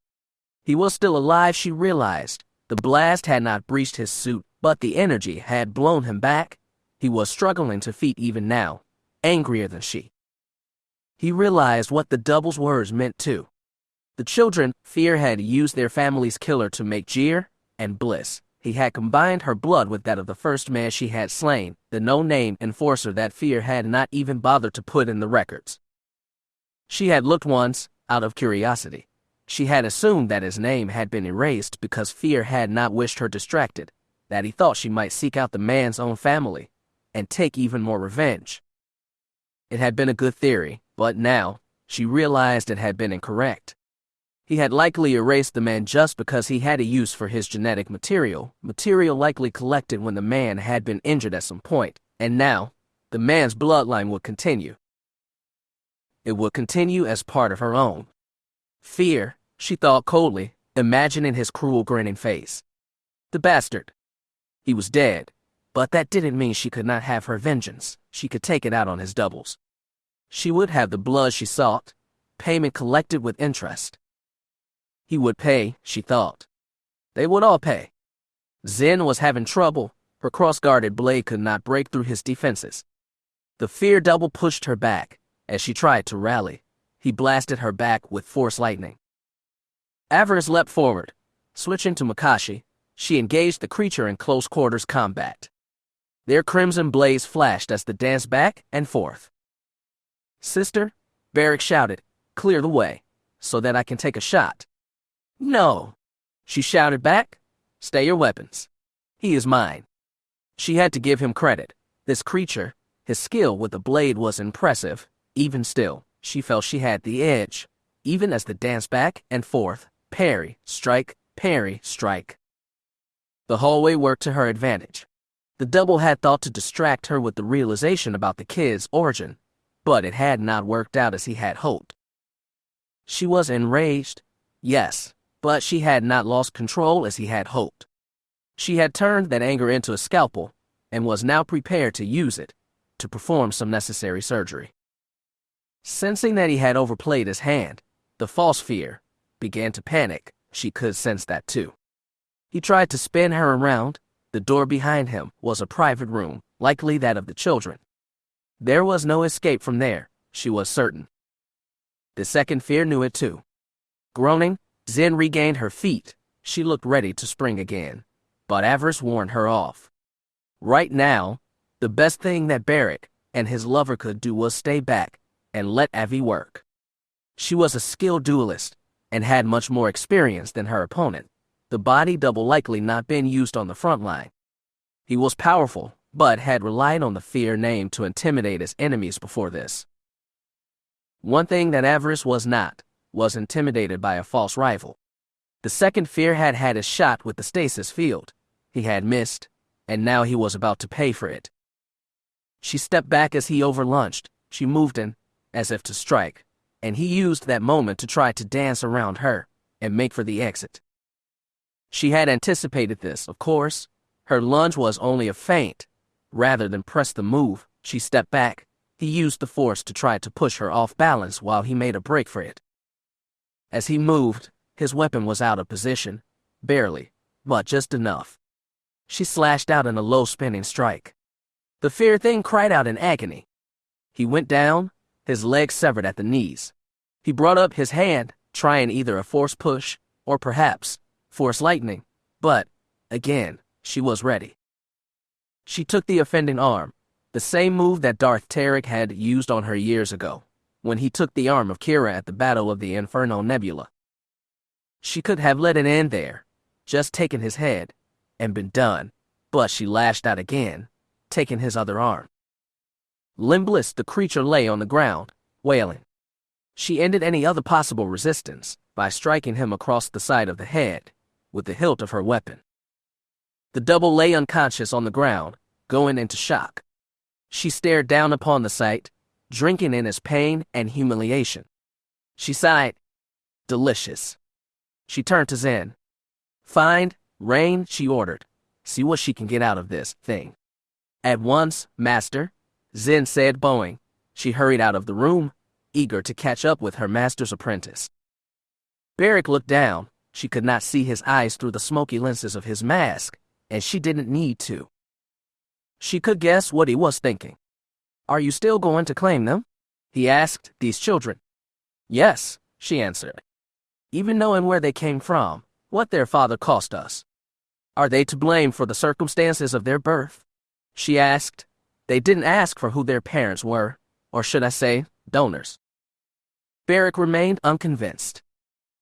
He was still alive, she realized. The blast had not breached his suit, but the energy had blown him back. He was struggling to feet even now, angrier than she. He realized what the double's words meant too. The children, Fear had used their family's killer to make Jeer and Bliss. He had combined her blood with that of the first man she had slain, the no-name enforcer that Fear had not even bothered to put in the records. She had looked once, out of curiosity. She had assumed that his name had been erased because Fear had not wished her distracted, that he thought she might seek out the man's own family and take even more revenge. It had been a good theory, but now she realized it had been incorrect. He had likely erased the man just because he had a use for his genetic material likely collected when the man had been injured at some point, and now the man's bloodline would continue. It would continue as part of her own. Fear, she thought coldly, imagining his cruel grinning face. The bastard. He was dead, but that didn't mean she could not have her vengeance. She could take it out on his doubles. She would have the blood she sought, payment collected with interest. He would pay, she thought. They would all pay. Zen was having trouble. Her cross-guarded blade could not break through his defenses. The Fear double pushed her back. As she tried to rally, he blasted her back with force lightning. Avaryss leapt forward. Switching to Makashi, she engaged the creature in close quarters combat. Their crimson blades flashed as they danced back and forth. "Sister," Beric shouted, "clear the way, so that I can take a shot." "No," she shouted back. "Stay your weapons. He is mine." She had to give him credit. This creature, his skill with the blade was impressive. Even still, she felt she had the edge, even as they danced back and forth, parry, strike, parry, strike. The hallway worked to her advantage. The double had thought to distract her with the realization about the kid's origin, but it had not worked out as he had hoped. She was enraged, yes, but she had not lost control as he had hoped. She had turned that anger into a scalpel and was now prepared to use it to perform some necessary surgery. Sensing that he had overplayed his hand, the false Fear began to panic. She could sense that too. He tried to spin her around. The door behind him was a private room, likely that of the children. There was no escape from there, she was certain. The second Fear knew it too. Groaning, Zen regained her feet. She looked ready to spring again, but Avaryss warned her off. Right now, the best thing that Beric and his lover could do was stay back and let Avi work. She was a skilled duelist and had much more experience than her opponent, the body double likely not been used on the front line. He was powerful, but had relied on the Fear name to intimidate his enemies before this. One thing that Avaryss was not, was intimidated by a false rival. The second Fear had had a shot with the stasis field. He had missed, and now he was about to pay for it. She stepped back as he overlunged. She moved in, as if to strike, and he used that moment to try to dance around her and make for the exit. She had anticipated this, of course. Her lunge was only a feint. Rather than press the move, she stepped back. He used the force to try to push her off balance while he made a break for it. As he moved, his weapon was out of position, barely, but just enough. She slashed out in a low spinning strike. The Fear thing cried out in agony. He went down, his legs severed at the knees. He brought up his hand, trying either a force push or perhaps force lightning, but, again, she was ready. She took the offending arm, the same move that Darth Tarek had used on her years ago, when he took the arm of Kira at the Battle of the Inferno Nebula. She could have let it end there, just taken his head, and been done, but she lashed out again, taking his other arm. Limbless, the creature lay on the ground, wailing. She ended any other possible resistance by striking him across the side of the head with the hilt of her weapon. The double lay unconscious on the ground, going into shock. She stared down upon the sight, drinking in his pain and humiliation. She sighed. Delicious. She turned to Zen. "Find Rain," she ordered. "See what she can get out of this thing." "At once, master," Zen said, bowing. She hurried out of the room, eager to catch up with her master's apprentice. Beric looked down. She could not see his eyes through the smoky lenses of his mask, and she didn't need to. She could guess what he was thinking. "Are you still going to claim them?" He asked, "These children?" "Yes," she answered. "Even knowing where they came from, what their father cost us. Are they to blame for the circumstances of their birth?" She asked. They didn't ask for who their parents were, or should I say, donors. Beric remained unconvinced.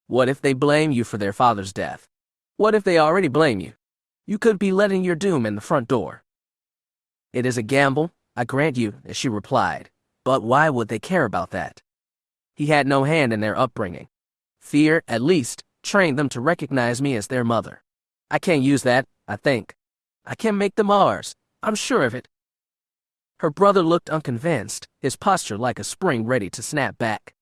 What if they blame you for their father's death? What if they already blame you? You could be letting your doom in the front door. "It is a gamble, I grant you," she replied, "but why would they care about that?" He had no hand in their upbringing. Fear, at least, trained them to recognize me as their mother. I can't use that, I think. I can make them ours, I'm sure of it. Her brother looked unconvinced, his posture like a spring ready to snap back.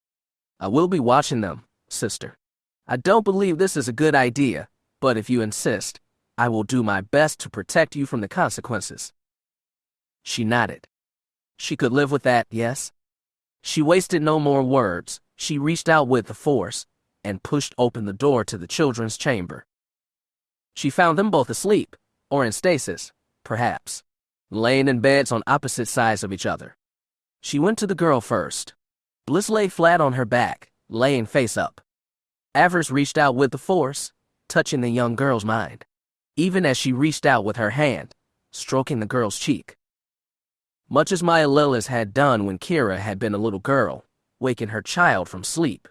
"I will be watching them, sister. I don't believe this is a good idea, but if you insist, I will do my best to protect you from the consequences." She nodded. She could live with that, yes? She wasted no more words. She reached out with the force and pushed open the door to the children's chamber. She found them both asleep, or in stasis, perhaps, laying in beds on opposite sides of each other. She went to the girl first. Bliss lay flat on her back, laying face up. Avaryss reached out with the force, touching the young girl's mind, even as she reached out with her hand, stroking the girl's cheek. Much as Maya Lillis had done when Kira had been a little girl, waking her child from sleep.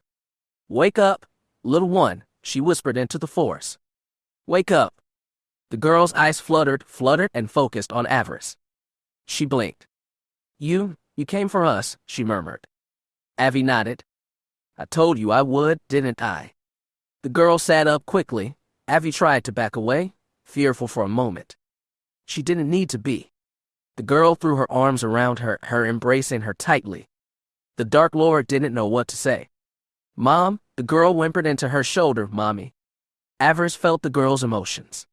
"Wake up, little one," she whispered into the force. "Wake up." The girl's eyes fluttered and focused on Avaryss. She blinked. You came for us," she murmured. Avi nodded. "I told you I would, didn't I?" The girl sat up quickly. Avi tried to back away, fearful for a moment. She didn't need to be. The girl threw her arms around her embracing her tightly. The Dark Lord didn't know what to say. "Mom," the girl whimpered into her shoulder, "Mommy." Avaryss felt the girl's emotions.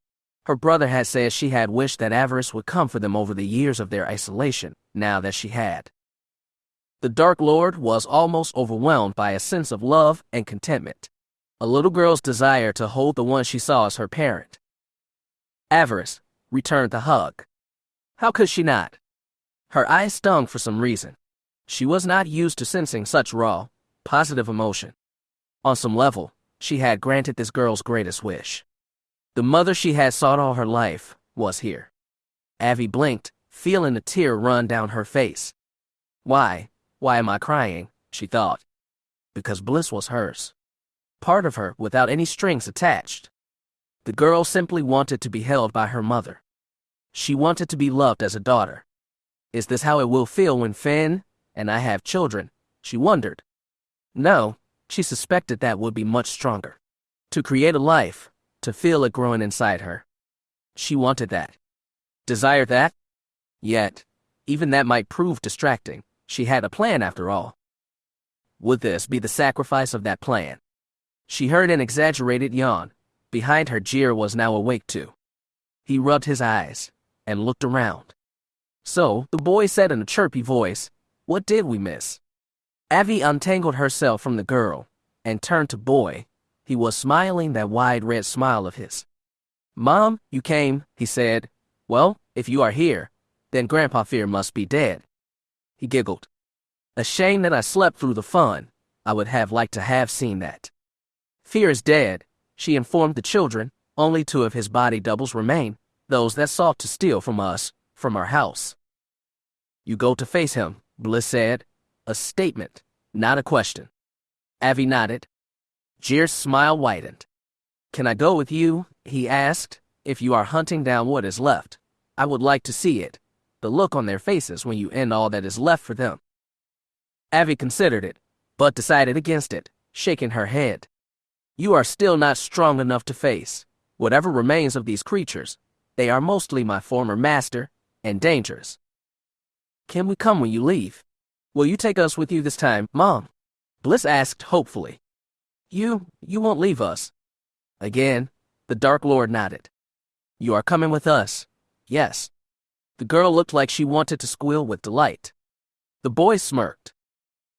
Her brother had said she had wished that Avaryss would come for them over the years of their isolation, now that she had. The Dark Lord was almost overwhelmed by a sense of love and contentment, a little girl's desire to hold the one she saw as her parent. Avaryss returned the hug. How could she not? Her eyes stung for some reason. She was not used to sensing such raw, positive emotion. On some level, she had granted this girl's greatest wish. The mother she had sought all her life was here. Avi blinked, feeling a tear run down her face. Why am I crying, she thought. Because Bliss was hers. Part of her without any strings attached. The girl simply wanted to be held by her mother. She wanted to be loved as a daughter. Is this how it will feel when Finn and I have children? She wondered. No, she suspected that would be much stronger. To create a life, to feel it growing inside her. She wanted that. Desired that? Yet, even that might prove distracting. She had a plan after all. Would this be the sacrifice of that plan? She heard an exaggerated yawn. Behind her, Jir was now awake too. He rubbed his eyes and looked around. So, the boy said in a chirpy voice, "What did we miss?" Avi untangled herself from the girl and turned to Boy. He was smiling that wide red smile of his. "Mom, you came," he said. "Well, if you are here, then Grandpa Fear must be dead." He giggled. "A shame that I slept through the fun. I would have liked to have seen that." "Fear is dead," she informed the children. "Only two of his body doubles remain, those that sought to steal from us, from our house." "You go to face him," Bliss said. A statement, not a question. Avi nodded. Jir's smile widened. "Can I go with you?" he asked. "If you are hunting down what is left, I would like to see it, the look on their faces when you end all that is left for them." Avi considered it, but decided against it, shaking her head. "You are still not strong enough to face whatever remains of these creatures. They are mostly my former master, and dangerous." "Can we come when you leave? Will you take us with you this time, Mom?" Bliss asked hopefully. You won't leave us?" Again, the Dark Lord nodded. "You are coming with us." "Yes." The girl looked like she wanted to squeal with delight. The boy smirked.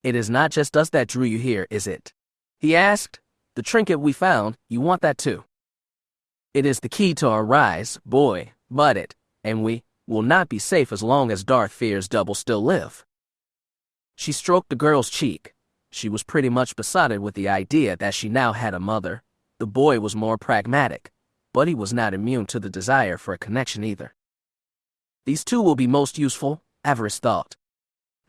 "It is not just us that drew you here, is it?" he asked. "The trinket we found, you want that too?" "It is the key to our rise, boy, but it, and we, will not be safe as long as Darth Fear's double still live." She stroked the girl's cheek. She was pretty much besotted with the idea that she now had a mother. The boy was more pragmatic, but he was not immune to the desire for a connection either. These two will be most useful, Avaryss thought.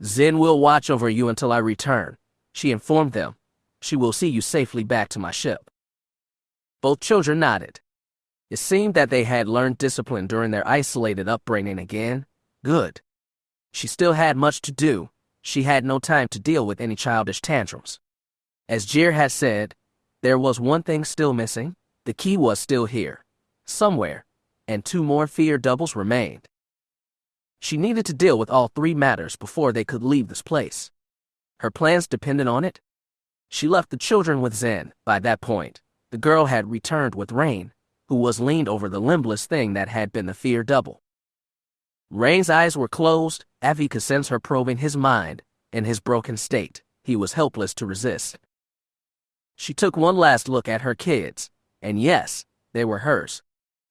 Zen will watch over you until I return, she informed them. She will see you safely back to my ship. Both children nodded. It seemed that they had learned discipline during their isolated upbringing again. Good. She still had much to do. She had no time to deal with any childish tantrums. As Jir had said, there was one thing still missing. The key was still here, somewhere, and 2 more fear doubles remained. She needed to deal with all 3 matters before they could leave this place. Her plans depended on it. She left the children with Zen. By that point, the girl had returned with Rain, who was leaned over the limbless thing that had been the fear double. Rain's eyes were closed. Avi could sense her probing his mind. In his broken state, he was helpless to resist. She took one last look at her kids, and yes, they were hers.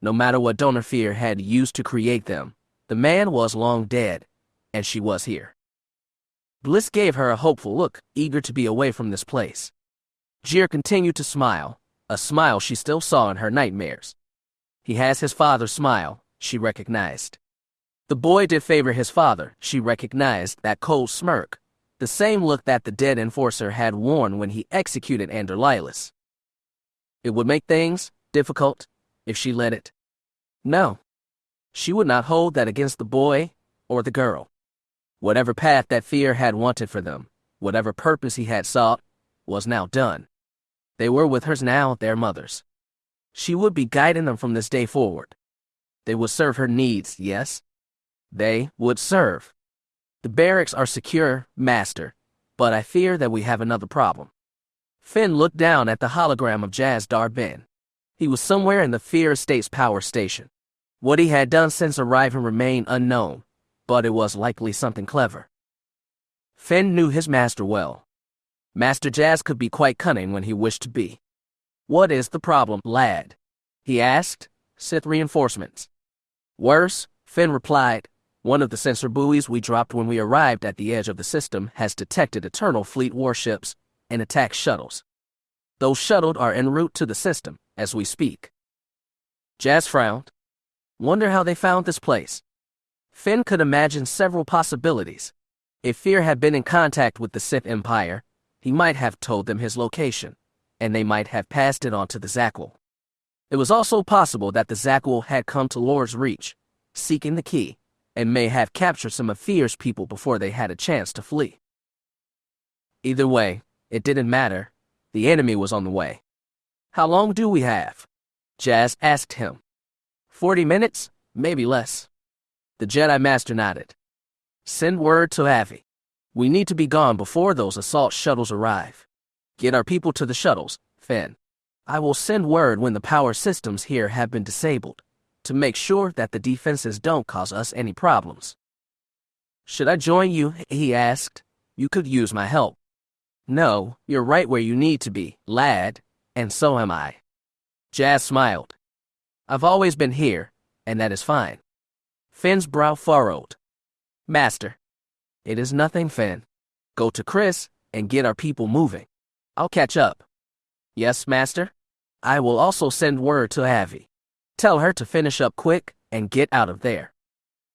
No matter what donor fear had used to create them, the man was long dead, and she was here. Bliss gave her a hopeful look, eager to be away from this place. Jir continued to smile, a smile she still saw in her nightmares. He has his father's smile, she recognized. The boy did favor his father. She recognized that cold smirk, the same look that the dead enforcer had worn when he executed Anderlilis. It would make things difficult if she let it. No, she would not hold that against the boy or the girl. Whatever path that fear had wanted for them, whatever purpose he had sought, was now done. They were with hers now, their mothers. She would be guiding them from this day forward. They would serve her needs, yes. They would serve. The barracks are secure, Master, but I fear that we have another problem. Finn looked down at the hologram of Jaz Darbin. He was somewhere in the Fear Estate's power station. What he had done since arriving remained unknown, but it was likely something clever. Finn knew his master well. Master Jaz could be quite cunning when he wished to be. What is the problem, lad? He asked. Sith reinforcements. Worse, Finn replied. One of the sensor buoys we dropped when we arrived at the edge of the system has detected Eternal Fleet warships and attack shuttles. Those shuttled are en route to the system as we speak. Jaz frowned. Wonder how they found this place. Finn could imagine several possibilities. If Fear had been in contact with the Sith Empire, he might have told them his location, and they might have passed it on to the Zakwal. It was also possible that the Zakwal had come to Lord's Reach, seeking the key, and may have captured some of Fear's people before they had a chance to flee. Either way, it didn't matter. The enemy was on the way. How long do we have? Jaz asked him. 40 minutes, maybe less. The Jedi Master nodded. Send word to Avi. We need to be gone before those assault shuttles arrive. Get our people to the shuttles, Finn. I will send word when the power systems here have been disabled, to make sure that the defenses don't cause us any problems. Should I join you? He asked. You could use my help. No, you're right where you need to be, lad, and so am I. Jaz smiled. I've always been here, and that is fine. Finn's brow furrowed. Master. It is nothing, Finn. Go to Chris and get our people moving. I'll catch up. Yes, Master. I will also send word to Avi. Tell her to finish up quick and get out of there.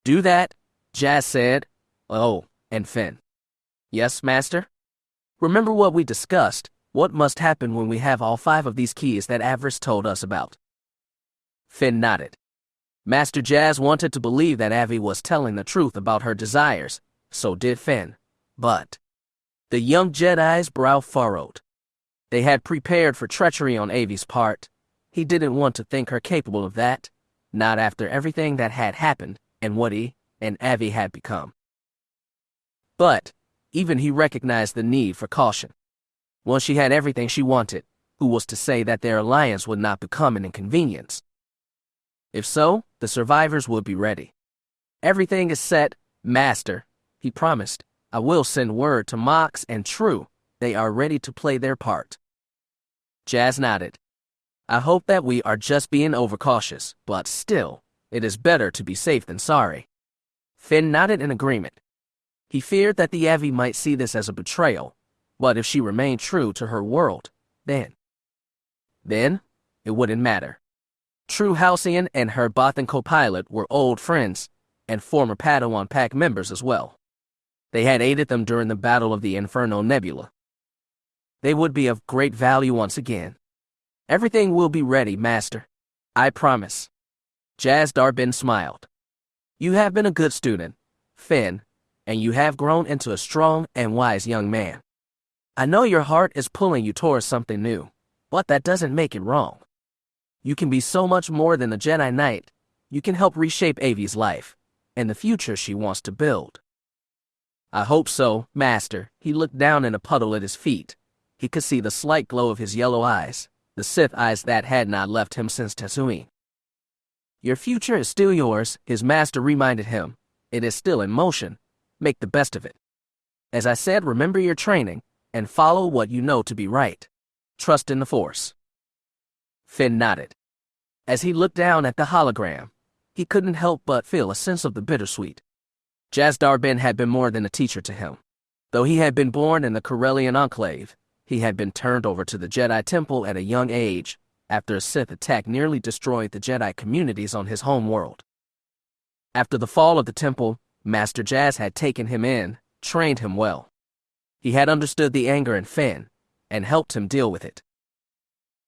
Do that, Jaz said. Oh, and Finn. Yes, Master? Remember what we discussed, what must happen when we have all 5 of these keys that Avaryss told us about. Finn nodded. Master Jaz wanted to believe that Avi was telling the truth about her desires, so did Finn. But the young Jedi's brow furrowed. They had prepared for treachery on Avi's part. He didn't want to think her capable of that, not after everything that had happened and what he and Avi had become. But even he recognized the need for caution. Once she had everything she wanted, who was to say that their alliance would not become an inconvenience? If so, the survivors would be ready. Everything is set, Master, he promised. I will send word to Mox and True. They are ready to play their part. Jaz nodded. I hope that we are just being overcautious, but still, it is better to be safe than sorry. Finn nodded in agreement. He feared that the Avi might see this as a betrayal, but if she remained true to her world, then it wouldn't matter. True Halcyon and her Bothan co-pilot were old friends and former Padawan Pack members as well. They had aided them during the Battle of the Inferno Nebula. They would be of great value once again. Everything will be ready, Master. I promise. Jaz Darbin smiled. You have been a good student, Finn, and you have grown into a strong and wise young man. I know your heart is pulling you towards something new, but that doesn't make it wrong. You can be so much more than a Jedi Knight. You can help reshape Avi's life and the future she wants to build. I hope so, Master. He looked down in a puddle at his feet. He could see the slight glow of his yellow eyes, the Sith eyes that had not left him since Tatooine. Your future is still yours, his master reminded him. It is still in motion. Make the best of it. As I said, remember your training and follow what you know to be right. Trust in the Force. Finn nodded. As he looked down at the hologram, he couldn't help but feel a sense of the bittersweet. Jaz Darbin had been more than a teacher to him. Though he had been born in the Corellian Enclave, he had been turned over to the Jedi Temple at a young age after a Sith attack nearly destroyed the Jedi communities on his home world. After the fall of the temple, Master Jaz had taken him in, trained him well. He had understood the anger in Finn and helped him deal with it.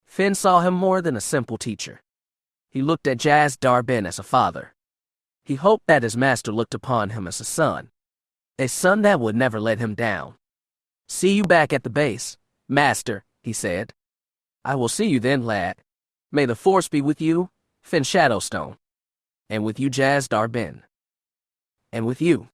Finn saw him more than a simple teacher. He looked at Jaz Darbin as a father. He hoped that his master looked upon him as a son that would never let him down. See you back at the base, Master, he said. I will see you then, lad. May the Force be with you, Finn Shadowstone. And with you, Jaz Darbin. And with you.